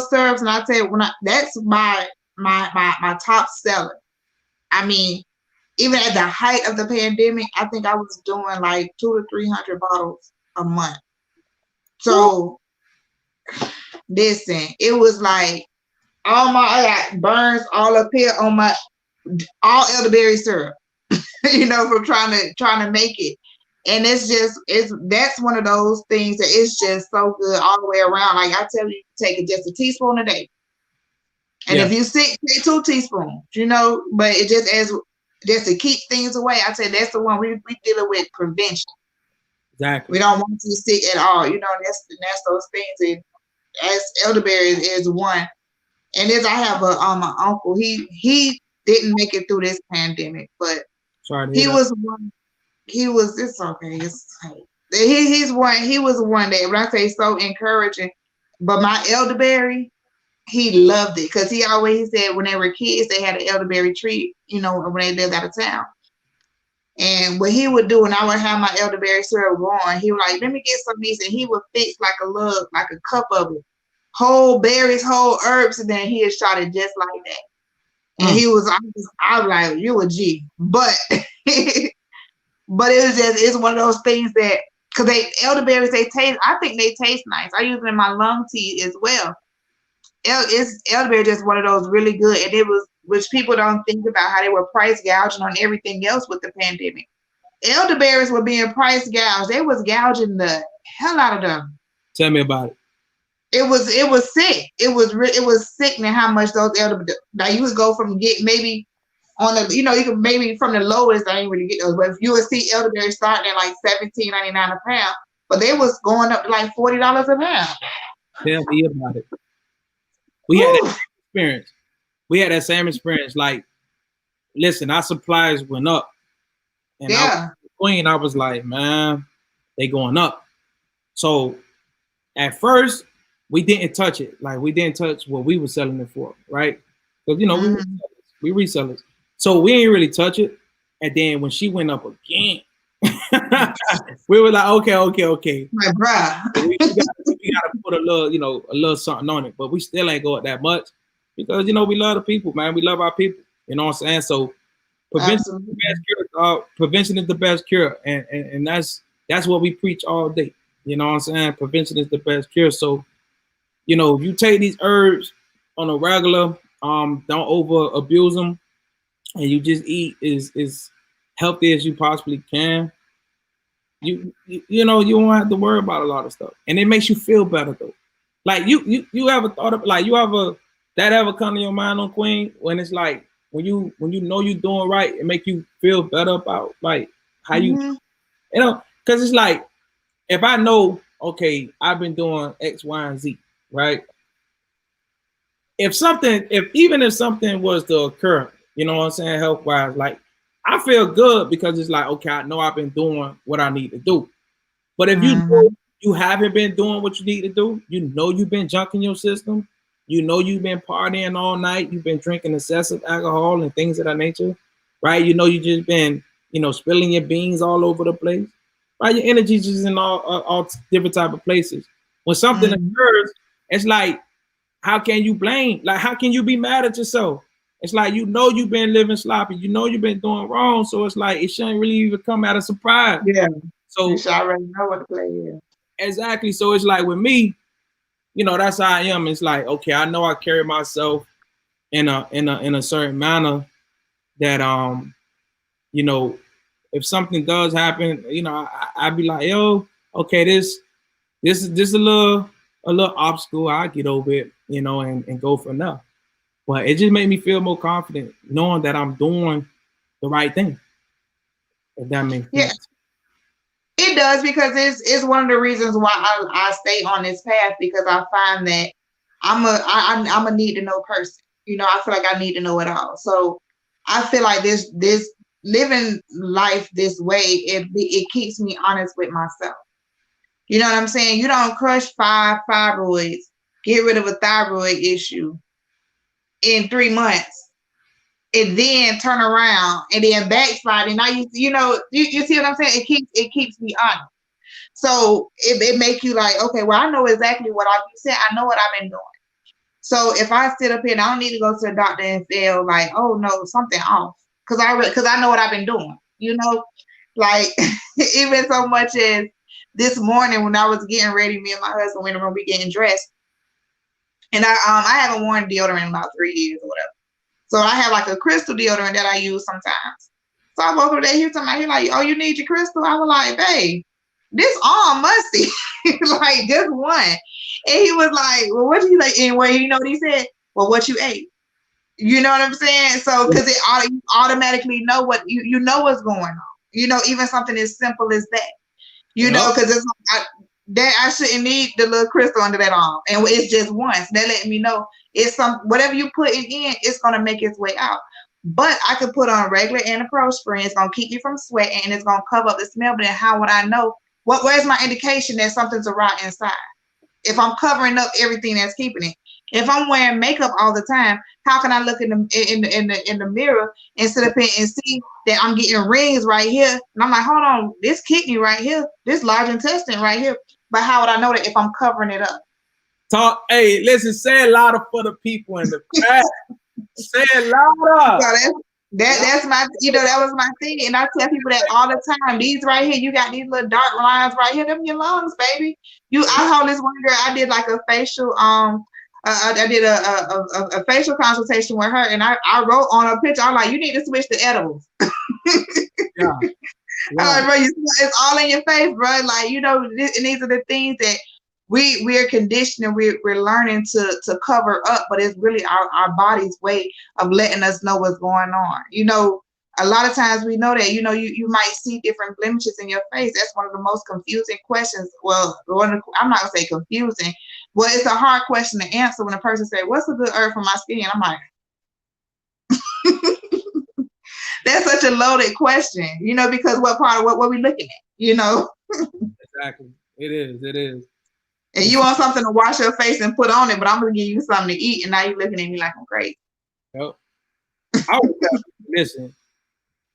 syrups, and I tell you, that's my top seller. I mean, even at the height of the pandemic, I think I was doing like 200 to 300 bottles a month. So listen, it was like I got burns all up here on all elderberry syrup, from trying to make it. And that's one of those things that it's just so good all the way around. Like I tell you, take it just a teaspoon a day. And if you sick, take 2 teaspoons, but it just to keep things away. I say that's the one we dealing with prevention. Exactly. We don't want you sick at all. That's those things. And as elderberry is one. And as I have my uncle, he didn't make it through this pandemic, but he was one. It's okay. He was one that, when I say so encouraging, but my elderberry, he loved it, because he always said when they were kids, they had an elderberry tree, when they lived out of town. And what he would do, when I would have my elderberry syrup going, he would like, let me get some of these, and he would fix like a cup of it, whole berries, whole herbs, and then he had shot it just like that. And I was like, you a G. But but it's one of those things that, because elderberries, I think they taste nice. I use them in my lung tea as well. Elderberry just one of those really good, and it was, which people don't think about, how they were price gouging on everything else with the pandemic. Elderberries were being price gouged. They was gouging the hell out of them. Tell me about it. It was sick. It was sickening how much those elderberries. Now you would go from maybe on the, you could maybe from the lowest, I ain't really get those, but if you would see elderberry starting at like $17.99 a pound, but they was going up to like $40 a pound. Tell me about it. We had that experience. We had that same experience. Like, listen, our supplies went up. And I was like, man, they going up. So at first, we didn't touch it. Like, we didn't touch what we were selling it for, right? Because, we resellers. So we didn't really touch it. And then when she went up again, we were like, okay. My bruh. we gotta put a little something on it, but we still ain't go up that much, because we love the people, man. We love our people. You know what I'm saying? So prevention is the best cure. Prevention is the best cure, and that's what we preach all day. You know what I'm saying? Prevention is the best cure. So if you take these herbs on a regular, don't over abuse them, and you just eat as healthy as you possibly can. You won't have to worry about a lot of stuff, and it makes you feel better though. Like you ever thought of, like, that ever come to your mind on Queen, when it's like when you know you're doing right, it make you feel better about like how you because it's like if I know, okay, I've been doing X, Y, and Z, right? If even if something was to occur, you know what I'm saying, health wise, like I feel good because it's like, okay, I know I've been doing what I need to do. But if you know you haven't been doing what you need to do, you know you've been junking your system, you know you've been partying all night, you've been drinking excessive alcohol and things of that nature, right? You know you just been, spilling your beans all over the place, right? Your energy's just in all different type of places. When something occurs, it's like, how can you blame? Like, how can you be mad at yourself? It's like, you've been living sloppy, you've been doing wrong. So it's like, it shouldn't really even come out of surprise. Yeah. So you should already know what to play is. Exactly. So it's like with me, that's how I am. It's like, okay, I know I carry myself in a certain manner that if something does happen, I'd be like, yo, okay, this is a little obstacle. I get over it, and go from there. But it just made me feel more confident knowing that I'm doing the right thing. If that makes sense. It does, because it's one of the reasons why I stay on this path, because I find that I'm a need to know person. I feel like I need to know it all. So I feel like this living life this way, it keeps me honest with myself. You know what I'm saying? You don't crush 5 fibroids, get rid of a thyroid issue in 3 months, and then turn around and then backslide. And now you see what I'm saying? It keeps me honest. So it makes you like, okay, well, I know exactly what you said. I know what I've been doing. So if I sit up here and I don't need to go to the doctor and feel like, oh no, something off, because I know what I've been doing. Like even so much as this morning when I was getting ready, me and my husband went around, we getting dressed, and I haven't worn deodorant in about 3 years or whatever. So I have like a crystal deodorant that I use sometimes. So I woke up there, he like, oh, you need your crystal? I was like, babe, this arm musty. Like just one. And he was like, well, what you like? And you know what he said? Well, what you ate? You know what I'm saying? So because you automatically know what you know what's going on. Even something as simple as that. Because it's like I shouldn't need the little crystal under that arm, and it's just once. That let me know it's whatever you put it in, it's gonna make its way out. But I could put on regular antiperspirant. It's gonna keep me from sweating, and it's gonna cover up the smell. But then how would I know? Where's my indication that something's awry inside? If I'm covering up everything that's keeping it. If I'm wearing makeup all the time, how can I look in the mirror and sit up here and see that I'm getting rings right here? And I'm like, hold on, this kidney right here, this large intestine right here. But how would I know that if I'm covering it up? Hey, listen, say it louder for the people in the back. Say it louder. So that's my, that was my thing. And I tell people that all the time. These right here, you got these little dark lines right here, them your lungs, baby. I told this one girl, I did like a facial, I did a facial consultation with her, and I wrote on a picture, I'm like, you need to switch to edibles. Yeah. I'm like, bro, it's all in your face, bro. Like, and these are the things that we're conditioned and we're learning to cover up, but it's really our body's way of letting us know what's going on. A lot of times we know that, you might see different blemishes in your face. That's one of the most confusing questions. Well, I'm not gonna say confusing. Well, it's a hard question to answer when a person says, what's a good herb for my skin? I'm like, that's such a loaded question, because what part of what we looking at, Exactly. It is. And you want something to wash your face and put on it, but I'm gonna give you something to eat, and now you're looking at me like I'm crazy. Yep. Listen,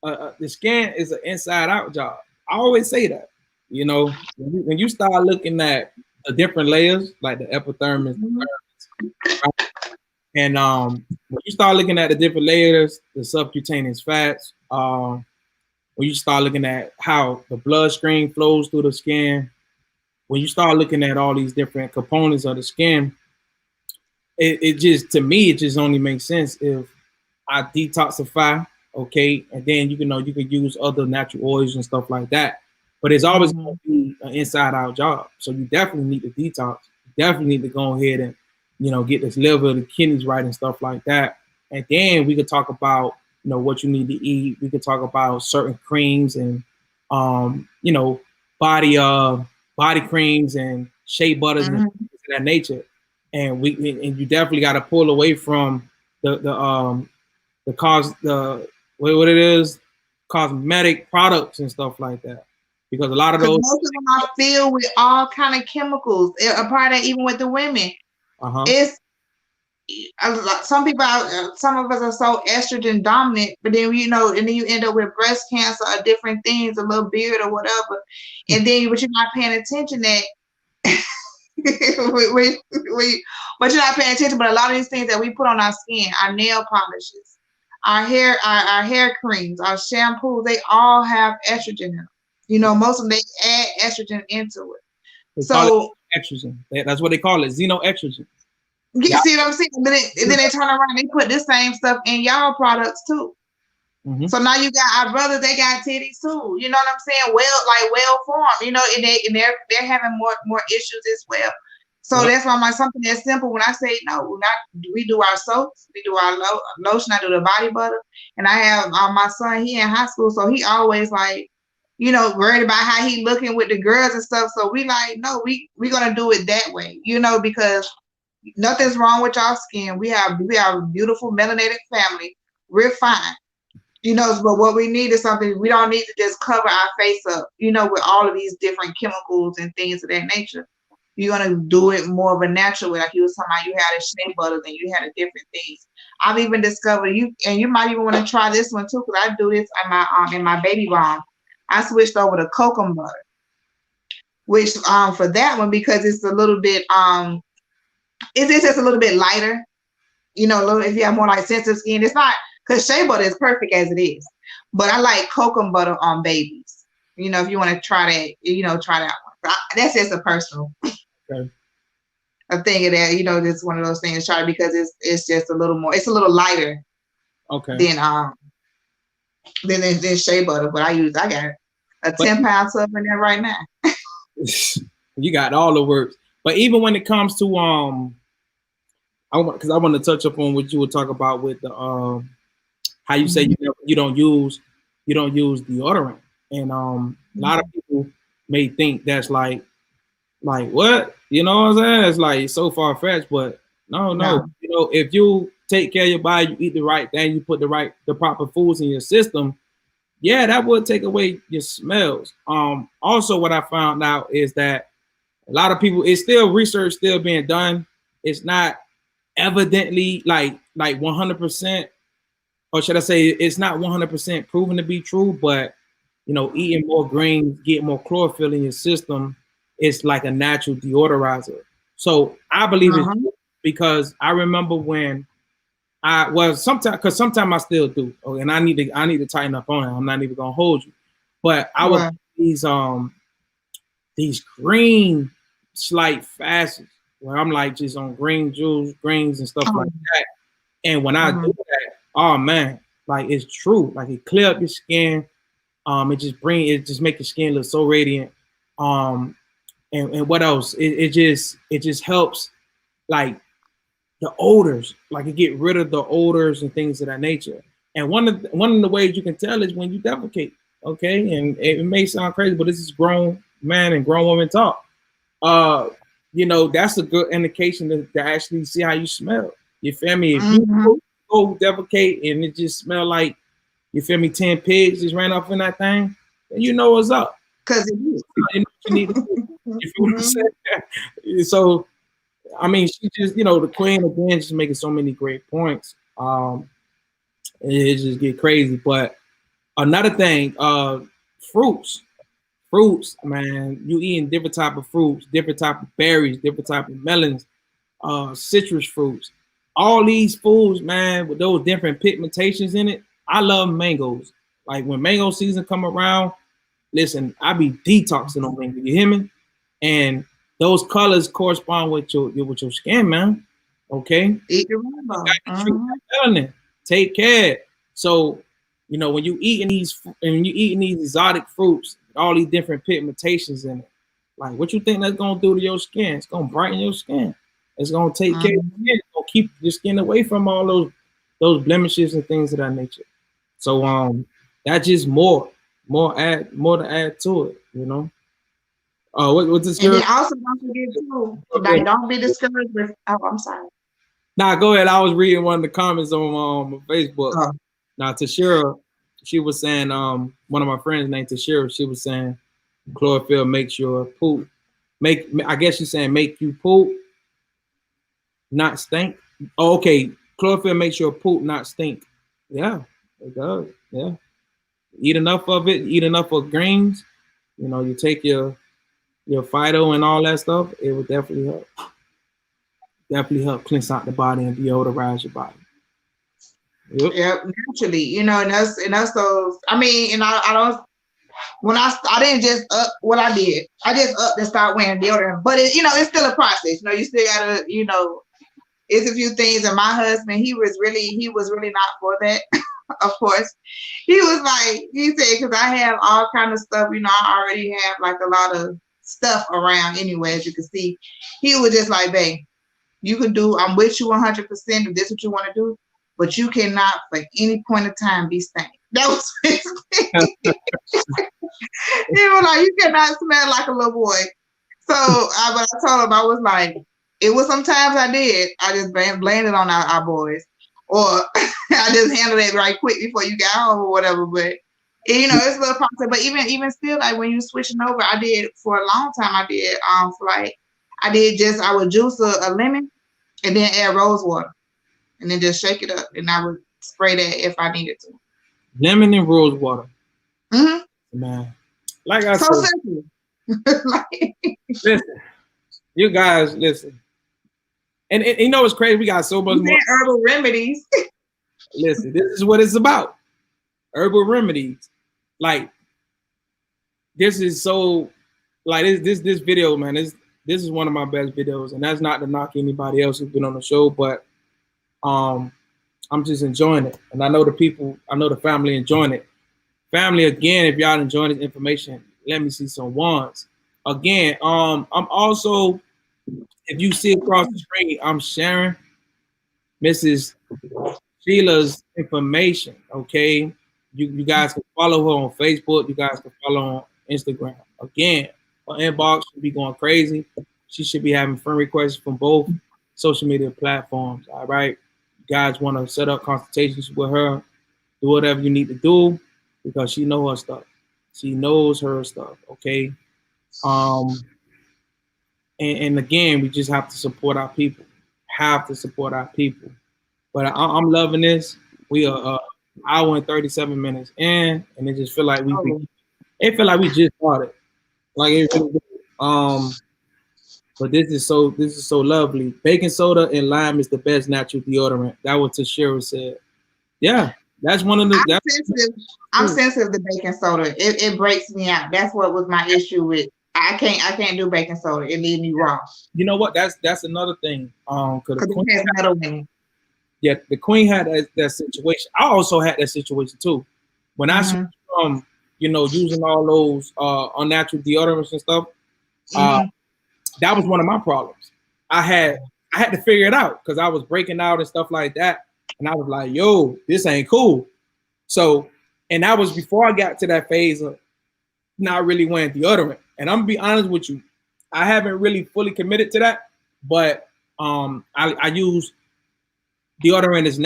the skin is an inside-out job. I always say that. When you start looking at the different layers, like the epidermis, right? And when you start looking at the different layers, the subcutaneous fats, when you start looking at how the bloodstream flows through the skin, when you start looking at all these different components of the skin, it just only makes sense if I detoxify, okay, and then you can use other natural oils and stuff like that. But it's always going to be an inside-out job. So you definitely need to detox. You definitely need to go ahead and get this liver, the kidneys right, and stuff like that. And then we could talk about, what you need to eat. We could talk about certain creams and, you know, body body creams and shea butters and Mhm. things of that nature. And and you definitely got to pull away from the cause the what it is, cosmetic products and stuff like that, because a lot of Because those. most of them are filled with all kind of chemicals. A part of that, even with the women, Uh-huh. it's some people, some of us are so estrogen dominant, but then and then you end up with breast cancer or different things, a little beard or whatever, and then but you're not paying attention that but you're not paying attention. But a lot of these things that we put on our skin, our nail polishes, our hair creams, our shampoos, they all have estrogen in them. Most of them, they add estrogen into it. They call So it estrogen. That's what they call it, xenoestrogen. you Yeah. see what I'm saying? And then they turn around and they put this same stuff in y'all products too. Mm-hmm. So now you got our brothers, they got titties too. You know what I'm saying? Well formed. And they're having more issues as well. So that's why I'm like, something that's simple. When I say no, we do our soaps, we do our lotion, I do the body butter, and I have my son. He in high school, so he always like, worried about how he looking with the girls and stuff. So we like, no, we gonna do it that way, because nothing's wrong with y'all skin. We have a beautiful melanated family. We're fine. But what we need is something. We don't need to just cover our face up, with all of these different chemicals and things of that nature. You're gonna do it more of a natural way, like you was talking about. You had a shea butter, and you had a different things. I've even discovered and you might even want to try this one too, because I do this in my baby balm. I switched over to cocoa butter, which for that one, because it's a little bit it's just a little bit lighter. If you have more like sensitive skin, it's not, because shea butter is perfect as it is. But I like cocoa butter on babies. If you want to try that, try that one. That's just a personal a thing of that. It's one of those things. Try it because it's just a little more. It's a little lighter. Okay. Than shea butter. But I got a 10-pound tub in there right now. You got all the works. But even when it comes to because I want to touch up on what you were talking about with the how you say you don't use deodorant, and a lot of people may think that's like what, what I'm saying? It's like so far fetched, but no. If you take care of your body, you eat the right thing, you put the proper foods in your system, yeah, that would take away your smells. Also, what I found out is that a lot of people, it's still research still being done. It's not evidently like 100%, or should I say, it's not 100% proven to be true. But eating more greens, getting more chlorophyll in your system, it's like a natural deodorizer. So I believe it, because I remember when sometimes I still do, and I need to tighten up on it. I'm not even gonna hold you, but I was these green slight fasts where I'm like just on greens and stuff like that. And when I do that, oh man, like it's true. Like it clear up your skin. It just make your skin look so radiant. And what else? It just helps like the odors. Like it get rid of the odors and things of that nature. And one of the ways you can tell is when you defecate. Okay, and it may sound crazy, but this is grown man and grown woman talk. That's a good indication to actually see how you smell. You feel me? If you go defecate and it just smell like, you feel me, 10 pigs just ran off in that thing, then you know what's up. Because it is. You know what you need to do. You feel what I'm saying? So, I mean, she just, the queen again, just making so many great points. It just get crazy. But another thing, fruits, man, you eating different type of fruits, different type of berries, different type of melons, citrus fruits, all these foods, man, with those different pigmentations in it. I love mangoes. Like when mango season come around, listen, I be detoxing on mango. You hear me? And those colors correspond with your skin, man. Okay. Eat your rainbow. Take care. So, when you eating these exotic fruits, all these different pigmentations in it, like what you think that's gonna do to your skin? It's gonna brighten your skin. It's gonna take care of your skin. It's gonna keep your skin away from all those those blemishes and things of that nature. So that's just more to add to it, you know. What's this And girl? then also don't forget too, like don't be discouraged with. Oh, I'm sorry. Nah, go ahead. I was reading one of the comments on Facebook. Oh. Now Tashira, she was saying, one of my friends named Tashira, she was saying chlorophyll makes your poop I guess she's saying make you poop, not stink. Oh, okay. Chlorophyll makes your poop not stink. Yeah, it does. Yeah. Eat enough of it, eat enough of greens, you know, you take your phyto and all that stuff, it would definitely help. Definitely help cleanse out the body and deodorize your body. Yep. Yeah, naturally, you know, and us those. I mean, and I don't. When I didn't just up what I did. I just upped and start wearing deodorant. But it, you know, it's still a process. You know, you still gotta, you know, it's a few things. And my husband, he was really not for that. Of course, he was like, he said, because I have all kind of stuff. You know, I already have like a lot of stuff around anyway, as you can see. He was just like, babe, you can do. I'm with you 100%. If this is what you want to do, but you cannot, for any point of time, be stank. That was his thing. He was like, you cannot smell like a little boy. So, but I told him, I was like, it was sometimes I did. I just blamed it on our boys. Or I just handled it right quick before you got home or whatever. But, you know, it's a little process. But even still, like when you switching over, I did for a long time. I did, I would juice a lemon and then add rose water. And then just shake it up. And I would spray that if I needed to. Lemon and rose water. Mm-hmm. Man. Like I so said. Simple. Listen. You guys, listen. And you know what's crazy? We got so much more. Herbal remedies. Listen, this is what it's about. Herbal remedies. Like, this is so, like, this video, man, this is one of my best videos. And that's not to knock anybody else who's been on the show, but I'm just enjoying it. And I know the family enjoying it. Family, again, if y'all enjoying this information, let me see some ones. Again, I'm also, if you see across the screen, I'm sharing Mrs. Sheila's information, okay? You guys can follow her on Facebook. You guys can follow her on Instagram. Again, her inbox should be going crazy. She should be having friend requests from both social media platforms, all right? You guys want to set up consultations with her, do whatever you need to do, because she knows her stuff. She knows her stuff, okay? And again, we just have to support our people. But I'm loving this. We are hour and 37 minutes in, and it just feel like we just started. Like it really, but this is so lovely. Baking soda and lime is the best natural deodorant. That what Tashira said. Yeah, that's one of the. I'm sensitive to baking soda. It breaks me out. That's what was my issue with. I can't do baking soda. It leaves me raw. You know what? That's another thing. Because the queen had that situation. I also had that situation too. When I switched from using all those unnatural deodorants and stuff, that was one of my problems. I had to figure it out because I was breaking out and stuff like that, and I was like, "Yo, this ain't cool." So, and that was before I got to that phase of not really wearing deodorant. And I'm gonna be honest with you, I haven't really fully committed to that, but I use deodorant as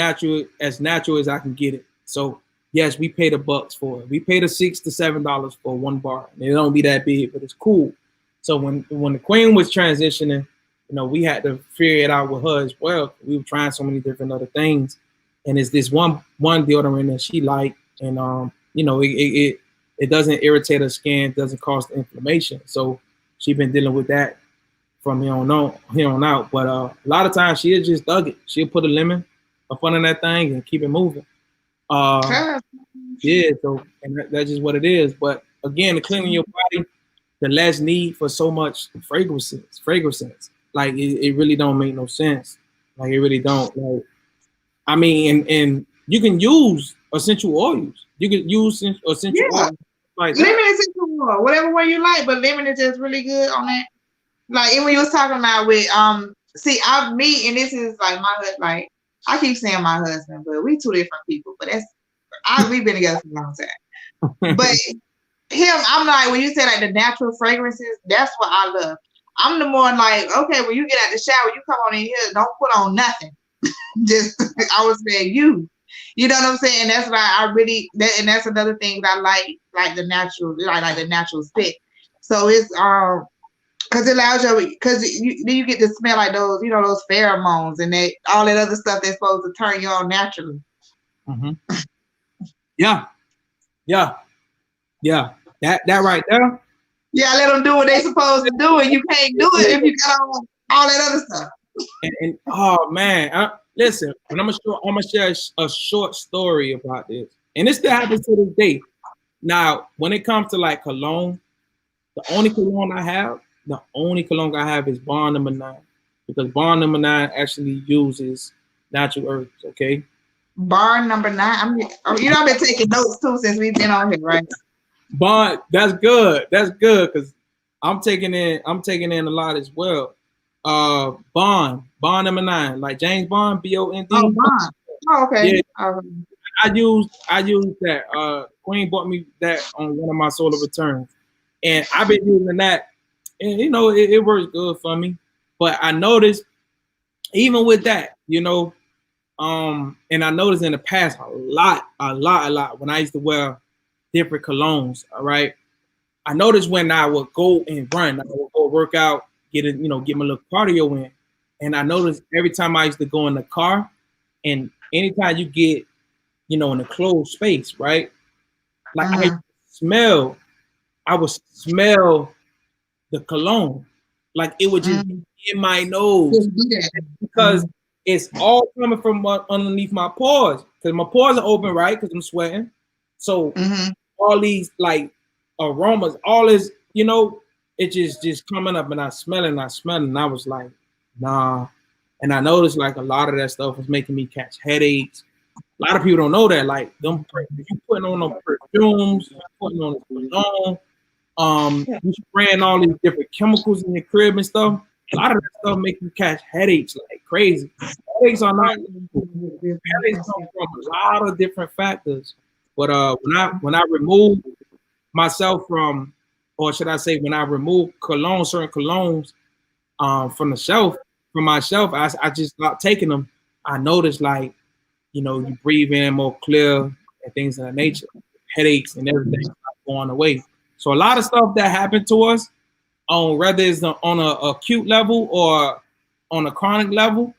natural as I can get it. So yes, we pay the bucks for it. We pay the $6 to $7 for one bar. And it don't be that big, but it's cool. So when the queen was transitioning, we had to figure it out with her as well. We were trying so many different other things, and it's this one deodorant that she liked, and it doesn't irritate her skin, doesn't cause the inflammation. So she's been dealing with that from here on out. But a lot of times she'll just thug it. She'll put a lemon up under that thing and keep it moving. Yeah, so and that's just what it is. But again, the cleaning your body, the less need for so much fragrances. Like it really don't make no sense. Like it really don't. Like, I mean, and you can use essential oils. You can use essential oils like that. Lemon essential oil, whatever way you like, but lemon is just really good on that. Like even when you was talking about with and this is like my like I keep saying my husband, but we two different people. But we've been together for a long time. But him, I'm like, when you say like the natural fragrances, that's what I love. I'm the more like, okay, when you get out the shower, you come on in here, don't put on nothing. Just, I was saying you know what I'm saying? That's why I really, and that's another thing that I like the natural, like the natural scent. So it's, because it allows you, because then you get to smell like those, you know, those pheromones and all that other stuff that's supposed to turn you on naturally. Mm-hmm. Yeah. That right there. Yeah, let them do what they supposed to do, and you can't do it if you got all that other stuff. And oh man, listen. And I'm gonna share a short story about this, and this still happens to this day. Now, when it comes to like cologne, the only cologne I have is Bond Number 9, because Bond Number 9 actually uses natural herbs. Okay. Bar number 9. You know, I've been taking notes too since we've been on here, right? Bond, that's good. That's good because I'm taking in a lot as well. Bond Number 9, like James Bond, BOND. Oh, Bond. Oh, okay. Yeah. I used that. Queen bought me that on one of my solar returns, and I've been using that, and you know it works good for me. But I noticed even with that, you know, and I noticed in the past a lot when I used to wear different colognes. All right, I noticed when I would go and run, I would go work out, get my little cardio in, and I noticed every time I used to go in the car, and anytime you get, you know, in a closed space, right? Like I would smell the cologne, like it would just be in my nose because it's all coming from underneath my pores, because my pores are open, right? Because I'm sweating, so all these like aromas, all this, you know, it just coming up, and I smell it, and I was like, nah. And I noticed like a lot of that stuff was making me catch headaches. A lot of people don't know that, like you putting on them perfumes, you putting on the cologne, you spraying all these different chemicals in your crib and stuff. A lot of that stuff makes you catch headaches like crazy. Headaches are not. Headaches come from a lot of different factors. But when I remove myself from, or should I say, when I remove certain colognes from my shelf, I just stopped taking them. I noticed like, you know, you breathe in more clear and things of that nature, headaches and everything going away. So a lot of stuff that happened to us, whether it's on a acute level or on a chronic level,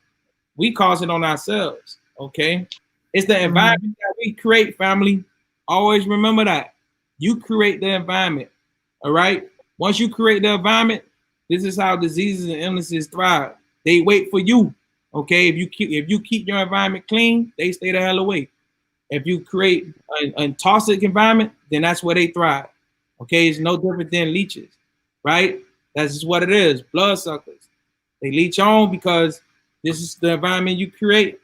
we cause it on ourselves. Okay, it's the environment that we create. Family, always remember that you create the environment. All right. Once you create the environment, this is how diseases and illnesses thrive. They wait for you. Okay, if you keep your environment clean, they stay the hell away. If you create a toxic environment, then that's where they thrive. Okay, it's no different than leeches, right? That's just what it is. Bloodsuckers. They leech on because this is the environment you create,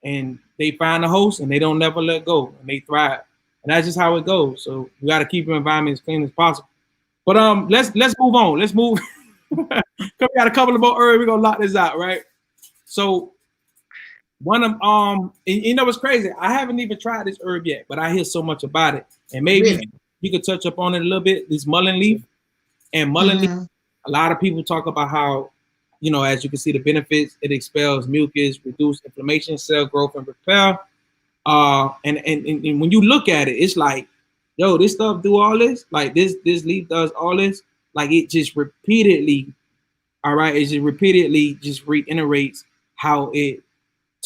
and they find a host and they don't never let go, and they thrive. And that's just how it goes. So we got to keep your environment as clean as possible. But let's move on. Let's move. We got a couple of more herbs. We're gonna lock this out, right? So one of you know what's crazy? I haven't even tried this herb yet, but I hear so much about it. And maybe you could touch up on it a little bit. This mullein leaf. And mullein leaf, a lot of people talk about how, you know, as you can see the benefits, it expels mucus, reduce inflammation, cell growth, and repair. And when you look at it, it's like, yo, this stuff do all this. Like this leaf does all this. Like it just repeatedly, all right, it just reiterates how it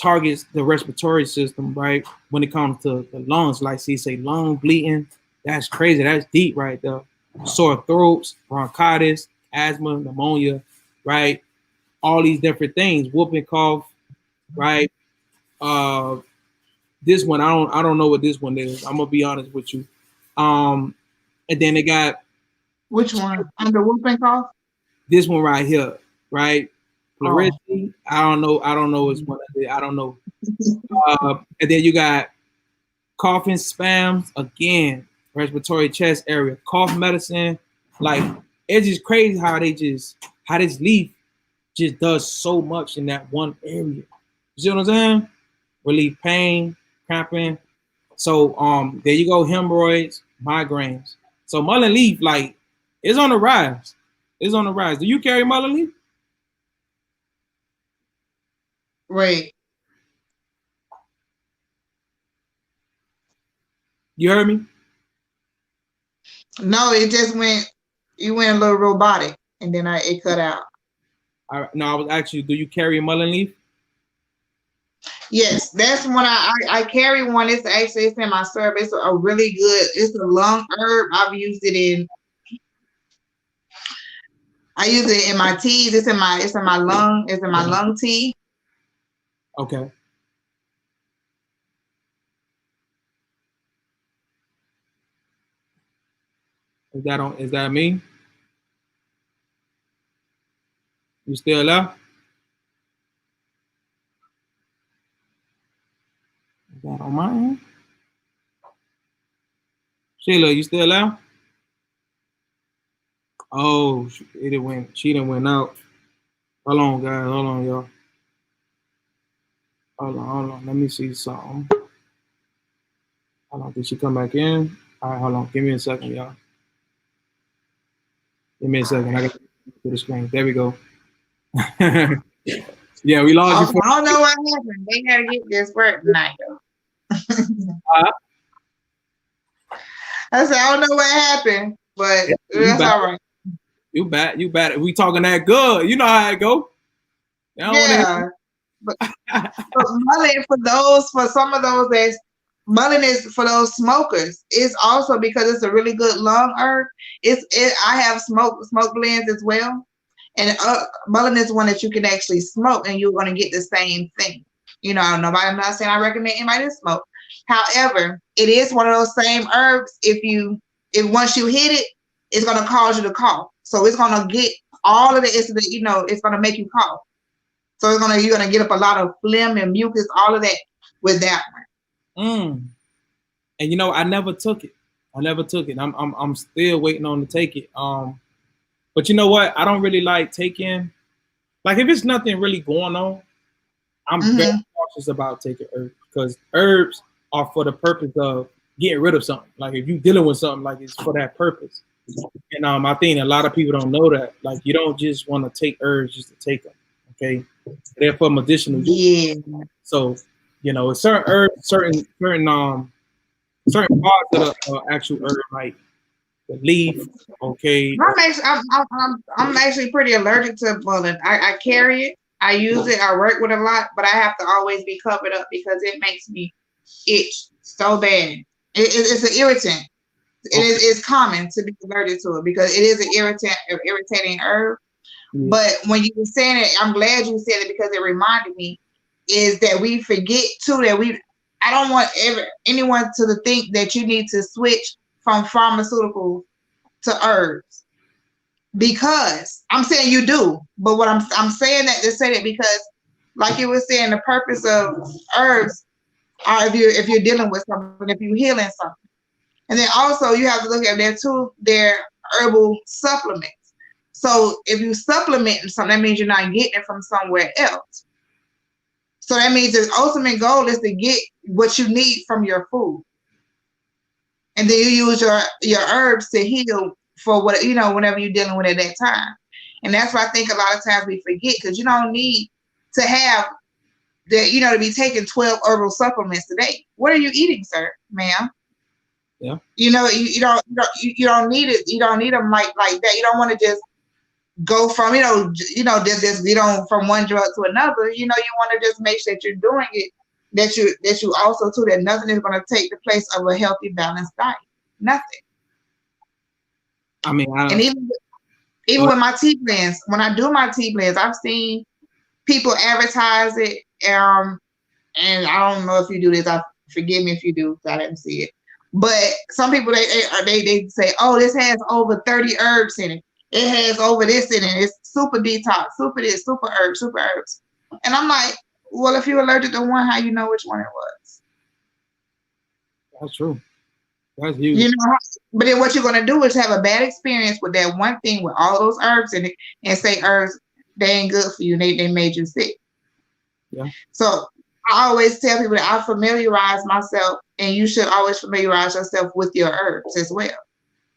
targets the respiratory system, right? When it comes to the lungs, like say lung bleeding, that's crazy. That's deep right there. Sore throats, bronchitis, asthma, pneumonia, right? All these different things, whooping cough, right? This one, I don't know what this one is. I'm gonna be honest with you. And then they got which one? Under whooping cough? This one right here, right? Pleurisy. I don't know which one it is. I don't know. And then you got coughing spasms, again, respiratory chest area, cough medicine. Like it's just crazy how this leaf just does so much in that one area. You see what I'm saying? relieve pain, cramping. So there you go, hemorrhoids, migraines. So mullein leaf, like, is on the rise. It's on the rise. Do you carry mullein leaf? Wait. You heard me? No, it just went. You went a little robotic, and then it cut out. No, I was actually. Do you carry mullein leaf? Yes, that's one I carry one. It's in my syrup. It's a really good. It's a lung herb. I've used it in. I use it in my teas. It's in my lung. It's in my lung tea. Okay. Is that me? You still there? Is that on my end? Sheila, you still there? Oh, she didn't went out. Hold on, guys. Hold on, y'all. Hold on. Let me see something. Hold on. Did she come back in? All right, hold on. Give me a second, y'all. Give me a second. I got to the screen. There we go. Yeah, we lost you. I don't know what happened. They gotta get this work tonight. I said I don't know what happened, but that's all right. You bad. We talking that good. You know how it go. Yeah. But mullein for some of those that's mullein is for those smokers. It's also because it's a really good lung herb. I have smoke blends as well, and mullein is one that you can actually smoke, and you're going to get the same thing. You know, I'm not saying I recommend anybody to smoke. However, it is one of those same herbs. If once you hit it, it's going to cause you to cough. So it's going to get all of it's going to make you cough. So you're gonna get up a lot of phlegm and mucus, all of that with that one. And I never took it. I'm still waiting on to take it. But you know what? I don't really like taking, like, if it's nothing really going on, I'm very cautious about taking herbs, because herbs are for the purpose of getting rid of something. Like, if you're dealing with something, like, it's for that purpose. And I think a lot of people don't know that. Like, you don't just want to take herbs just to take them. Okay, they're for medicinal use. Yeah. So, it's certain herbs, certain parts of the actual herb, like the leaf. Okay. I'm actually pretty allergic to mullein. I carry it. I use it. I work with it a lot, but I have to always be covered up because it makes me itch so bad. It's an irritant. It's common to be allergic to it because it is an irritating herb. Yeah. But when you were saying it, I'm glad you said it because it reminded me is that we forget too that I don't want anyone to think that you need to switch from pharmaceuticals to herbs, because I'm saying you do. But what I'm saying that to say that because, like you were saying, the purpose of herbs are if you're dealing with something, if you're healing something, and then also you have to look at their herbal supplements. So if you supplement something, that means you're not getting it from somewhere else. So that means the ultimate goal is to get what you need from your food. And then you use your herbs to heal for what, whenever you're dealing with it at that time. And that's what I think a lot of times we forget, because you don't need to have the, to be taking 12 herbal supplements a day. What are you eating, sir, ma'am? Yeah. You don't need it. You don't need them like that. You don't want to just go from from one drug to another. You want to just make sure that you're doing it, that you also too, that nothing is going to take the place of a healthy, balanced diet. Nothing. I mean, and even with my tea blends, when I do my tea blends, I've seen people advertise it. And I don't know if you do this. Forgive me if you do, because I didn't see it. But some people they say, oh, this has over 30 herbs in it. It has over this in it. It's super detox, super this, super herbs. And I'm like, well, if you're allergic to one, how you know which one it was? That's true. That's huge. But then what you're going to do is have a bad experience with that one thing with all those herbs in it and say herbs, they ain't good for you. They made you sick. Yeah. So I always tell people that I familiarize myself, and you should always familiarize yourself with your herbs as well.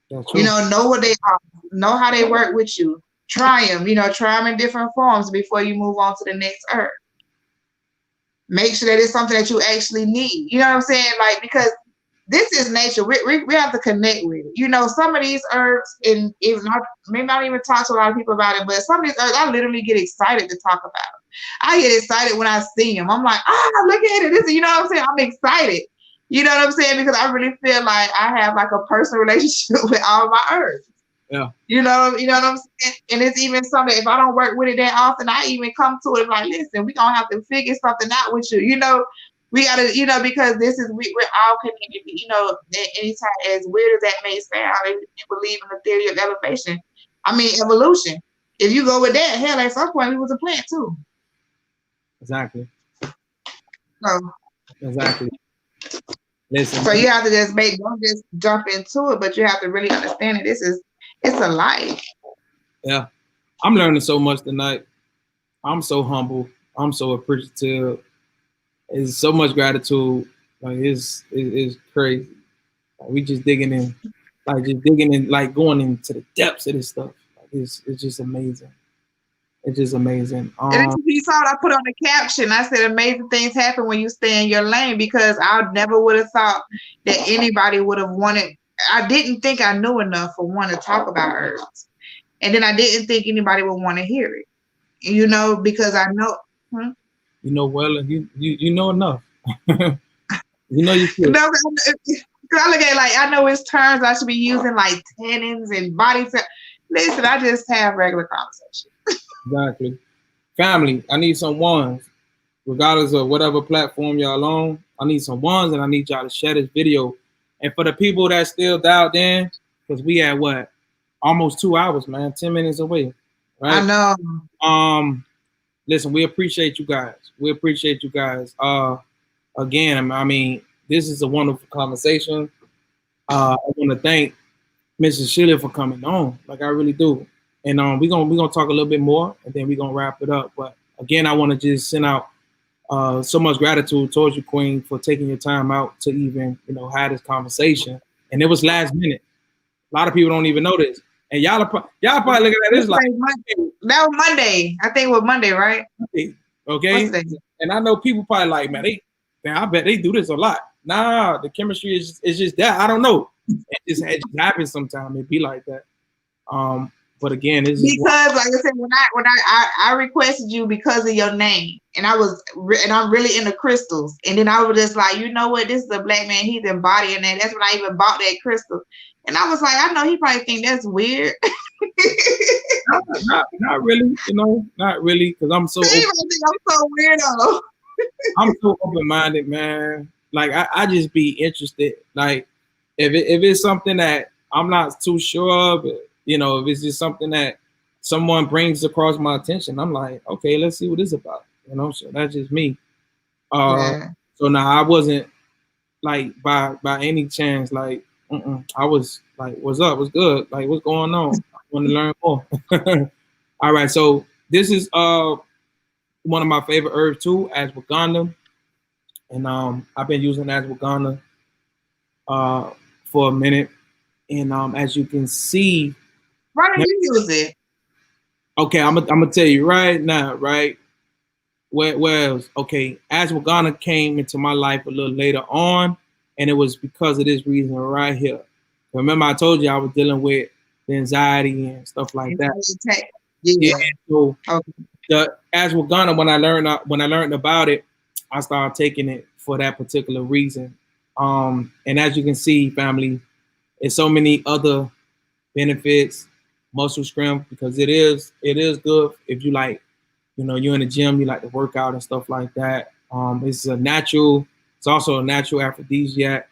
That's true. Know what they are, know how they work with you. Try them, try them in different forms before you move on to the next herb. Make sure that it's something that you actually need. You know what I'm saying? Like, because this is nature. We have to connect with it. Some of these herbs, and even I may not even talk to a lot of people about it, but some of these herbs, I literally get excited to talk about them. I get excited when I see them. I'm like, look at it. This, you know what I'm saying? I'm excited. You know what I'm saying? Because I really feel like I have like a personal relationship with all my herbs. Yeah. You know what I'm saying? And it's even something, if I don't work with it that often, I even come to it like, listen, we're going to have to figure something out with you. We got to, because this is, we're all connected, anytime, as weird as that may sound, if you believe in the theory of elevation, evolution. If you go with that, hell, at some point we was a plant too. Exactly. So, exactly. Listen. So you have to don't just jump into it, but you have to really understand it. It's a life. Yeah. I'm learning so much tonight. I'm so humble. I'm so appreciative. It's so much gratitude. Like it's crazy. Like, we just digging in, like going into the depths of this stuff. Like it's just amazing. It's just amazing. And you saw what I put on the caption. I said, amazing things happen when you stay in your lane, because I never would have thought that anybody would have wanted. I didn't think I knew enough for one to talk about herbs. And then I didn't think anybody would want to hear it, because I know. Well, you know enough. You should. No, because I look at it like, I know it's terms I should be using, like tannins and body. Listen, I just have regular conversation. Exactly. Family, I need some ones. Regardless of whatever platform y'all on, I need some ones, and I need y'all to share this video. And for the people that still dialed in, because we at what? Almost 2 hours, man. 10 minutes away. Right? I know. Listen, we appreciate you guys. We appreciate you guys. Again, this is a wonderful conversation. I want to thank Mrs. Sheila for coming on. Like, I really do. And we're gonna talk a little bit more, and then we're gonna wrap it up. But again, I want to just send out so much gratitude towards you, Queen, for taking your time out to even have this conversation. And it was last minute. A lot of people don't even know this, and y'all probably looking at this like that was Monday. I think it was Monday, right? Okay. And I know people probably like, man, I bet they do this a lot. Nah, the chemistry is just that. I don't know. It just happens sometimes. It be like that. But again, it's because, like I said, when I requested you because of your name, and I'm really into crystals, and then I was just like, you know what, this is a black man, he's embodying that. That's when I even bought that crystal, and I was like, I know he probably think that's weird. not really, not really, because I'm so. Think I'm so weirdo. I'm so open-minded, man. Like I just be interested. Like if it's something that I'm not too sure of. If it's just something that someone brings across my attention, I'm like, okay, let's see what it's about. So that's just me. So now I wasn't like by any chance like, I was like, what's up? What's good? Like, what's going on? I want to learn more. All right, so this is one of my favorite herbs too, ashwagandha, and I've been using ashwagandha for a minute, and as you can see. Why do you use it? Okay, I'm gonna tell you right now, right? Well, okay, ashwagandha came into my life a little later on, and it was because of this reason right here. Remember, I told you I was dealing with the anxiety and stuff like that. Yeah. So the ashwagandha, when I learned about it, I started taking it for that particular reason. And as you can see, family, there's so many other benefits. Muscle strength, because it is good if you like, you're in the gym, you like to work out and stuff like that. It's also a natural aphrodisiac.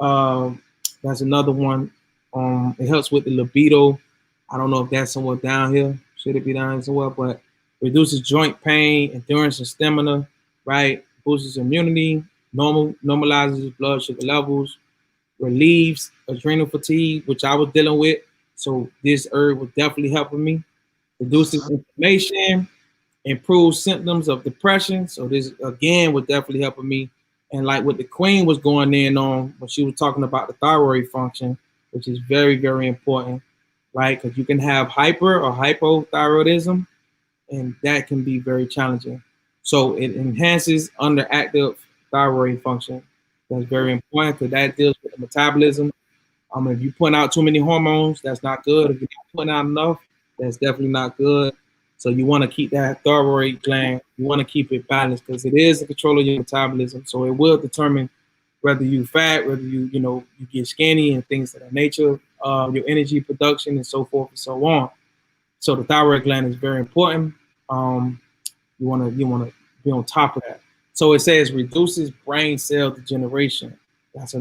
That's another one. It helps with the libido. I don't know if that's somewhere down here. Should it be down here somewhere? But reduces joint pain, endurance, and stamina. Right, boosts immunity, normalizes blood sugar levels, relieves adrenal fatigue, which I was dealing with. So this herb was definitely helping me. Reduces inflammation, improve symptoms of depression. So this again was definitely helping me. And like what the queen was going in on when she was talking about the thyroid function, which is very, very important, right? Because you can have hyper or hypothyroidism, and that can be very challenging. So it enhances underactive thyroid function. That's very important because that deals with the metabolism. If you put out too many hormones, that's not good. If you're not putting out enough, that's definitely not good. So you want to keep that thyroid gland, you want to keep it balanced because it is the control of your metabolism. So it will determine whether you fat, whether you get skinny and things of that nature, your energy production and so forth and so on. So the thyroid gland is very important. You want to be on top of that. So it says reduces brain cell degeneration. That's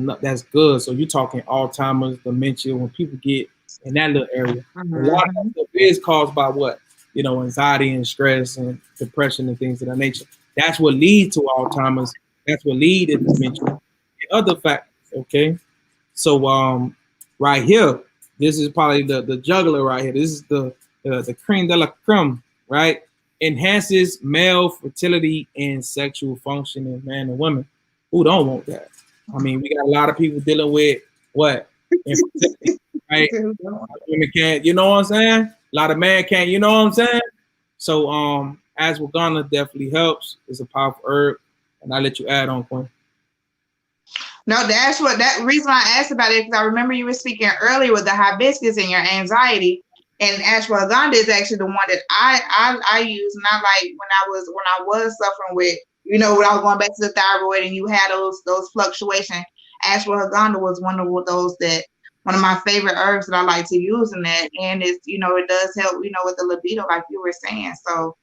good. So you're talking Alzheimer's, dementia, when people get in that little area. A lot of that stuff is caused by what? Anxiety and stress and depression and things of that nature. That's what leads to Alzheimer's. That's what leads to dementia and other factors. Okay. So right here, this is probably the juggler right here. This is the creme de la creme, right? Enhances male fertility and sexual function in man and women. Who don't want that? I mean, we got a lot of people dealing with what? Infertility, right? Women can't, you know what I'm saying? A lot of men can't, you know what I'm saying? So ashwagandha definitely helps. It's a powerful herb. And I'll let you add on, Quinn. No, that reason I asked about it, because I remember you were speaking earlier with the hibiscus and your anxiety. And ashwagandha is actually the one that I use, and I like when I was suffering with, when I was going back to the thyroid and you had those fluctuations. Ashwagandha was one of my favorite herbs that I like to use in that, and it's it does help with the libido, like you were saying. So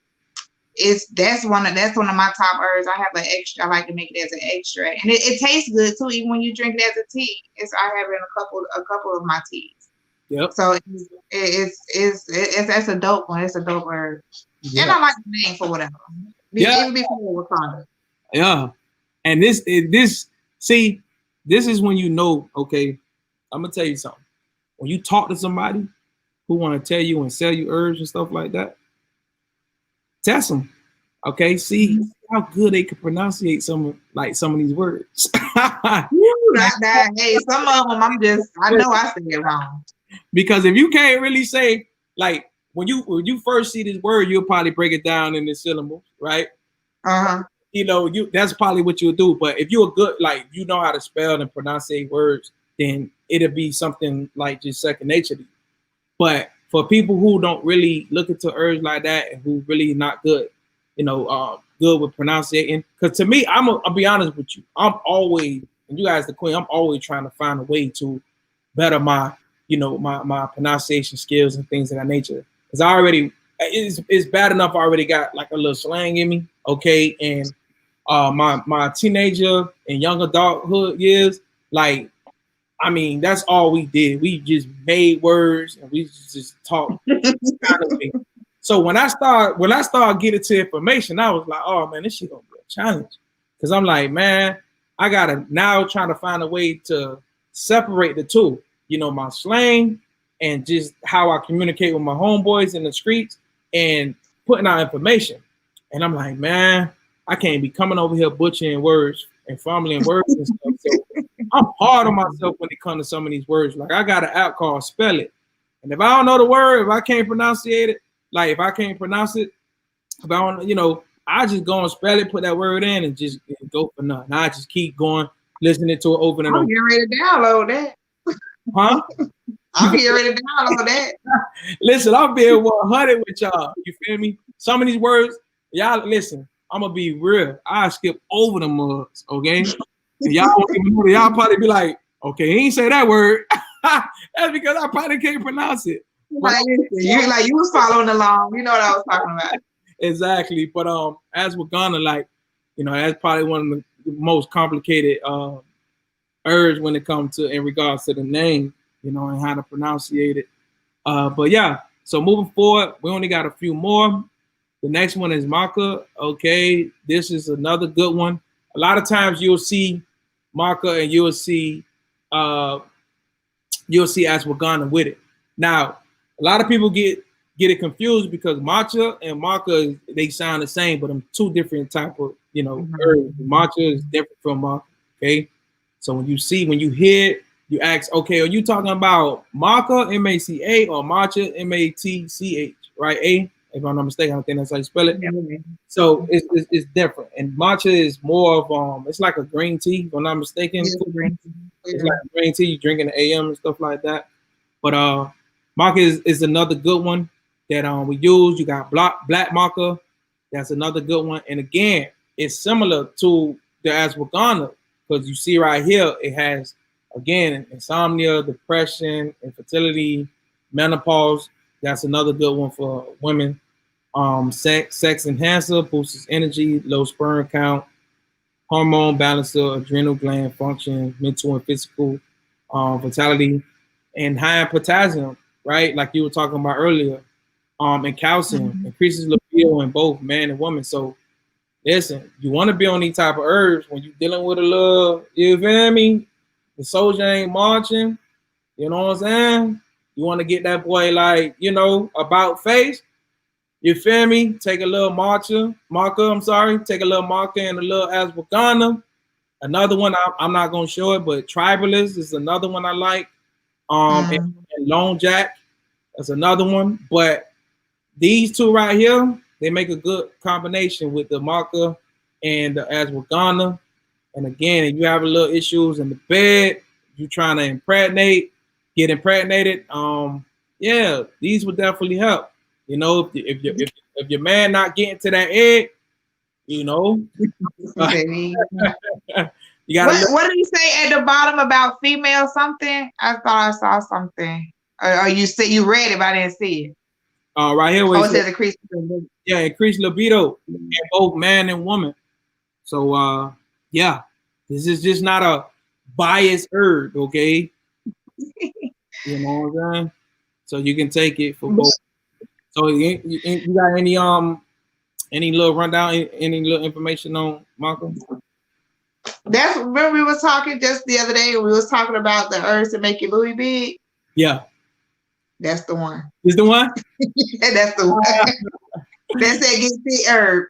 that's one of my top herbs. I have an extra. I like to make it as an extra, and it tastes good too, even when you drink it as a tea. I have it in a couple of my teas. Yep. So that's a dope one. It's a dope herb, and I like the name for whatever. Even before Wakanda. Yeah, and this is when okay, I'm gonna tell you something. When you talk to somebody who want to tell you and sell you herbs and stuff like that, test them. Okay, see how good they can pronunciate some of these words. Hey, some of them I know I say it wrong. Because if you can't really say, like, when you first see this word, you'll probably break it down in the syllables, right? That's probably what you'll do. But if you're good, like, you know how to spell and pronounce words, then it'll be something like just second nature to you. But for people who don't really look into herbs like that and who really not good, good with pronunciating, because to me, I'll be honest with you, I'm always, and you guys the queen, I'm always trying to find a way to better my my pronunciation skills and things of that nature. Because it's bad enough I already got like a little slang in me, okay? And my teenager and young adulthood years, like, I mean, that's all we did. We just made words and we just talked. Kind of thing. So when I started getting to information, I was like, oh man, this shit gonna be a challenge. Because I'm like, man, I gotta now try to find a way to separate the two. My slang and just how I communicate with my homeboys in the streets and putting out information. And I'm like, man, I can't be coming over here butchering words and fumbling words and stuff. So I'm hard on myself when it comes to some of these words. Like, I got an app called Spell It. And if I don't know the word, if I can't pronounce it, if I don't, I just go and spell it, put that word in and just go for nothing. I just keep going, listening to it over and over. I'm getting ready to download that. Huh? I'm getting ready to download that. Listen, I'm being 100 with y'all. You feel me? Some of these words, y'all, listen, I'm going to be real. I skip over the mugs, okay? And y'all won't even know. Y'all probably be like, okay, he ain't say that word. That's because I probably can't pronounce it. You was following along. You know what I was talking about. Exactly. But ashwagandha, that's probably one of the most complicated herbs when it comes to in regards to the name, and how to pronunciate it. But yeah, so moving forward, we only got a few more. The next one is maca. Okay, this is another good one. A lot of times you'll see maca and you'll see ashwagandha with it. Now, a lot of people get get it confused because matcha and maca, they sound the same, but I'm two different type of, herbs. Matcha is different from maca. Okay. So when you hear it, you ask, okay, are you talking about maca, M-A-C-A, or matcha, M-A-T-C-H, right? If I'm not mistaken, I think that's how you spell it. So it's different. And matcha is more of it's like a green tea, if I'm not mistaken. It's like a green tea you drink in the AM and stuff like that. But maca is another good one that we use. You got black maca, that's another good one. And again, it's similar to the ashwagandha because you see right here, it has again insomnia, depression, infertility, menopause. That's another good one for women. Sex enhancer, boosts energy, low sperm count, hormone balancer, adrenal gland function, mental and physical vitality, and high in potassium, right? Like you were talking about earlier. And calcium increases libido in both man and woman. So listen, you want to be on these type of herbs when you're dealing with a little, you feel me? The soldier ain't marching, you know what I'm saying? You want to get that boy like, about face. You feel me? Take a little maca, take a little maca and a little ashwagandha. Another one I'm not gonna show it, but tribalist is another one I like. And Lone Jack, that's another one. But these two right here, they make a good combination with the maca and the ashwagandha. And again, if you have a little issues in the bed, you trying to get impregnated, yeah, these would definitely help. If your man not getting to that egg, you got what did you say at the bottom about female something? I thought I saw something. Or you said you read it, but I didn't see it. Right here, it says increase libido. Yeah, increase libido in both man and woman. So yeah, this is just not a biased herb, okay? You know what I'm saying? So you can take it for both. So you got any little rundown, any little information on maca? That's when we was talking just the other day. We was talking about the herbs that make your booty big. Yeah, that's the one. Is the one? Yeah, that's the one. That's that get fit herb.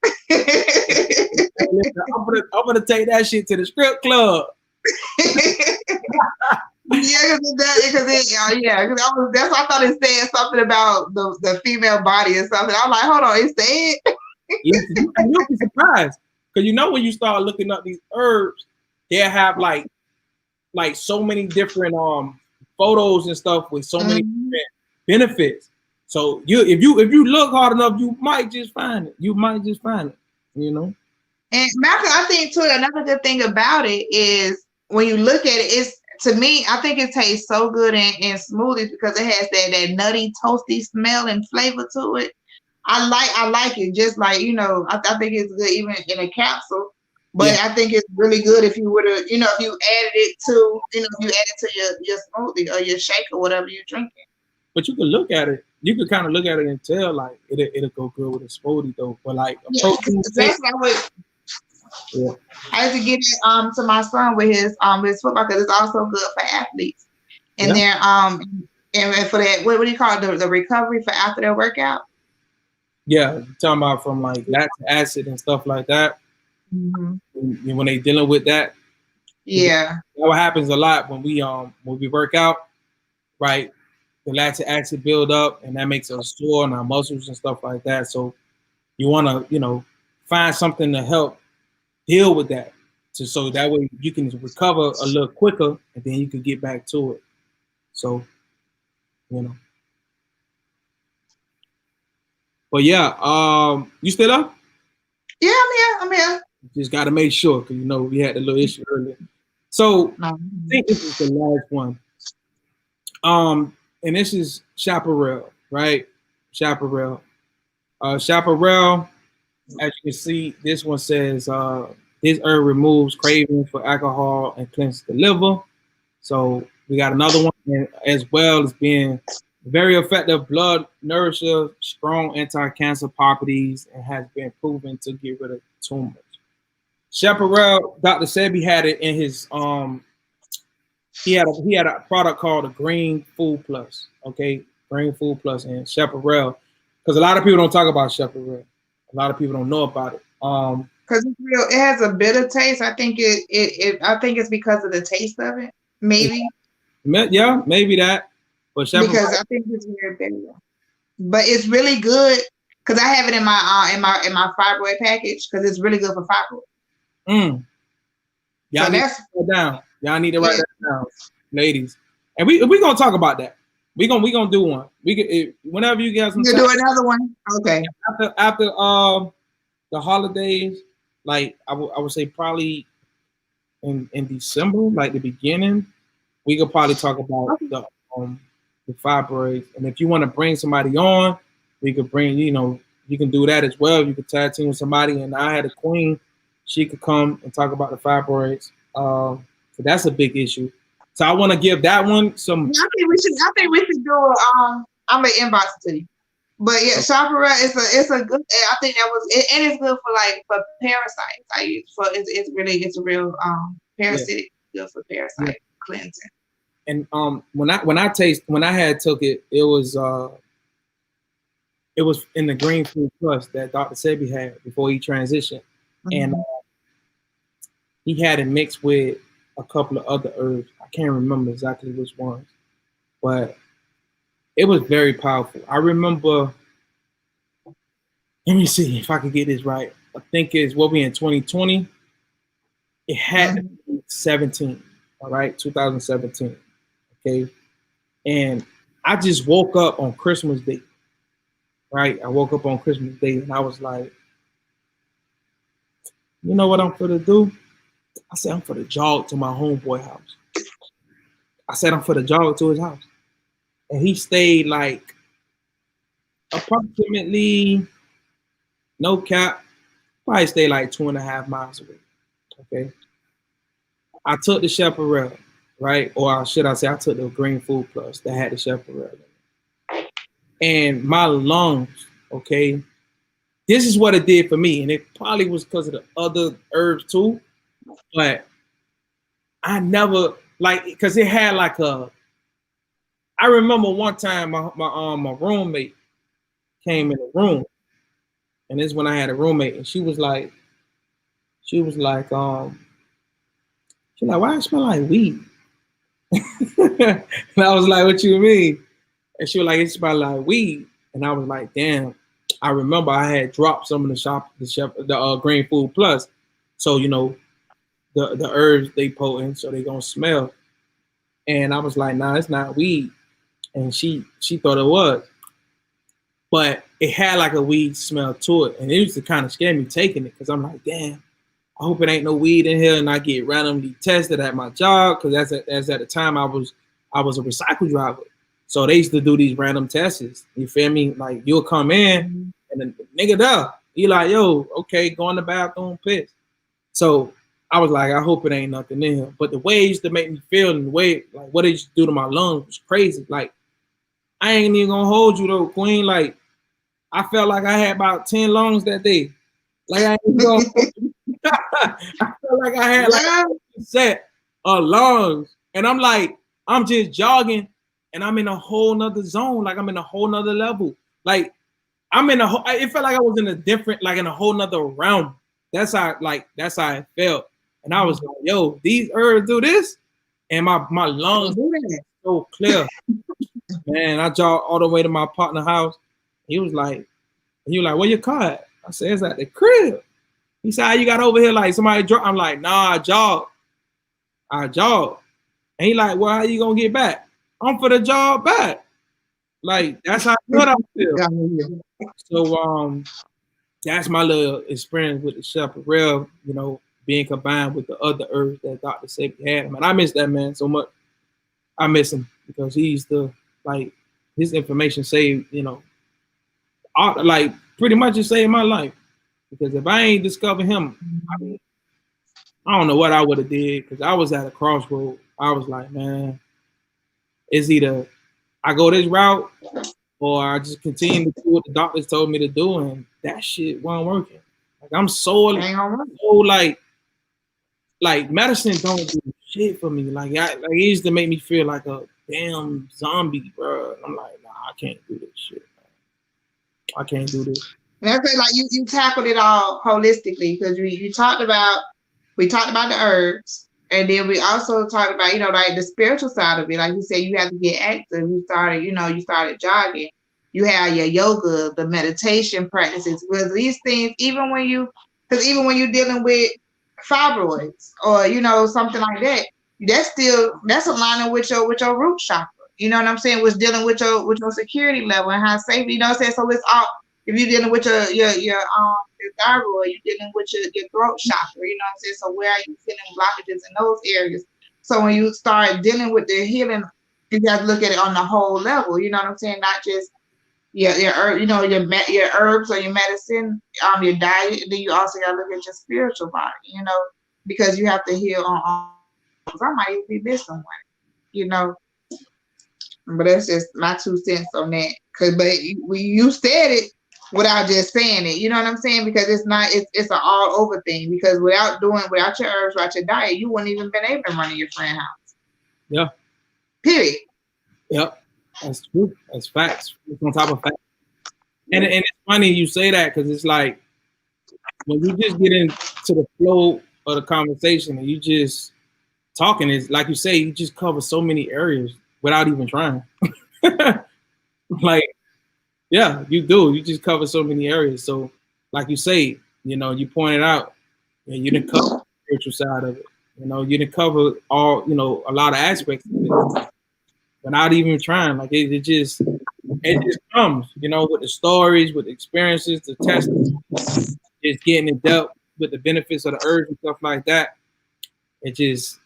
I'm gonna take that shit to the strip club. Because I thought it said something about the female body or something. I'm like, hold on, it said. You'll be surprised because when you start looking up these herbs, they have like so many different photos and stuff with so many different benefits. So if you look hard enough, you might just find it. And Malcolm, I think too another good thing about it is when you look at it, to me, I think it tastes so good in smoothies because it has that nutty, toasty smell and flavor to it. I like it. Just like I think it's good even in a capsule. But I think it's really good if you would have, if you added it to, your smoothie or your shake or whatever you're drinking. But you can look at it. You could kind of look at it and tell like it'll go good with a smoothie though. But like protein that's what I would. Yeah. I had to get it to my son with his football because it's also good for athletes. And then and for that, what do you call it? The recovery for after their workout? Yeah, you're talking about from like lactic acid and stuff like that. Mm-hmm. When they dealing with that. Yeah. What happens a lot when we work out, right? The lactic acid build up and that makes us sore in our muscles and stuff like that. So you wanna, find something to help deal with that. So that way you can recover a little quicker and then you can get back to it. So, But yeah, you still up? Yeah, I'm here. Just got to make sure because we had a little issue earlier. So I think this is the last one. And this is chaparral, right? Chaparral. Chaparral, as you can see, this one says this herb removes craving for alcohol and cleanses the liver. So we got another one as well as being very effective blood nourisher, strong anti-cancer properties, and has been proven to get rid of tumors. Chaparral, Dr. Sebi had it in his he had a product called the Green Food Plus. Okay, Green Food Plus and Chaparral. because a lot of people don't talk about chaparral. A lot of people don't know about it. Because it's real, it has a bitter taste. I think I think it's because of the taste of it, maybe. Yeah, maybe that. But chaparral, Because I think it's very bitter. But it's really good because I have it in my fibroid package because it's really good for fibroid. Y'all So need that's to write that down. Y'all need to write that down, ladies. And we gonna talk about that. We gonna do one. We can whenever you get some you time. do another one. Okay. After the holidays, like I would say probably in December, like the beginning, we could probably talk about the fibroids. And if you want to bring somebody on, we could bring, you can do that as well. You could tag team with somebody. And I had a queen, she could come and talk about the fibroids. So that's a big issue. So I want to give that one some. Yeah, I think we should do I'm gonna inbox it to you. But yeah, chaparral it's a good. I think that was it, and it's good for parasites. It's a real parasitic, good for parasite cleansing. And when I had took it, it was in the Green Food Plus that Dr. Sebi had before he transitioned, and he had it mixed with a couple of other herbs. I can't remember exactly which ones, but it was very powerful. I remember. Let me see if I can get this right. I think it's what we in 2020. It had to be 17. All right, 2017. Okay, and I just woke up on Christmas Day. Right, I woke up on Christmas Day and I was like, you know what I'm gonna do? I said I'm gonna jog to my homeboy house. I said I'm gonna jog to his house, and he stayed like approximately, no cap, probably stayed like 2.5 miles away. Okay, I took the chaparral, right, or should I say I took the Green Food Plus that had the chaparral, and my lungs, okay. This is what it did for me, and it probably was because of the other herbs too. But I never because it had like a. I remember one time my roommate came in the room, and this is when I had a roommate, and she was like, why it smell like weed? And I was like, what you mean? And she was like, it smell like weed, and I was like, damn. I remember I had dropped some of the Green Food Plus, so the herbs they potent, so they gonna smell. And I was like, nah, it's not weed. And she thought it was, but it had like a weed smell to it, and it used to kind of scare me taking it because I'm like, damn, I hope it ain't no weed in here, and I get randomly tested at my job because as at the time I was a recycle driver. So they used to do these random tests. You feel me? Like you'll come in and the nigga there, you like, yo, okay, go in the bathroom, piss. So I was like, I hope it ain't nothing in here. But the way it used to make me feel and the way like what it used to do to my lungs was crazy. Like I ain't even gonna hold you though, Queen. Like I felt like I had about 10 lungs that day. Like I ain't gonna I felt like I had like a set of lungs. And I'm like, I'm just jogging. And I'm in a whole nother zone, like I'm in a whole nother level. Like I'm in it felt like I was in a different, like in a whole nother realm. That's how it felt. And I was like, yo, these herbs do this. And my lungs are so clear. Man, I jogged all the way to my partner's house. He was like, where your car at? I said, it's at the crib. He said, how you got over here like somebody drove? I'm like, nah, I jogged. And he like, well, how you gonna get back? I'm for the job back. Like that's how good I feel. So that's my little experience with the chaparral, being combined with the other herbs that Dr. Sebi had. I mean, I miss that man so much. I miss him because he's his information saved, like pretty much it saved my life. Because if I ain't discovered him, I don't know what I would have did because I was at a crossroad. I was like, man, it's either I go this route or I just continue to do what the doctors told me to do, and that shit wasn't working. Like I'm so like medicine don't do shit for me. Like it used to make me feel like a damn zombie, bro. I'm like, nah, I can't do this shit. I can't do this. And I feel like you tackled it all holistically because we talked about the herbs, and then we also talked about like the spiritual side of it. Like you said, you have to get active. You started jogging. You had your yoga, the meditation practices. Because these things, even when you're dealing with fibroids or something like that, that's aligning with your root chakra. You know what I'm saying? Was dealing with your security level and how safe. You know what I'm saying? So it's all, if you're dealing with your thyroid, you're dealing with your throat chakra. You know what I'm saying? So where are you feeling blockages in those areas? So when you start dealing with the healing, you got to look at it on the whole level. You know what I'm saying? Not just your herb, your herbs or your medicine, your diet. And then you also got to look at your spiritual body. Because you have to heal on. I might even be missing one. But that's just my 2 cents on that. But you said it without just saying it. You know what I'm saying? Because it's an all over thing. Because without your herbs, without your diet, you wouldn't even been able to run in your friend's house. Yeah. Period. Yep. That's true. That's facts. It's on top of facts. And it's funny you say that because it's like when you just get into the flow of the conversation and you just talking, is like you say, you just cover so many areas without even trying. Like, yeah, you do. You just cover so many areas. So, like you say, you pointed out, and you didn't cover the spiritual side of it. You didn't cover all, a lot of aspects of it without even trying. Like it just comes, with the stories, with the experiences, the tests, just getting in depth with the benefits of the herbs and stuff like that. It just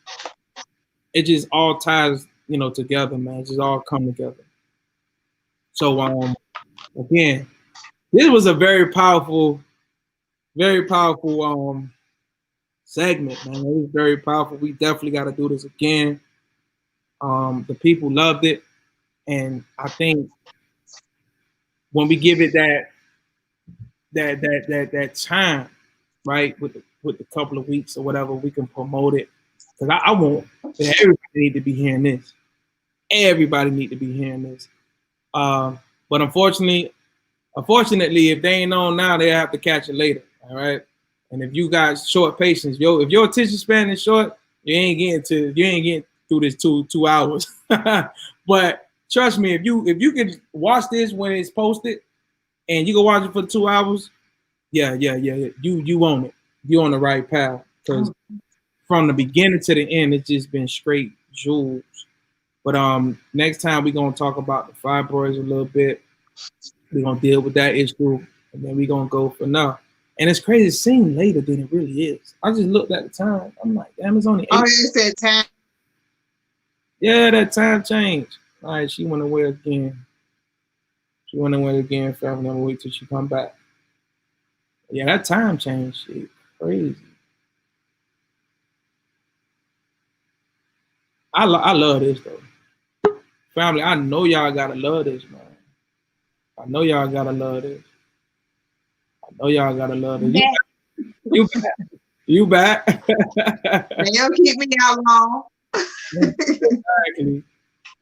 all ties, together, man. It just all come together. So again, this was a very powerful segment, man. It was very powerful. We definitely got to do this again. The people loved it, and I think when we give it that time, right, with the couple of weeks or whatever, we can promote it. Because I want everybody need to be hearing this. Everybody need to be hearing this. But unfortunately, if they ain't on now, they have to catch it later. All right. And if you got short patience, if your attention span is short, you ain't getting through this two hours. But trust me, if you can watch this when it's posted and you can watch it for 2 hours, yeah. You own it. You on the right path. Because from the beginning to the end, it's just been straight jewels. But next time we're gonna talk about the fibroids a little bit. We're gonna deal with that issue, and then we're gonna go for now. And it's crazy it seems later than it really is. I just looked at the time. I'm like, damn, it's only 8. Oh, you said time. Yeah, that time changed. All right, she went away again. Family. I'm gonna wait till she come back. Yeah, that time changed. Shit, crazy. I love this though. Family, I know y'all gotta love this, man. I know y'all gotta love this. You back. They don't keep me out long. Exactly.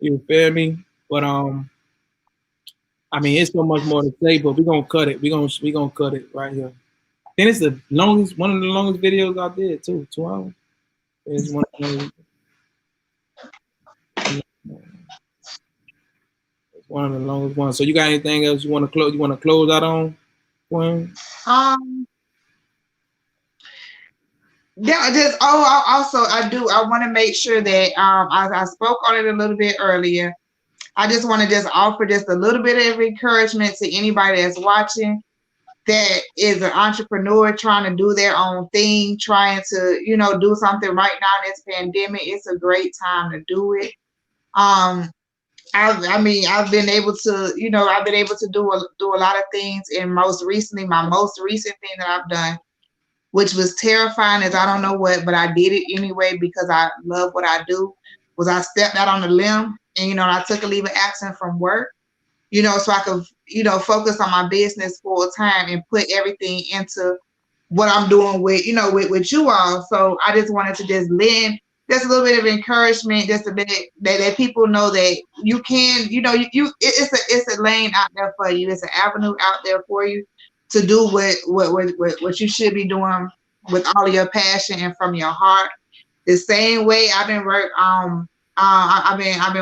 You feel me? But I mean, it's so much more to say, but we're gonna cut it. We're gonna cut it right here. Then it's one of the longest videos I did too. 2 hours. It's one of the one of the longest ones. So you got anything else you want to close? You want to close out on? Quinn? Yeah, I want to make sure that I spoke on it a little bit earlier. I just want to just offer just a little bit of encouragement to anybody that's watching that is an entrepreneur trying to do their own thing, trying to, do something right now in this pandemic. It's a great time to do it. I've been able to do a lot of things, and my most recent thing that I've done, which was terrifying as I don't know what, but I did it anyway because I love what I do, was I stepped out on the limb and, I took a leave of absence from work, so I could, focus on my business full time and put everything into what I'm doing with you all. So I just wanted to just lend just a little bit of encouragement, just a bit that people know that you can, it's a lane out there for you. It's an avenue out there for you to do what you should be doing with all of your passion and from your heart. The same way I've been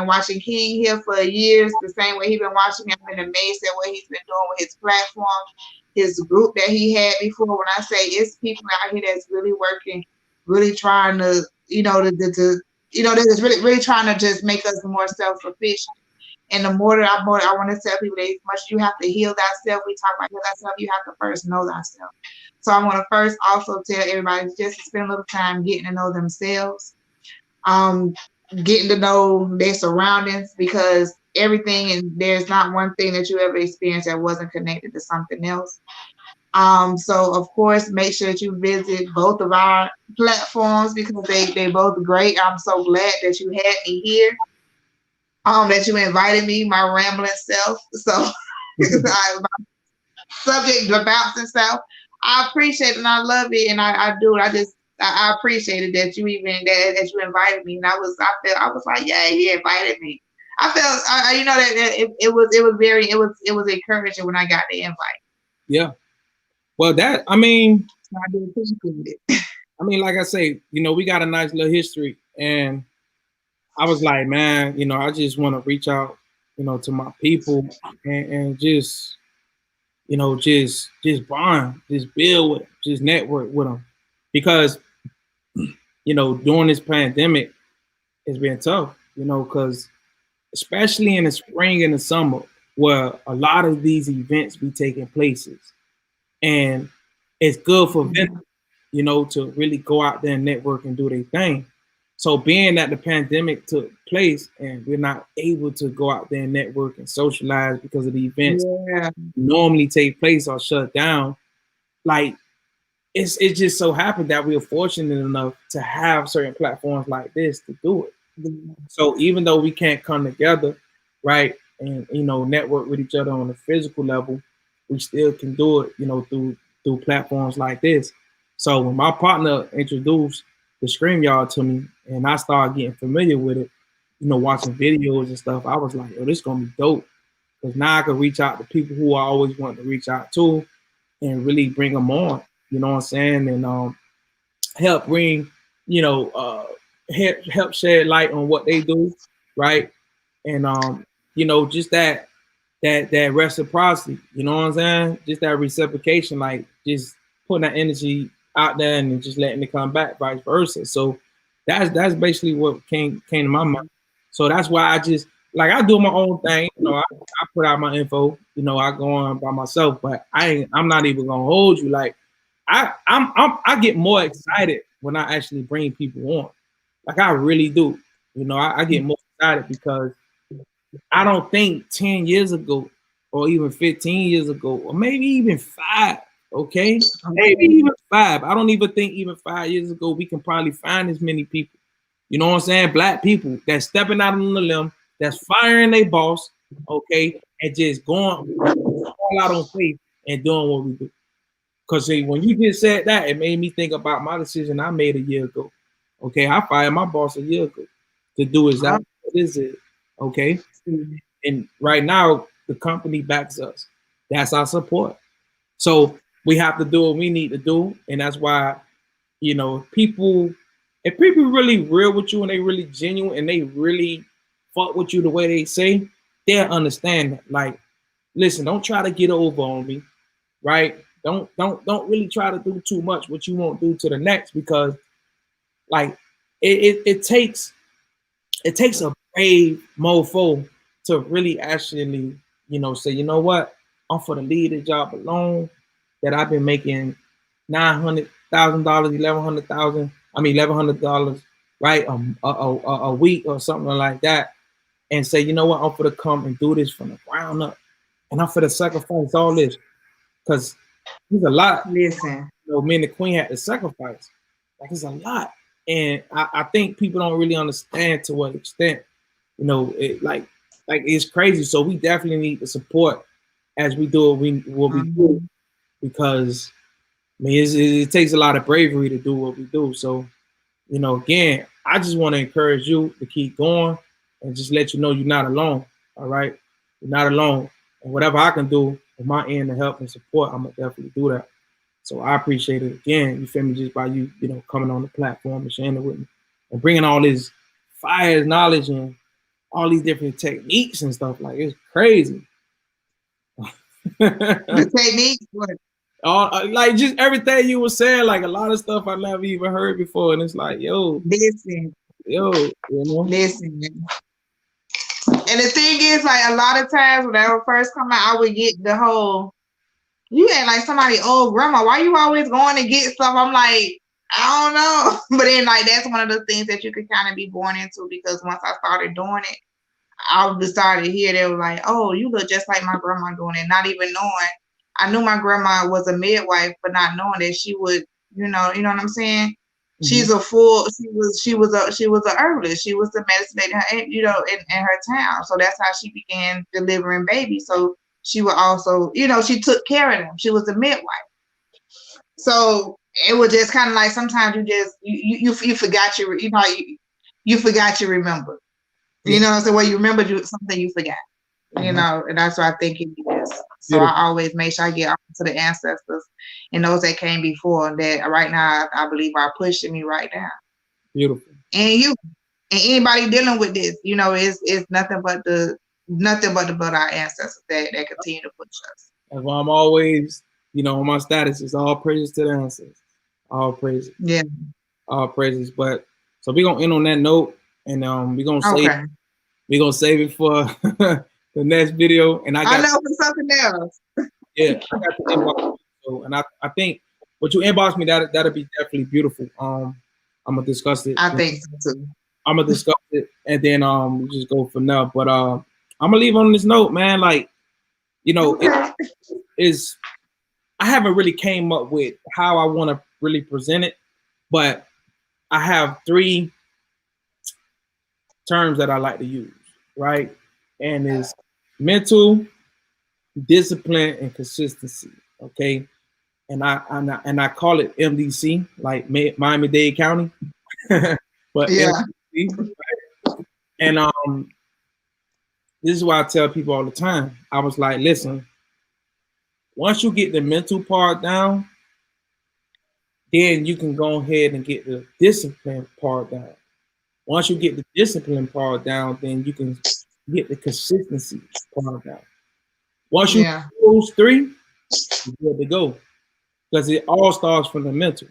watching King here for years. The same way he's been watching me, I've been amazed at what he's been doing with his platform, his group that he had before. When I say it's people out here that's really working, really trying to, that's really trying to just make us more self-sufficient. And the more that I want to tell people that as much you have to heal thyself. We talk about heal thyself. You have to first know thyself. So I want to first also tell everybody just to spend a little time getting to know themselves, getting to know their surroundings, because everything, and there's not one thing that you ever experienced that wasn't connected to something else. So of course, make sure that you visit both of our platforms because they both great. I'm so glad that you had me here. That you invited me, my rambling self. So my subject, the bouncing self. I appreciate it and I love it, and I do. I appreciated that you invited me, and I was like, yeah, he invited me. I felt that it was encouraging when I got the invite. Yeah. Well, I do appreciate it. I mean, like I say, we got a nice little history, and I was like, man, I just want to reach out, to my people and just, just bond, just build with them, just network with them. Because, during this pandemic, it's been tough, because especially in the spring and the summer, where a lot of these events be taking places. And it's good for them, to really go out there and network and do their thing. So being that the pandemic took place and we're not able to go out there and network and socialize because of the events normally take place or shut down, like it just so happened that we were fortunate enough to have certain platforms like this to do it. So even though we can't come together, right, and network with each other on a physical level, we still can do it, through platforms like this. So when my partner introduced the StreamYard to me and I started getting familiar with it, watching videos and stuff, I was like, oh, this is gonna be dope. Because now I can reach out to people who I always wanted to reach out to and really bring them on, you know what I'm saying? And help bring, help shed light on what they do, right? And just that reciprocity, you know what I'm saying? Just that reciprocation, like just putting that energy out there and just letting it come back, vice versa. So that's basically what came to my mind. So that's why I just I do my own thing. I put out my info. I go on by myself, but I'm not even gonna hold you. Like I get more excited when I actually bring people on. Like I really do. I get more excited because I don't think 10 years ago or even 15 years ago or maybe even 5. Okay, maybe even 5. I don't even think even 5 years ago we can probably find as many people. You know what I'm saying? Black people that's stepping out on the limb, that's firing their boss, okay, and just going all out on faith and doing what we do. Because when you just said that, it made me think about my decision I made a year ago. Okay, I fired my boss a year ago to do exactly what this is. Okay, and right now the company backs us. That's our support. So we have to do what we need to do, and that's why, if people really real with you and they really genuine and they really fuck with you the way they say, they'll understand that. Like, listen, don't try to get over on me, right? Don't really try to do too much what you won't do to the next, because like it takes a brave mofo to really actually, say, you know what, I'm for the lead the job alone that I've been making $900,000, $1,100, right, a week or something like that, and say, you know what, I'm for to come and do this from the ground up, and I'm for to sacrifice all this, because there's a lot. Listen, me and the Queen had to sacrifice. Like it's a lot, and I think people don't really understand to what extent. It like it's crazy. So we definitely need the support as we do what we do, because I mean it takes a lot of bravery to do what we do. So again, I just want to encourage you to keep going and just let you know you're not alone. All right, you're not alone, and whatever I can do on my end to help and support, I'm gonna definitely do that. So I appreciate it again. You feel me? Just by you, coming on the platform and sharing it with me and bringing all this fire knowledge and all these different techniques and stuff. Like, it's crazy. The technique, what? Like just everything you were saying, like a lot of stuff I never even heard before, and it's like, Listen. Listen. And the thing is, like, a lot of times when I would first come out, I would get the whole, you ain't like somebody, oh, grandma, why you always going to get stuff? I'm like, I don't know. But then, like, that's one of the things that you could kind of be born into, because once I started doing it, I decided to hear they were like, oh, you look just like my grandma doing it, not even knowing. I knew my grandma was a midwife, but not knowing that she would, you know what I'm saying? Mm-hmm. She's a full, she was a herbalist. She was the medicine lady, in her town. So that's how she began delivering babies. So she would also, she took care of them. She was a midwife. So it was just kind of like sometimes you forgot you forgot you remember. Yeah. So you remember something you forgot. Mm-hmm. And that's what I think it is. So I always make sure I get up to the ancestors and those that came before, that right now I believe are pushing me right now. Beautiful. And you and anybody dealing with this, it's nothing but our ancestors that continue to push us. That's why I'm always, on my status is all praises to the ancestors. All praises. Yeah. All praises. But so we're gonna end on that note, and we're gonna save it for the next video. And I know for something else. Yeah, I got the inbox. So, and I think what you inbox me, that'll be definitely beautiful. I'm gonna discuss it. I think so too. I'm gonna discuss it, and then we just go from there. But I'm gonna leave on this note, man. Like, I haven't really came up with how I want to really present it, but I have 3 terms that I like to use, right? And it's mental, discipline, and consistency. Okay, and I call it MDC, like Miami-Dade County. But yeah. MDC, right? And this is why I tell people all the time. I was like, listen, once you get the mental part down, then you can go ahead and get the discipline part down. Once you get the discipline part down, then you can get the consistency part down. Once you do those 3, you're good to go. Because it all starts from the mental.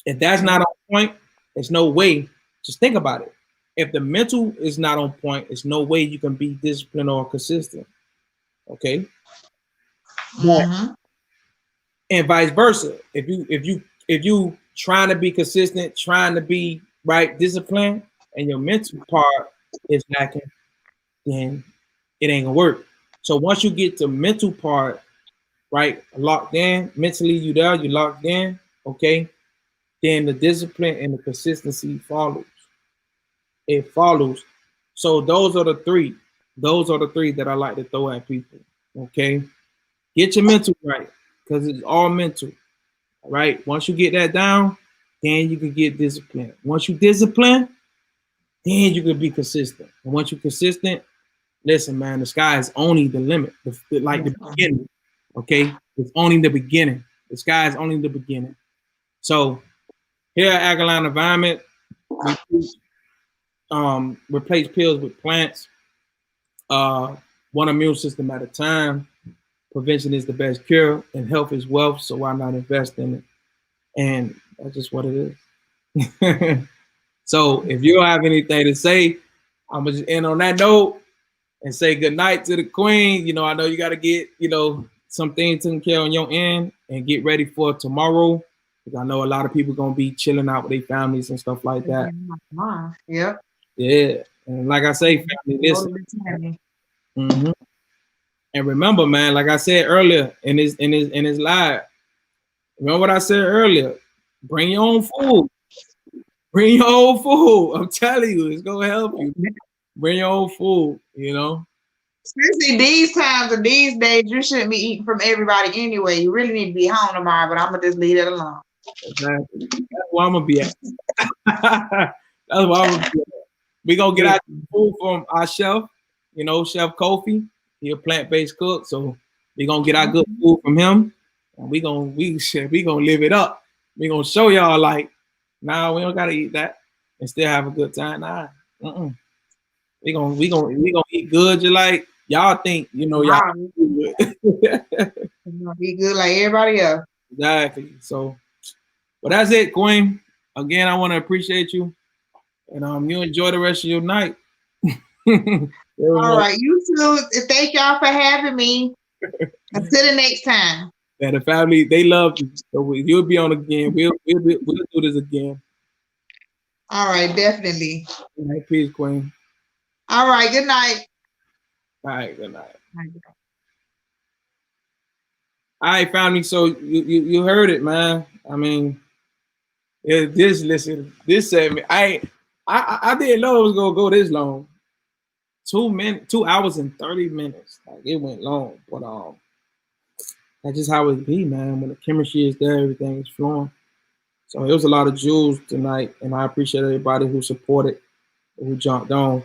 If that's not on point, there's no way. Just think about it. If the mental is not on point, there's no way you can be disciplined or consistent. Okay? Mm-hmm. And vice versa. If you trying to be consistent, trying to be right disciplined, and your mental part is lacking, then it ain't gonna work. So once you get the mental part right locked in, mentally you locked in, okay, then the discipline and the consistency follows. It follows. So those are the 3. Those are the 3 that I like to throw at people. Okay, get your mental right, because it's all mental. All right. Once you get that down, then you can get disciplined. Once you discipline, then you can be consistent. And once you're consistent, listen, man, the sky is only the limit. The beginning. Okay, it's only the beginning. The sky is only the beginning. So here at Alkaline Environment, we replace pills with plants, one immune system at a time. Prevention is the best cure, and health is wealth. So why not invest in it? And that's just what it is. So if you don't have anything to say, I'm gonna just end on that note and say good night to the queen. I know you got to get, some things taken care on your end and get ready for tomorrow. Because I know a lot of people going to be chilling out with their families and stuff like that. Yeah. Yeah. And like I say, family, listen. Mm-hmm. And remember, man, like I said earlier in his live, remember what I said earlier? Bring your own food. Bring your own food. I'm telling you, it's going to help you. Bring your own food, Especially these times and these days, you shouldn't be eating from everybody anyway. You really need to be home tomorrow, but I'm going to just leave it alone. Exactly. That's where I'm going to be at. That's what I'm doing. We gonna get our food from our chef, Chef Kofi. He a plant-based cook, so we gonna get our good food from him, and we gonna live it up. We gonna show y'all like, nah, we don't gotta eat that and still have a good time. Nah, we gonna eat good. Just like y'all think, y'all Wow. good. It's gonna be good like everybody else. Exactly. So, but that's it, Queen. Again, I want to appreciate you, and you enjoy the rest of your night. All right, you too. Thank y'all for having me. Until the next time. And the family, they love you. So you'll be on again. We'll do this again. All right, definitely. All right, peace, Queen. All right, good night. All right, good night. All right, family. So you heard it, man. I mean, this segment. I didn't know it was gonna go this long. 2 hours and 30 minutes. Like it went long, but that's just how it be, man. When the chemistry is there, everything is flowing. So it was a lot of jewels tonight, and I appreciate everybody who supported, who jumped on.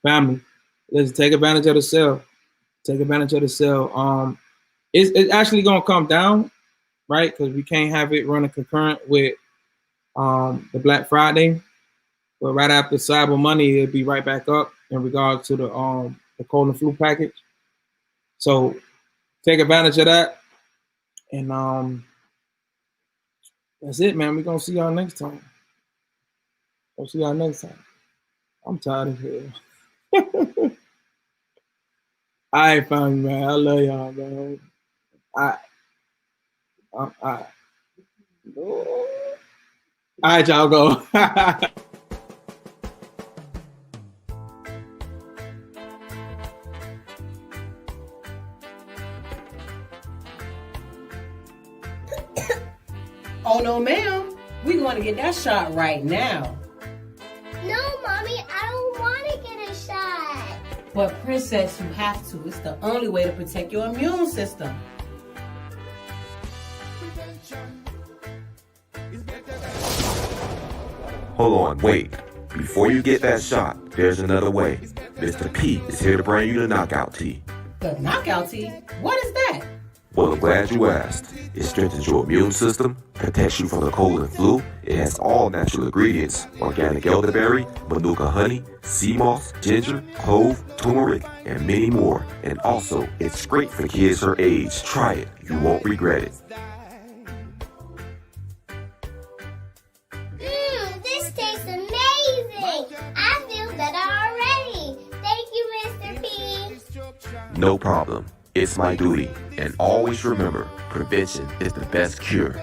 Family, let's take advantage of the sale. Take advantage of the sale. It's actually gonna come down, right? Because we can't have it running concurrent with the Black Friday. But right after Cyber Monday, it'll be right back up in regards to the cold and flu package. So take advantage of that. And that's it, man. We're gonna see y'all next time. We'll see y'all next time. I'm tired of here. All right, family, man. I love y'all, man. All right, y'all go. Oh no, ma'am. We're going to get that shot right now. No, Mommy, I don't want to get a shot. But Princess, you have to. It's the only way to protect your immune system. Hold on, wait. Before you get that shot, there's another way. Mr. P is here to bring you the knockout tea. The knockout tea? What is that? Well, I'm glad you asked. It strengthens your immune system, protects you from the cold and flu. It has all natural ingredients: organic elderberry, manuka honey, sea moss, ginger, clove, turmeric, and many more. And also, it's great for kids her age. Try it. You won't regret it. This tastes amazing. I feel better already. Thank you, Mr. P. No problem. It's my duty. And always remember, prevention is the best cure.